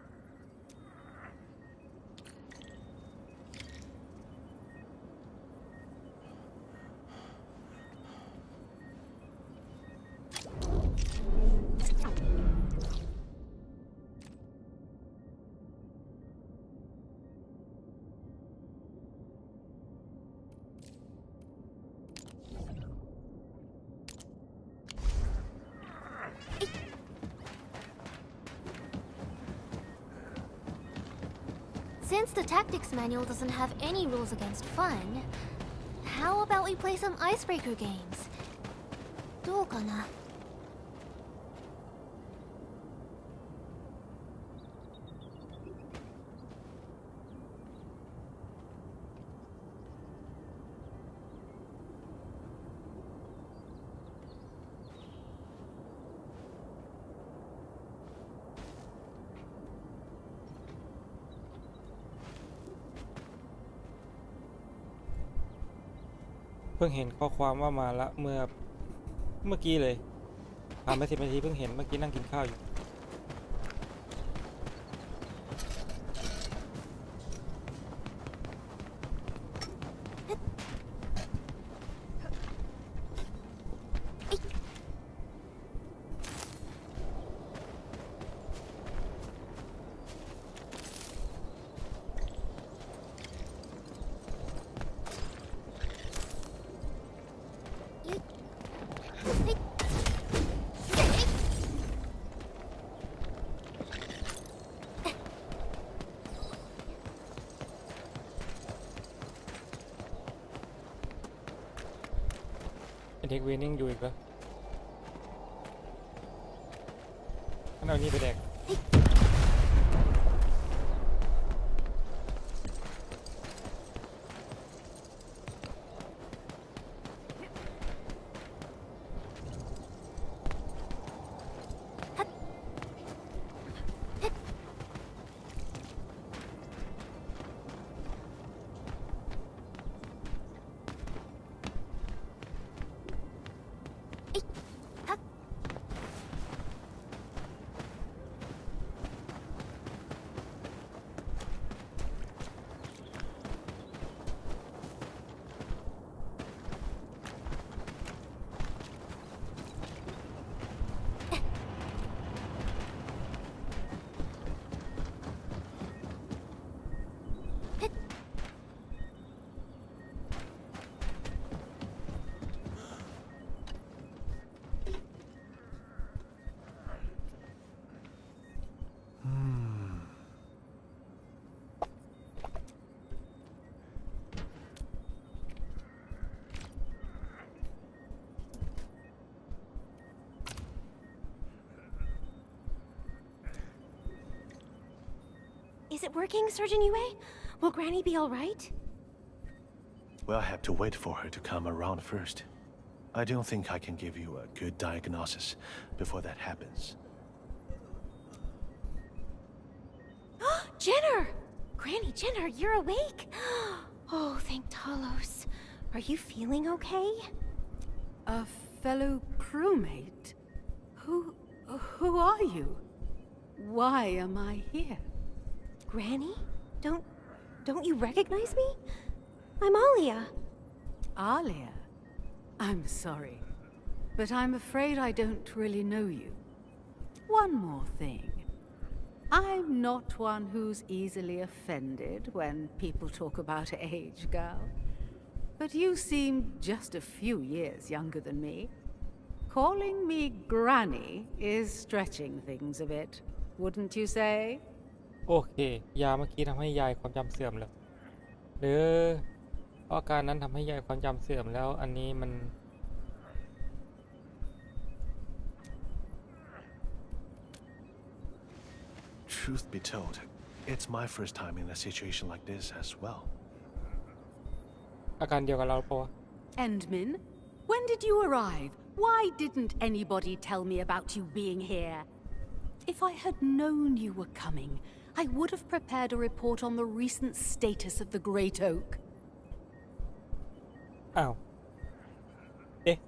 Since the tactics manual doesn't have any rules against fun, how about we play some icebreaker games? どうかな?เพิ่งเห็นข้อความว่ามาละเมื่อกี้เลยผ่านไป10 นาทีเพิ่งเห็นเมื่อกี้นั่งกินข้าวอยู่เด็กเวนิ่งอยู่อีกแล้วเอานี่ไปแดก Is it working, Surgeon Yue? Will Granny be all right? We'll have to wait for her to come around first. I don't think I can give you a good diagnosis before that happens. Jenner! Granny Jenner, you're awake? Oh, thank Talos. Are you feeling okay? A fellow crewmate? Who are you? Why am I here? Granny? Don't you recognize me? I'm Alia. Alia? I'm sorry, but I'm afraid I don't really know you. One more thing. I'm not one who's easily offended when people talk about age, girl. But you seem just a few years younger than me. Calling me Granny is stretching things a bit, wouldn't you say? โอเคยาเมื่อกี้ทำให้ยายความจำเสื่อมเลยหรืออาการนั้นทำให้ยายความจำเสื่อมแล้วอันนี้มัน Truth be told, it's my first time in a situation like this as well. อาการเดียวกับเราปะวะ Endmin, when did you arrive? Why didn't anybody tell me about you being here? If I had known you were coming, I would have prepared a report on the recent status of the Great Oak. อ้าวเอ๊ะ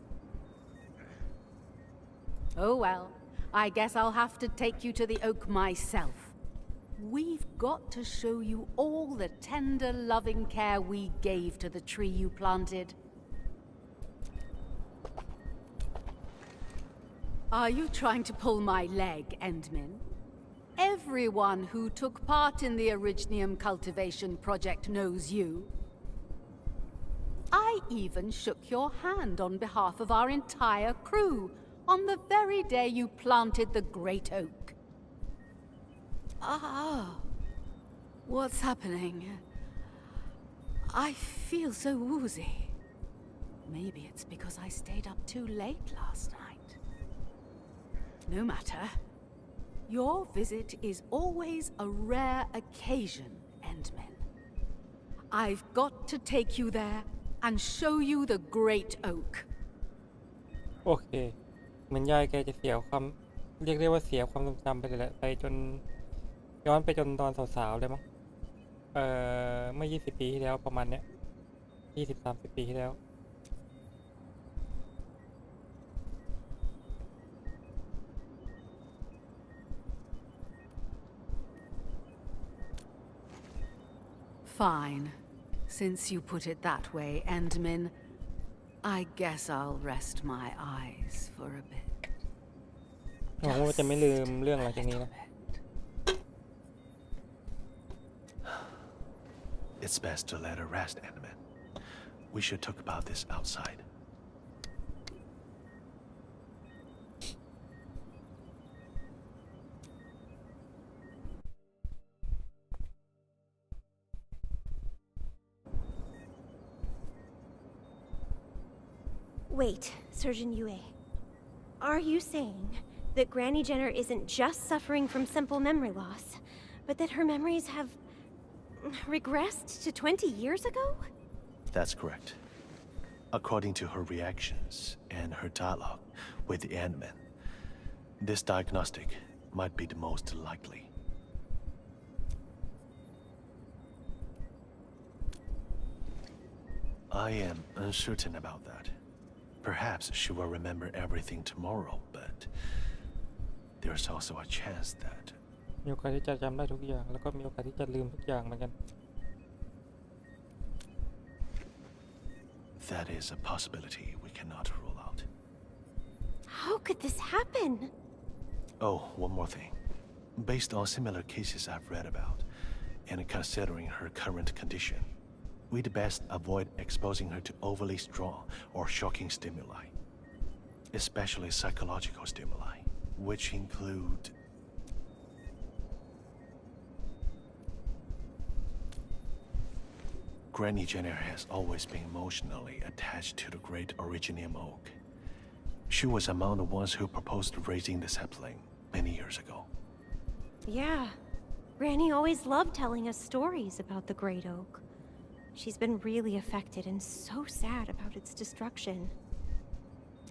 Oh well, I guess I'll have to take you to the oak myself. We've got to show you all the tender, loving care we gave to the tree you planted. Are you trying to pull my leg, Endmin? Everyone who took part in the Originium cultivation project knows you. I even shook your hand on behalf of our entire crew on the very day you planted the Great Oak. Ah, what's happening? I feel so woozy. Maybe it's because I stayed up too late last night. No matter. Your visit is always a rare occasion, Endmen. I've got to take you there and show you the Great Oak. โอเคเหมือนยายแกจะเสียความเรียกได้ว่าเสียความทรงจำไปเลยแหละไปจนย้อนไปจนตอนสาวๆเลยมั้งเมื่อ20 ปีที่แล้วประมาณเนี้ย20-30 ปีที่แล้ว Fine. Since you put it that way, Endmin, I guess I'll rest my eyes for a bit. หวังว่าจะไม่ลืมเรื่องหลังจากนี้นะ It's best to let her rest, Animan. We should talk about this outside. Wait, Surgeon Yue. Are you saying that Granny Jenner isn't just suffering from simple memory loss, but that her memories have regressed to 20 years ago? That's correct. According to her reactions and her dialogue with the Ant-Man, this diagnostic might be the most likely. I am uncertain about that. Perhaps she will remember everything tomorrow, but there's also a chance that มีโอกาสที่จะจำได้ทุกอย่างแล้วก็มีโอกาสที่จะลืมทุกอย่างเหมือนกัน that is a possibility we cannot rule out. How could this happen? Oh, one more thing. Based on similar cases I've read about, and considering her current condition, we'd best avoid exposing her to overly strong or shocking stimuli, especially psychological stimuli, which include Granny Jenner has always been emotionally attached to the great Originium Oak. She was among the ones who proposed raising the sapling many years ago. Yeah, Granny always loved telling us stories about the Great Oak. She's been really affected and so sad about its destruction.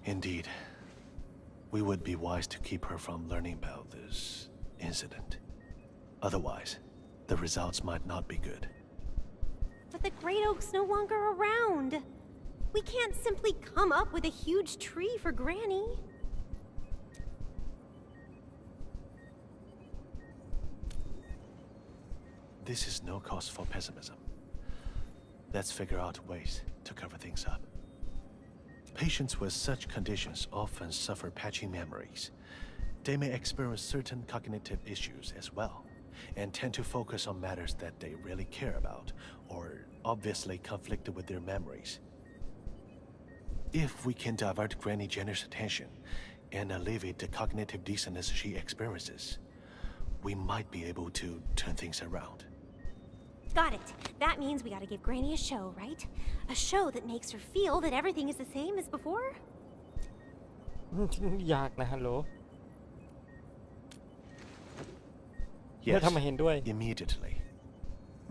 Indeed. We would be wise to keep her from learning about this incident. Otherwise, the results might not be good. But the Great Oak's no longer around. We can't simply come up with a huge tree for Granny. This is no cause for pessimism. Let's figure out ways to cover things up. Patients with such conditions often suffer patchy memories. They may experience certain cognitive issues as well, and tend to focus on matters that they really care about, or obviously conflicted with their memories. If we can divert Granny Jenner's attention and alleviate the cognitive dissonance she experiences, we might be able to turn things around. Got it. That means we gotta give Granny a show, right? A show that makes her feel that everything is the same as before? ยากนะฮัลโหล Yes, immediately.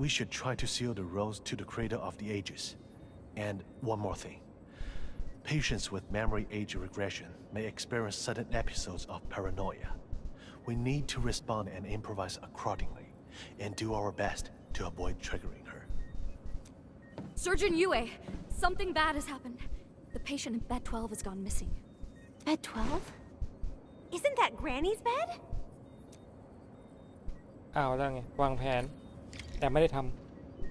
We should try to seal the roads to the cradle of the ages. And one more thing. Patients with memory age regression may experience sudden episodes of paranoia. We need to respond and improvise accordingly, and do our best to avoid triggering her. Surgeon Yue, something bad has happened. The patient in bed 12 has gone missing. Bed 12? Isn't that Granny's bed? อ้าวแล้วไงวางแผนแต่ไม่ได้ท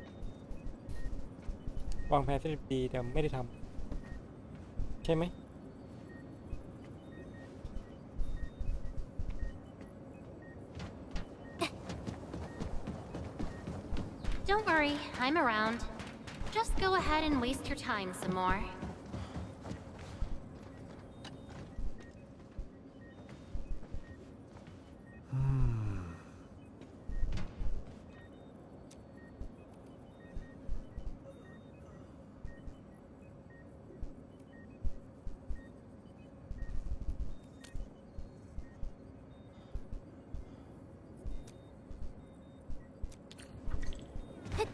ำวางแผนที่ดีแต่ไม่ได้ทำใช่ไหม Don't worry, I'm around. Just go ahead and waste your time some more. Hit.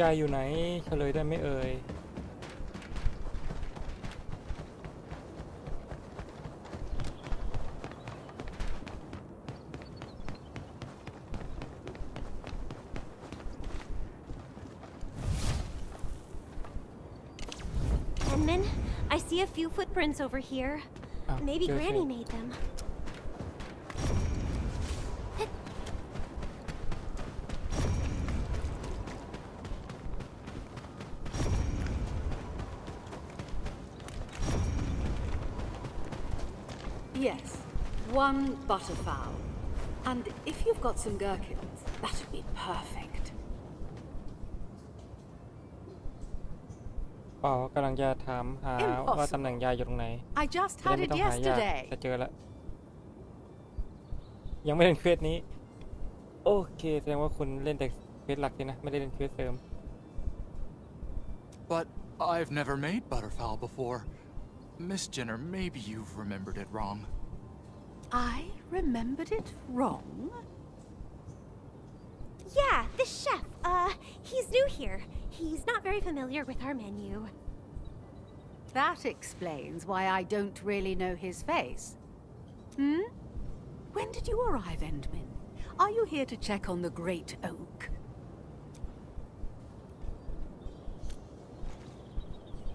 ยายอยู่ไหนเฉลยได้ไหมเอ่ย Penman, I see a few footprints over here. Maybe Granny made them. Yes, one butterfowl. And if you've got some gherkins, that would be perfect. อ๋อกำลังจะถามหาว่าตำแหน่งยายอยู่ตรงไหน I just จะได้ had ไม่ it ต้องหายาก yesterday. จะเจอแล้วยังไม่เล่นเควสนี้โอเคแสดงว่าคุณเล่นแต่เควสหลักสินะไม่ได้เล่นเควสเสริม But I've never made butterfowl before. Miss Jenner, maybe you've remembered it wrong. I remembered it wrong? Yeah, this chef. He's new here. He's not very familiar with our menu. That explains why I don't really know his face. Hmm? When did you arrive, Endman? Are you here to check on the Great Oak?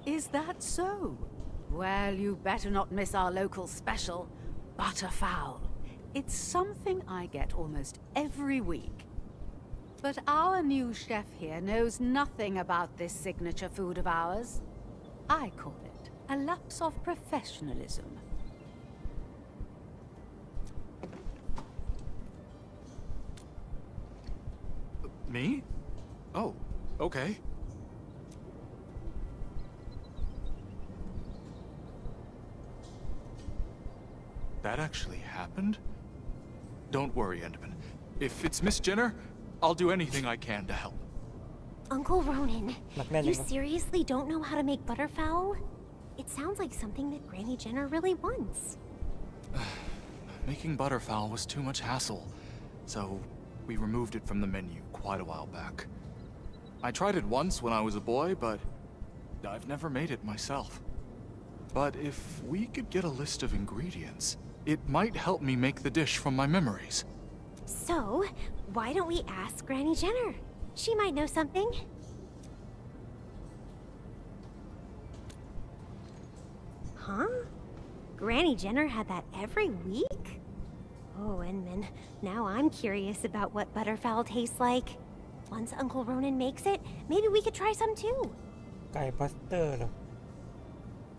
Is that so? Well, you better not miss our local special, butterfowl. It's something I get almost every week. But our new chef here knows nothing about this signature food of ours. I call it a lapse of professionalism. Me? Oh, okay. That actually happened? Don't worry, Endman. If it's Miss Jenner, I'll do anything I can to help. Uncle Ronan, Naknanya you mo. seriously don't know how to make butterfowl? It sounds like something that Granny Jenner really wants. Making butterfowl was too much hassle, so we removed it from the menu quite a while back. I tried it once when I was a boy, but I've never made it myself. But if we could get a list of ingredients, it might help me make the dish from my memories. So, why don't we ask Granny Jenner? She might know something. Huh? Granny Jenner had that every week? Oh, Enman, now I'm curious about what butterfowl tastes like. Once Uncle Ronan makes it, maybe we could try some too. ไก่บัสเตอร์เหรอ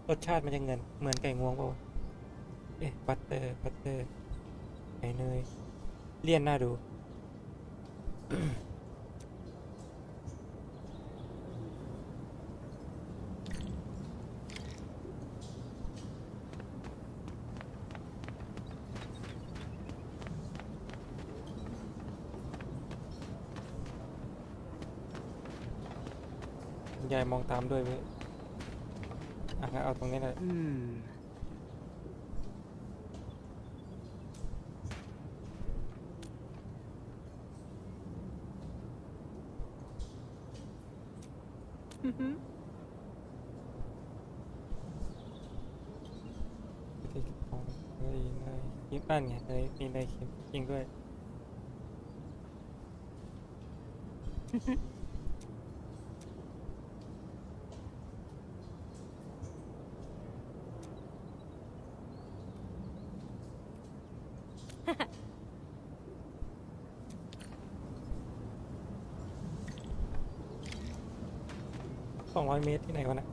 รสชาติมันจะเหมือนไก่งวงป่าวะบัตเตอร์ไก่เนยเลี่ยนน่าดู ยายมองตามด้วยเว้ยงั้นเอาตรงนี้เลยเฮ้ยเนยยิ้มนั่นไงเนยมีเนยเค็มจริงด้วย 200 เมตรที่ไหนวะเนี่ย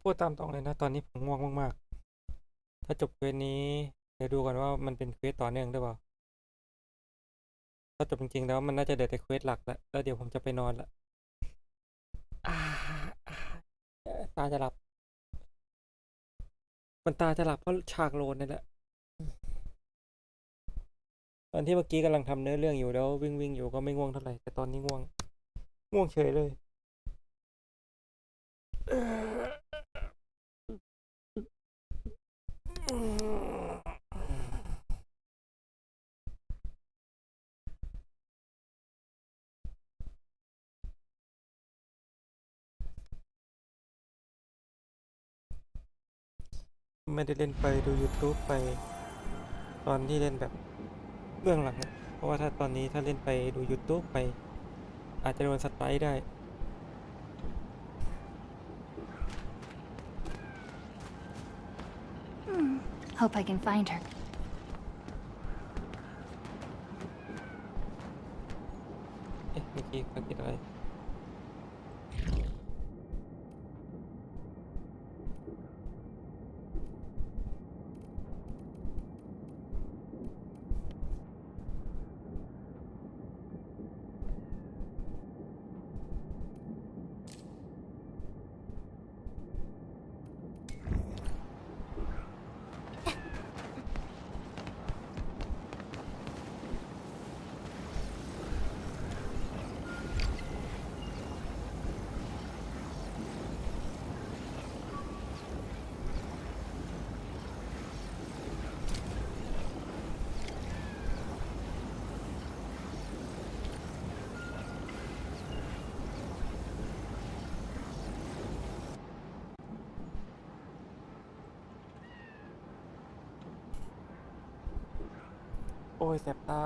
พูดตามตรงเลยนะตอนนี้ผมง่วงมากๆถ้าจบเควสนี้เดี๋ยวดูก่อนว่ามันเป็นเควสต่อเนื่องหรือเปล่าถ้าจบจริงๆแล้วมันน่าจะเด็ดแต่เควสหลักแล้วเดี๋ยวผมจะไปนอนละตาจะหลับมันตาจะหลับเพราะฉากโลนนี่แหละตอนที่เมื่อกี้กำลังทำเนื้อเรื่องอยู่แล้ววิ่งอยู่ก็ไม่ง่วงเท่าไหร่แต่ตอนนี้ง่วงเฉยเลยไม่ได้เล่นไปดู YouTube ไปตอนที่เล่นแบบเบื้องหลังเพราะว่าถ้าตอนนี้ถ้าเล่นไปดู YouTube ไปอาจจะโดนสไตร์ได้ Hope I can find her. เมื่อกี้เขาคิดอะไรโอ้ยแสบตา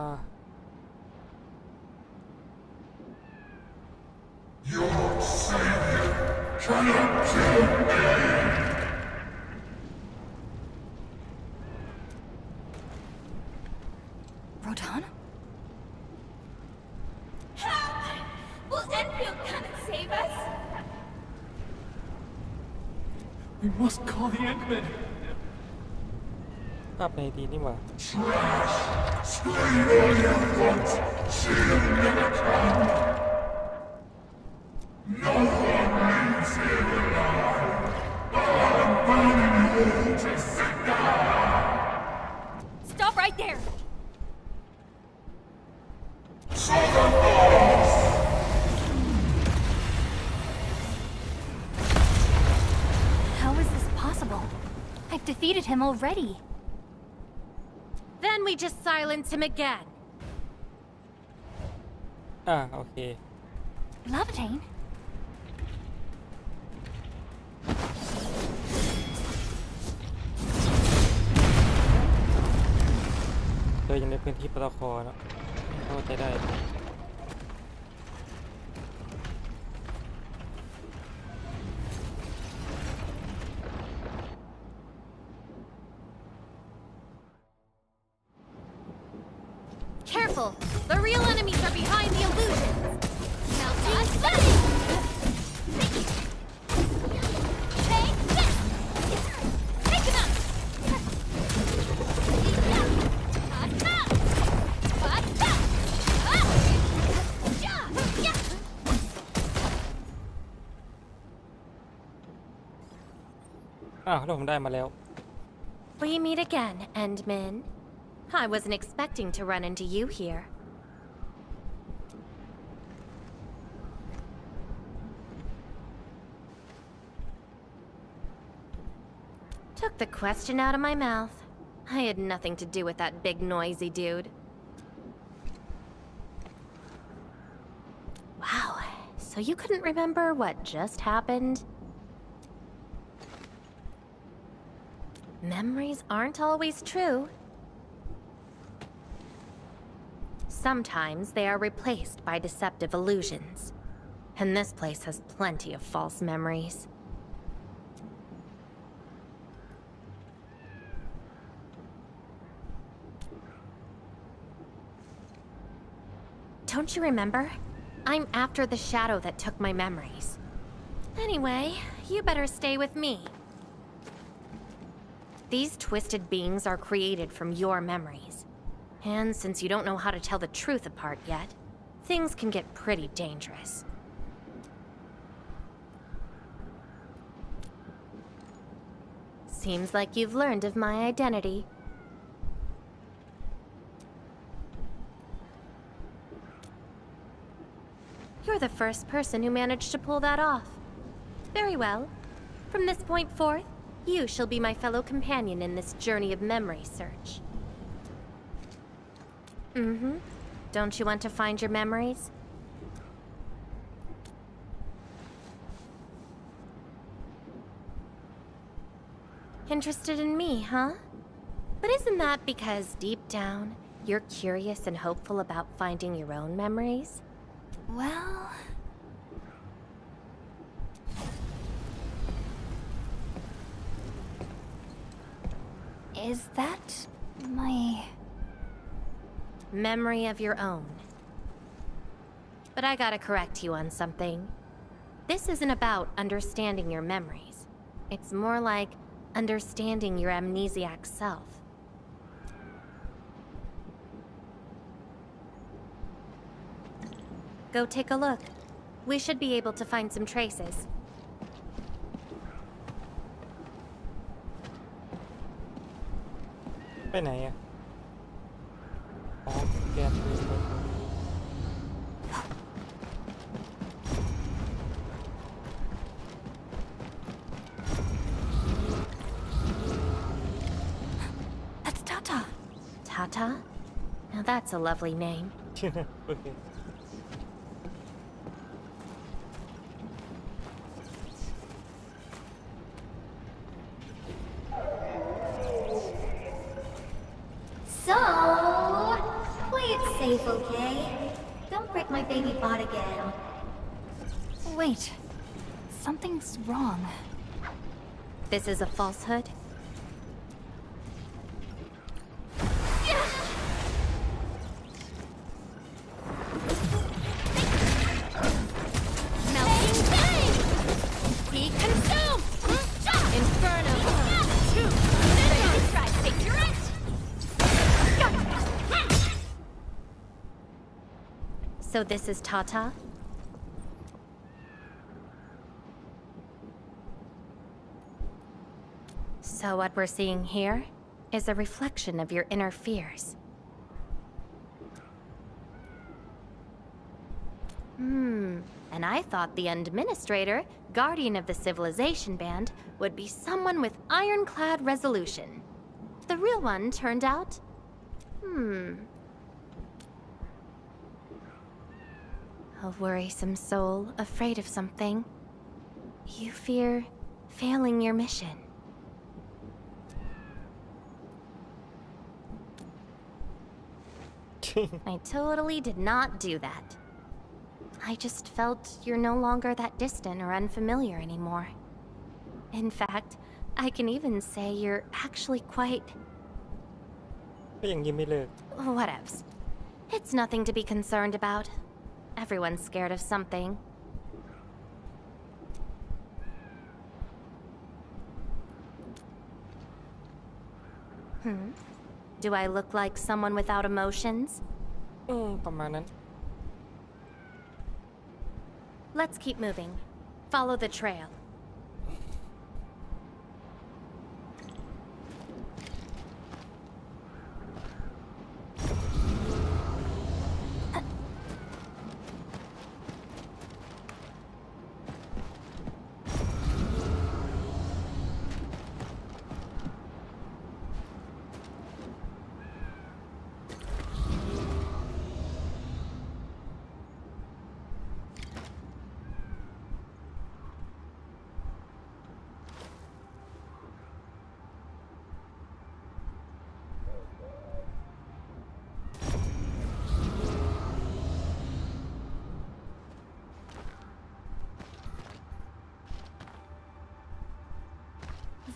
Rodan? Will Enfield come and save us? We must call the Eggman. ภาพในทีนี่หว่า Scream all you want, see them never come. No one leaves here alive. I'm burning you all to cinder. Stop right there! How is this possible? I've defeated him already. Then we just silence him again. โอเค Levitate? โดยอยู่ในพื้นที่ปตคเนาะเข้าใจได้ Careful! The real enemies are behind the illusions! Melting Sun! Take this! Take him out! Attack! Attack! Yeah! แล้วผมได้มาแล้ว We meet again, Endman. I wasn't expecting to run into you here. Took the question out of my mouth. I had nothing to do with that big noisy dude. Wow, so you couldn't remember what just happened? Memories aren't always true. Sometimes they are replaced by deceptive illusions. And this place has plenty of false memories. Don't you remember? I'm after the shadow that took my memories. Anyway, you better stay with me. These twisted beings are created from your memories. And since you don't know how to tell the truth apart yet, things can get pretty dangerous. Seems like you've learned of my identity. You're the first person who managed to pull that off. Very well. From this point forth, you shall be my fellow companion in this journey of memory search. Mm-hmm. Don't you want to find your memories? Interested in me, huh? But isn't that because deep down, you're curious and hopeful about finding your own memories? Well... Is that my... Memory of your own. But I gotta correct you on something. This isn't about understanding your memories. It's more like understanding your amnesiac self. Go take a look. We should be able to find some traces. ไปไหนอ่ะ อ๋อแกนเลย That's Tata. Tata? Now that's a lovely name. Okay. So, play it safe, okay? Don't break my baby bot again. Wait. Something's wrong. This is a falsehood? Melting flame! Be consumed! Inferno! Ready to strike! Take your it! So this is Tata? So what we're seeing here is a reflection of your inner fears. And I thought the Administrator, Guardian of the Civilization Band, would be someone with ironclad resolution. The real one turned out... A worrisome soul, afraid of something. You fear failing your mission. I totally did not do that. I just felt you're no longer that distant or unfamiliar anymore. In fact, I can even say you're actually quite... Whatevs. It's nothing to be concerned about. Everyone's scared of something. Do I look like someone without emotions? ประมาณนั้น Let's keep moving. Follow the trail.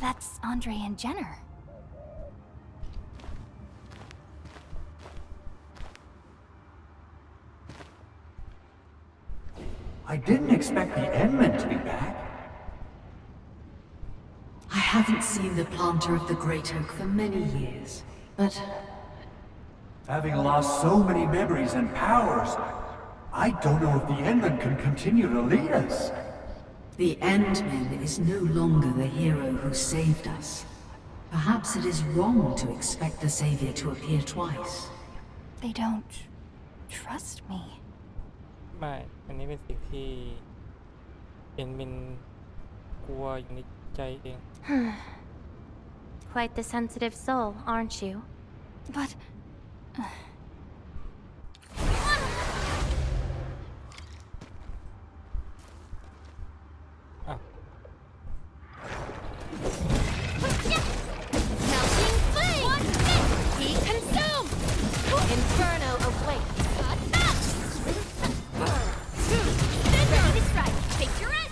That's Andre and Jenner. I didn't expect the Endmen to be back. I haven't seen the planter of the Great Oak for many years, but... Having lost so many memories and powers, I don't know if the Endmen can continue to lead us. The Endman is no longer the hero who saved us. Perhaps it is wrong to expect the Savior to appear twice. They don't trust me. ไม่ อันนี้เป็นสิ่งที่เอ็นมินกลัวอยู่ในใจเอง Quite the sensitive soul, aren't you? But... Melting flame! Be consumed! Inferno awaits! Ready to strike! Take your it!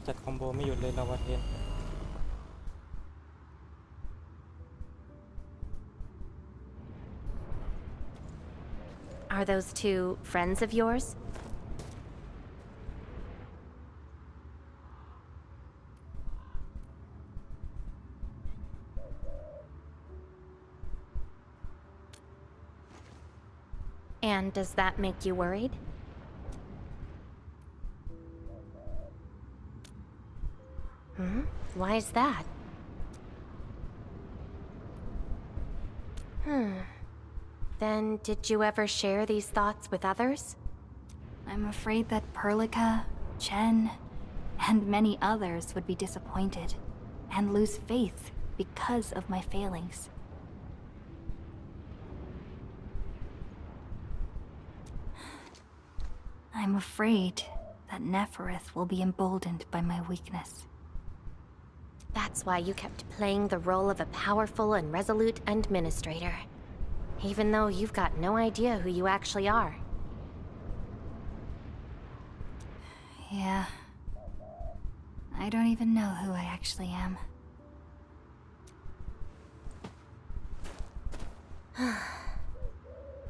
จัดคอมโบไม่หยุดเลยเราวัดเทน Are those two friends of yours? And does that make you worried? Why is that? Then did you ever share these thoughts with others? I'm afraid that Perlica, Chen, and many others would be disappointed and lose faith because of my failings. I'm afraid that Neferith will be emboldened by my weakness. That's why you kept playing the role of a powerful and resolute administrator, even though you've got no idea who you actually are. Yeah. I don't even know who I actually am.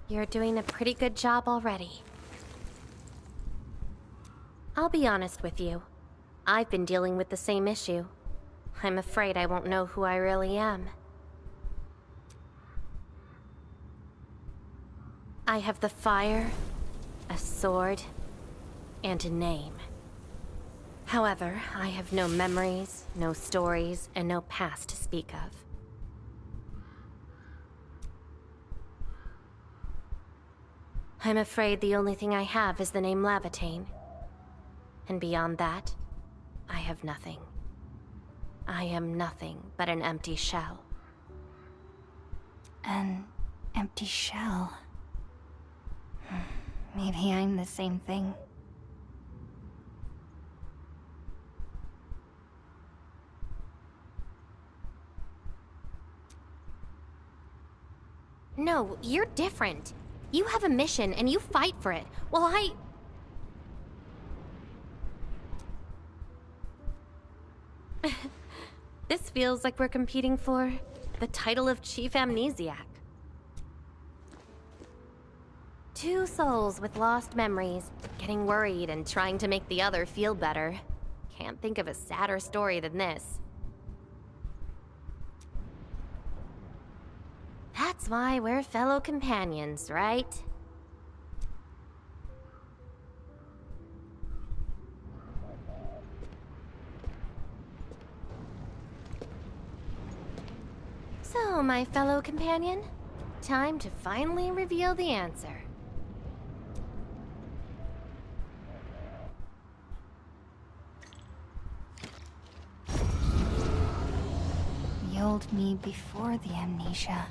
You're doing a pretty good job already. I'll be honest with you. I've been dealing with the same issue. I'm afraid I won't know who I really am. I have the fire, a sword, and a name. However, I have no memories, no stories, and no past to speak of. I'm afraid the only thing I have is the name Lavatane. And beyond that, I have nothing. I am nothing but an empty shell. An empty shell. Maybe I'm the same thing. No, you're different. You have a mission and you fight for it, while This feels like we're competing for the title of Chief Amnesiac. Two souls with lost memories, getting worried and trying to make the other feel better. Can't think of a sadder story than this. That's why we're fellow companions, right? So, my fellow companion, time to finally reveal the answer. The old me before the amnesia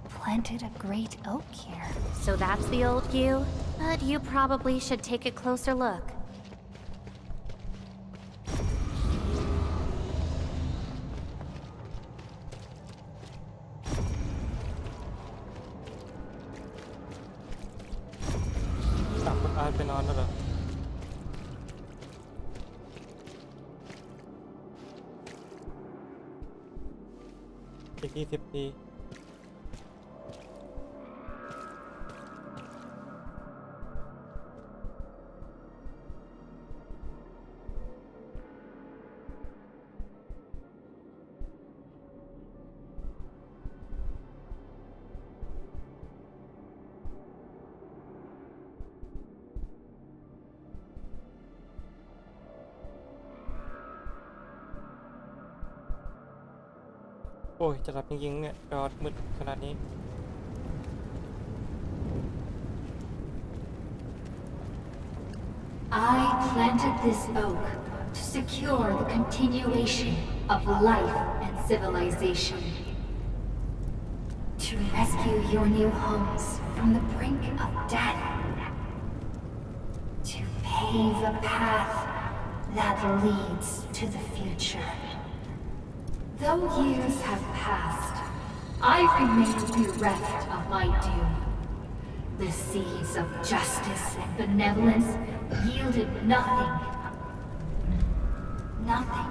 planted a great oak here. So that's the old you? But you probably should take a closer look. I've been on it. Take 20 ปี โอ้ยจะหลับจริงๆเนี่ยจอมืดขนาดนี้ I planted this oak to secure the continuation of life and civilization. To rescue your new homes from the brink of death. To pave a path that leads to the future. Though years have passed, I remain bereft of my doom. The seeds of justice and benevolence yielded nothing. Nothing,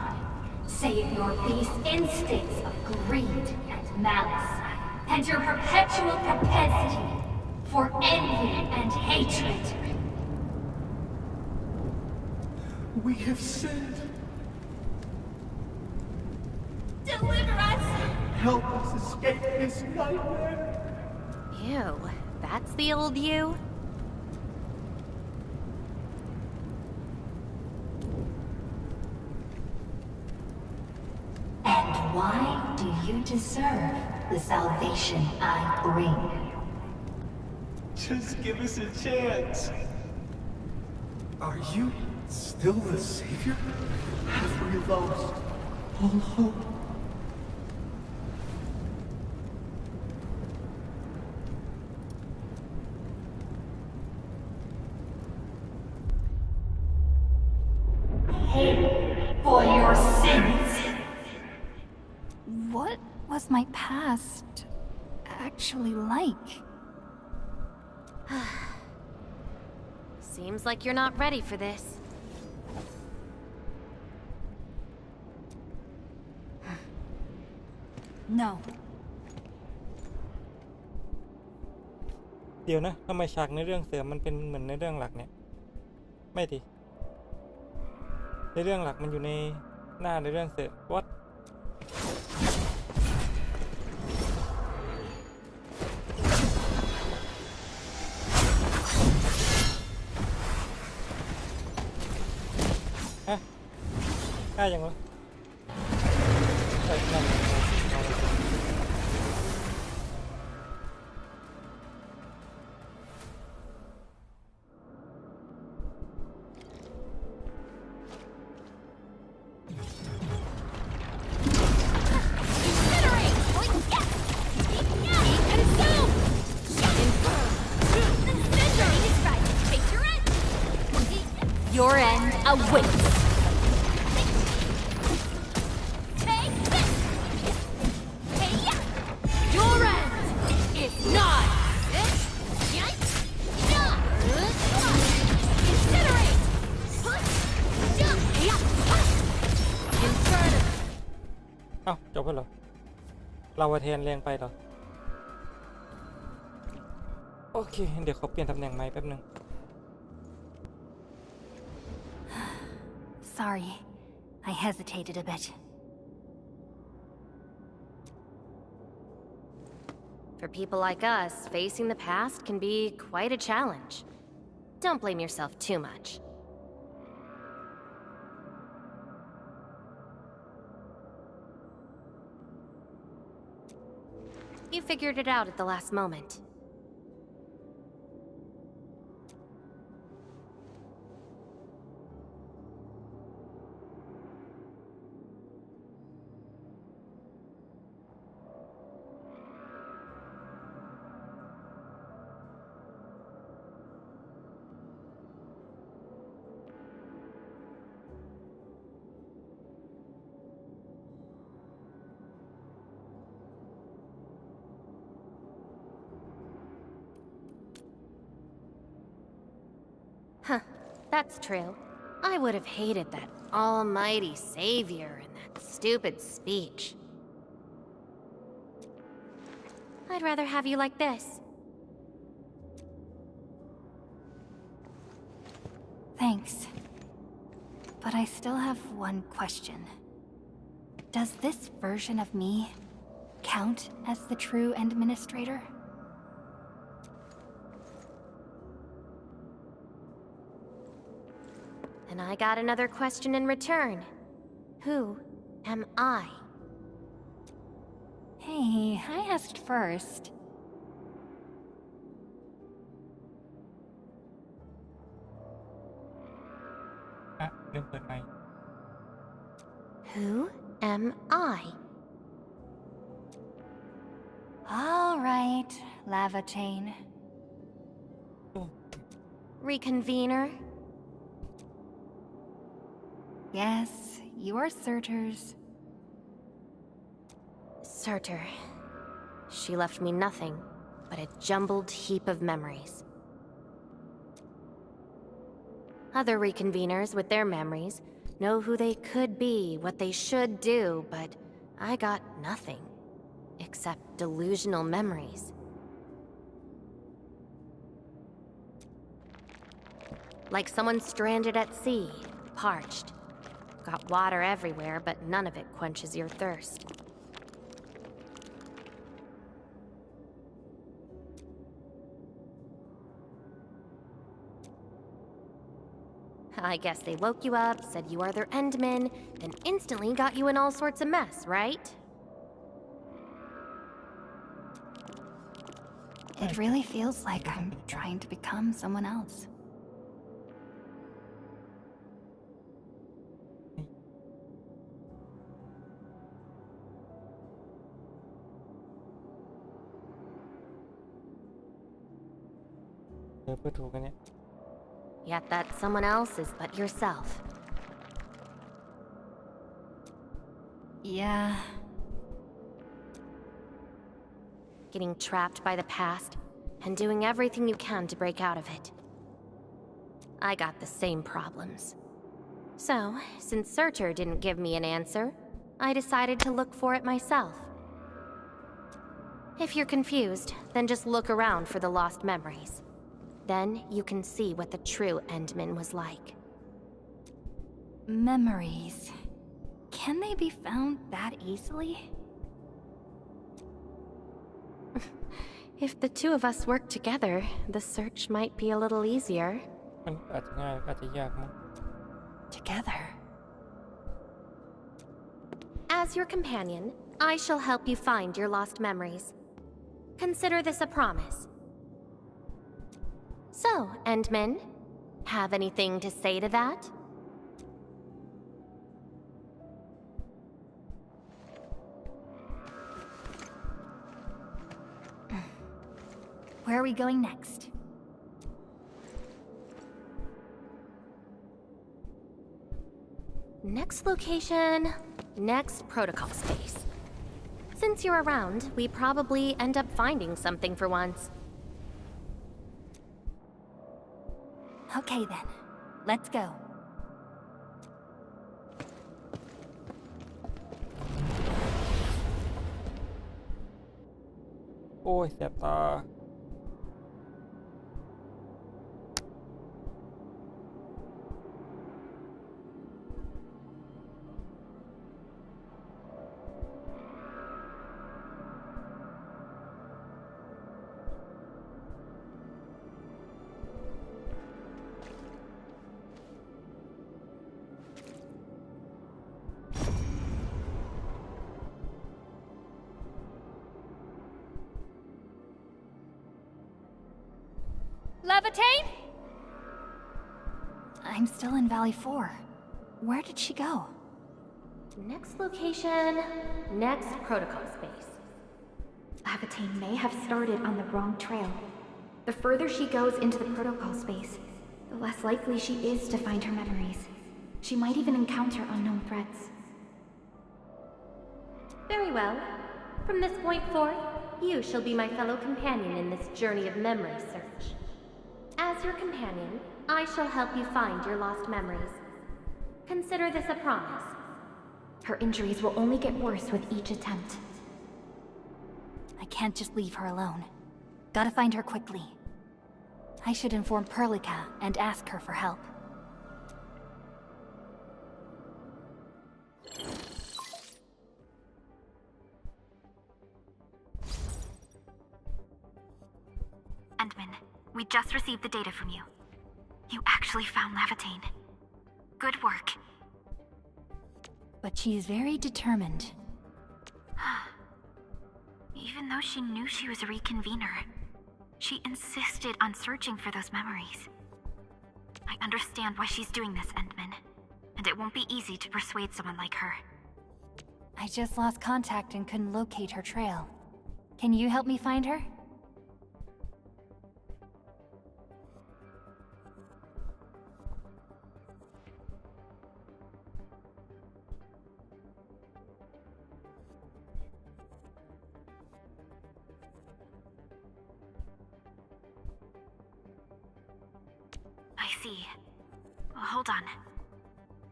save your base instincts of greed and malice, and your perpetual propensity for envy and hatred. We have sinned. Deliver us! Help us escape this nightmare. Ew, that's the old you? And why do you deserve the salvation I bring? Just give us a chance. Are you still the savior? Have we lost all hope? Pay for your sins! What was my past actually like? Seems like you're not ready for this. No. เดี๋ยวนะทำไมฉากในเรื่องเสริมมันเป็นเหมือนในเรื่องหลักเนี่ยไม่ดิในเรื่องหลักมันอยู่ในหน้าในเรื่องเสริม What ฮะได้ยังวะนั่นYour end awaits. Take this. Your end is not. Incinerate. Inferno. เอ้าจบแล้วเหรอเราวาเทนแรงไปเหรอโอเคเดี๋ยวเขาเปลี่ยนตำแหน่งใหม่แป๊บนึง Sorry, I hesitated a bit. For people like us, facing the past can be quite a challenge. Don't blame yourself too much. You figured it out at the last moment. Huh, that's true. I would have hated that almighty savior and that stupid speech. I'd rather have you like this. Thanks. But I still have one question. Does this version of me count as the true administrator? And I got another question in return. Who am I? Hey, I asked first. Who am I? All right, Lava Chain. Reconvener? Yes, you are Surtur's. Surtur. She left me nothing but a jumbled heap of memories. Other reconveners with their memories know who they could be, what they should do, but I got nothing except delusional memories. Like someone stranded at sea, parched. Got water everywhere, but none of it quenches your thirst. I guess they woke you up, said you are their endman, then instantly got you in all sorts of mess, right? It really feels like I'm trying to become someone else. Yet that someone else is but yourself. Yeah. Getting trapped by the past, and doing everything you can to break out of it. I got the same problems. So, since Surtur didn't give me an answer, I decided to look for it myself. If you're confused, then just look around for the lost memories. Then you can see what the true Endman was like. Memories. Can they be found that easily? If the two of us work together, the search might be a little easier. มันอาจจะง่ายอาจจะยากมั้ง Together. As your companion, I shall help you find your lost memories. Consider this a promise. So, Endman, have anything to say to that? Where are we going next? Next location, next protocol space. Since you're around, we probably end up finding something for once. Okay then, let's go. โอ้ยแสบตา Levitate? I'm still in Valley 4. Where did she go? Next location, next protocol space. Levitate may have started on the wrong trail. The further she goes into the protocol space, the less likely she is to find her memories. She might even encounter unknown threats. Very well. From this point forth, you shall be my fellow companion in this journey of memory search. As your companion, I shall help you find your lost memories. Consider this a promise. Her injuries will only get worse with each attempt. I can't just leave her alone. Gotta find her quickly. I should inform Perlica and ask her for help. Endman, we just received the data from you. You actually found Levitate. Good work. But she is very determined. Even though she knew she was a reconvener, she insisted on searching for those memories. I understand why she's doing this, Endman, and it won't be easy to persuade someone like her. I just lost contact and couldn't locate her trail. Can you help me find her? I see. Hold on.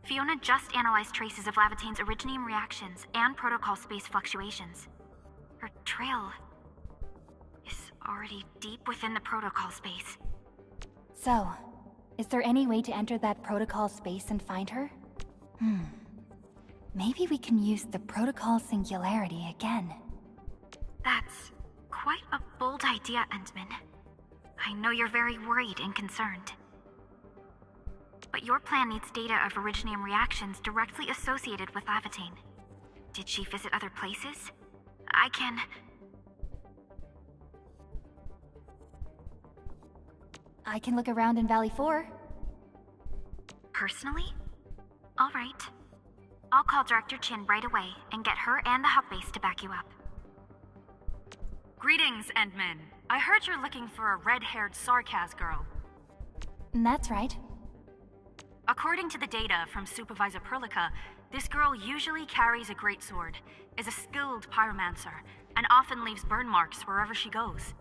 Fiona just analyzed traces of Lavitane's originium reactions and protocol space fluctuations. Her trail is already deep within the protocol space. So, is there any way to enter that protocol space and find her? Maybe we can use the protocol singularity again. That's quite a bold idea, Endman. I know you're very worried and concerned. But your plan needs data of originium reactions directly associated with Lavitane. Did she visit other places? I can look around in Valley 4. Personally? All right. I'll call Director Chin right away and get her and the hub base to back you up. Greetings, Endman. I heard you're looking for a red-haired Sarkaz girl. That's right. According to the data from Supervisor Perlica, this girl usually carries a greatsword, is a skilled pyromancer, and often leaves burn marks wherever she goes.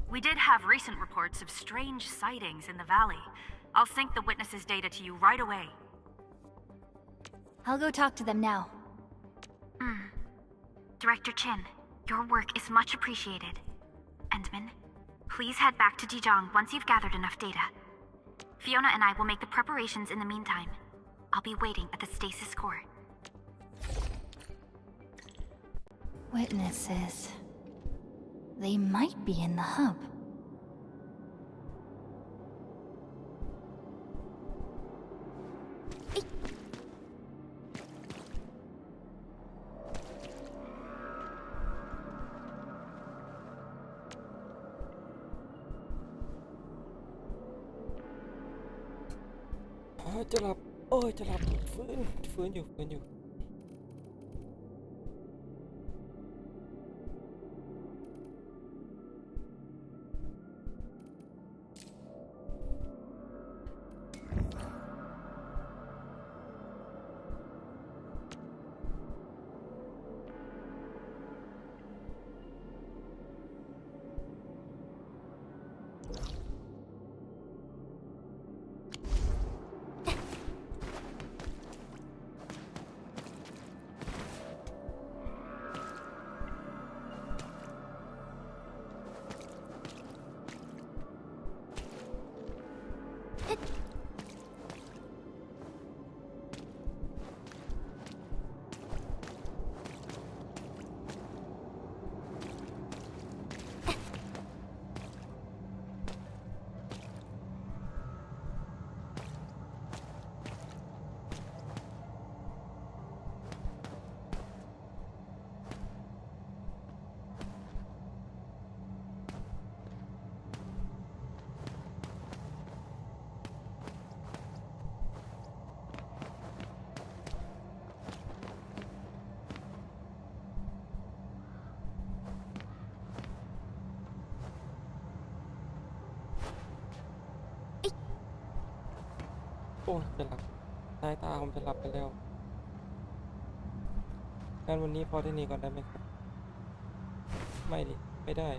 We did have recent reports of strange sightings in the valley. I'll sync the witnesses' data to you right away. I'll go talk to them now. Director Chin, your work is much appreciated. Endman, please head back to Dijiang once you've gathered enough data. Fiona and I will make the preparations in the meantime. I'll be waiting at the stasis core. Witnesses. They might be in the hub. Oh, จะหลับโอ้ยจะหลับฟื้นอยู่โอ้จะหลับสายตาผมจะหลับไปแล้วงั้นวันนี้พอที่นี่ก่อนได้ไหมครับไม่ดิไม่ได้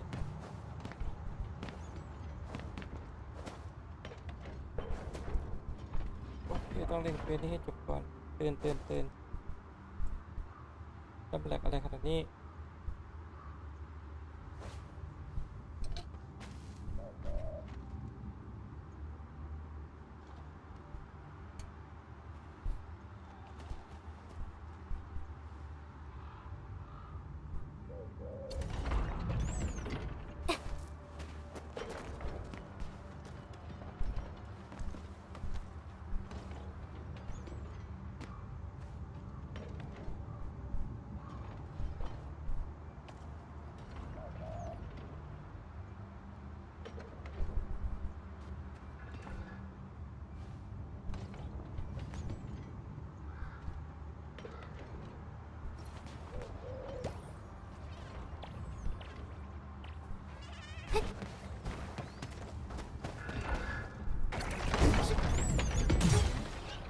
โอเคต้องเล่นเควสนี้ให้จบก่อนตื่นจะแบล็กอะไรขนาดนี้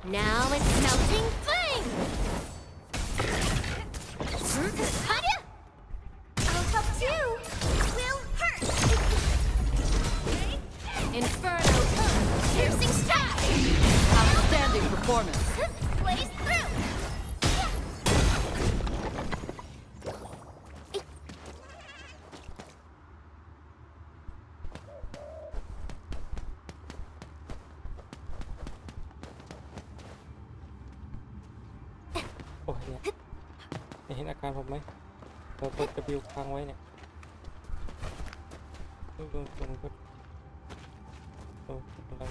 Now it's melting flame! I'll help too! Will hurt! Inferno tongue! Piercing strike! Outstanding performance! Blaze through! โอ้ยเนี่ยเห็นอาการผมไหมเรากดกระบิวค้างไว้เนี่ยดูก็โอ้อะไร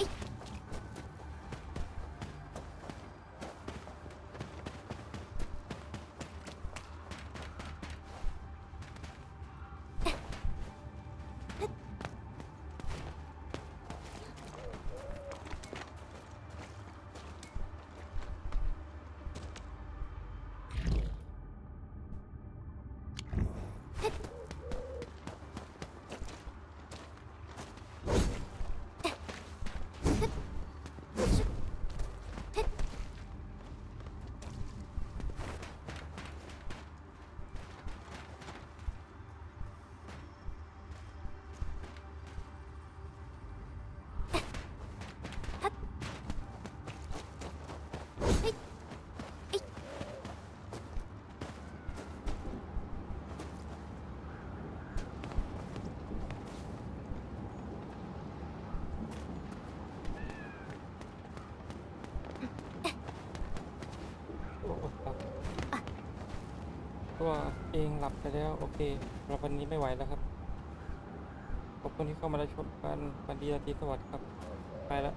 ตัวเองหลับไปแล้วโอเคเราวันนี้ไม่ไหวแล้วครับขอบคุณที่เข้ามารับชมกันวันดีราตรีสวัสดิ์ครับไปแล้ว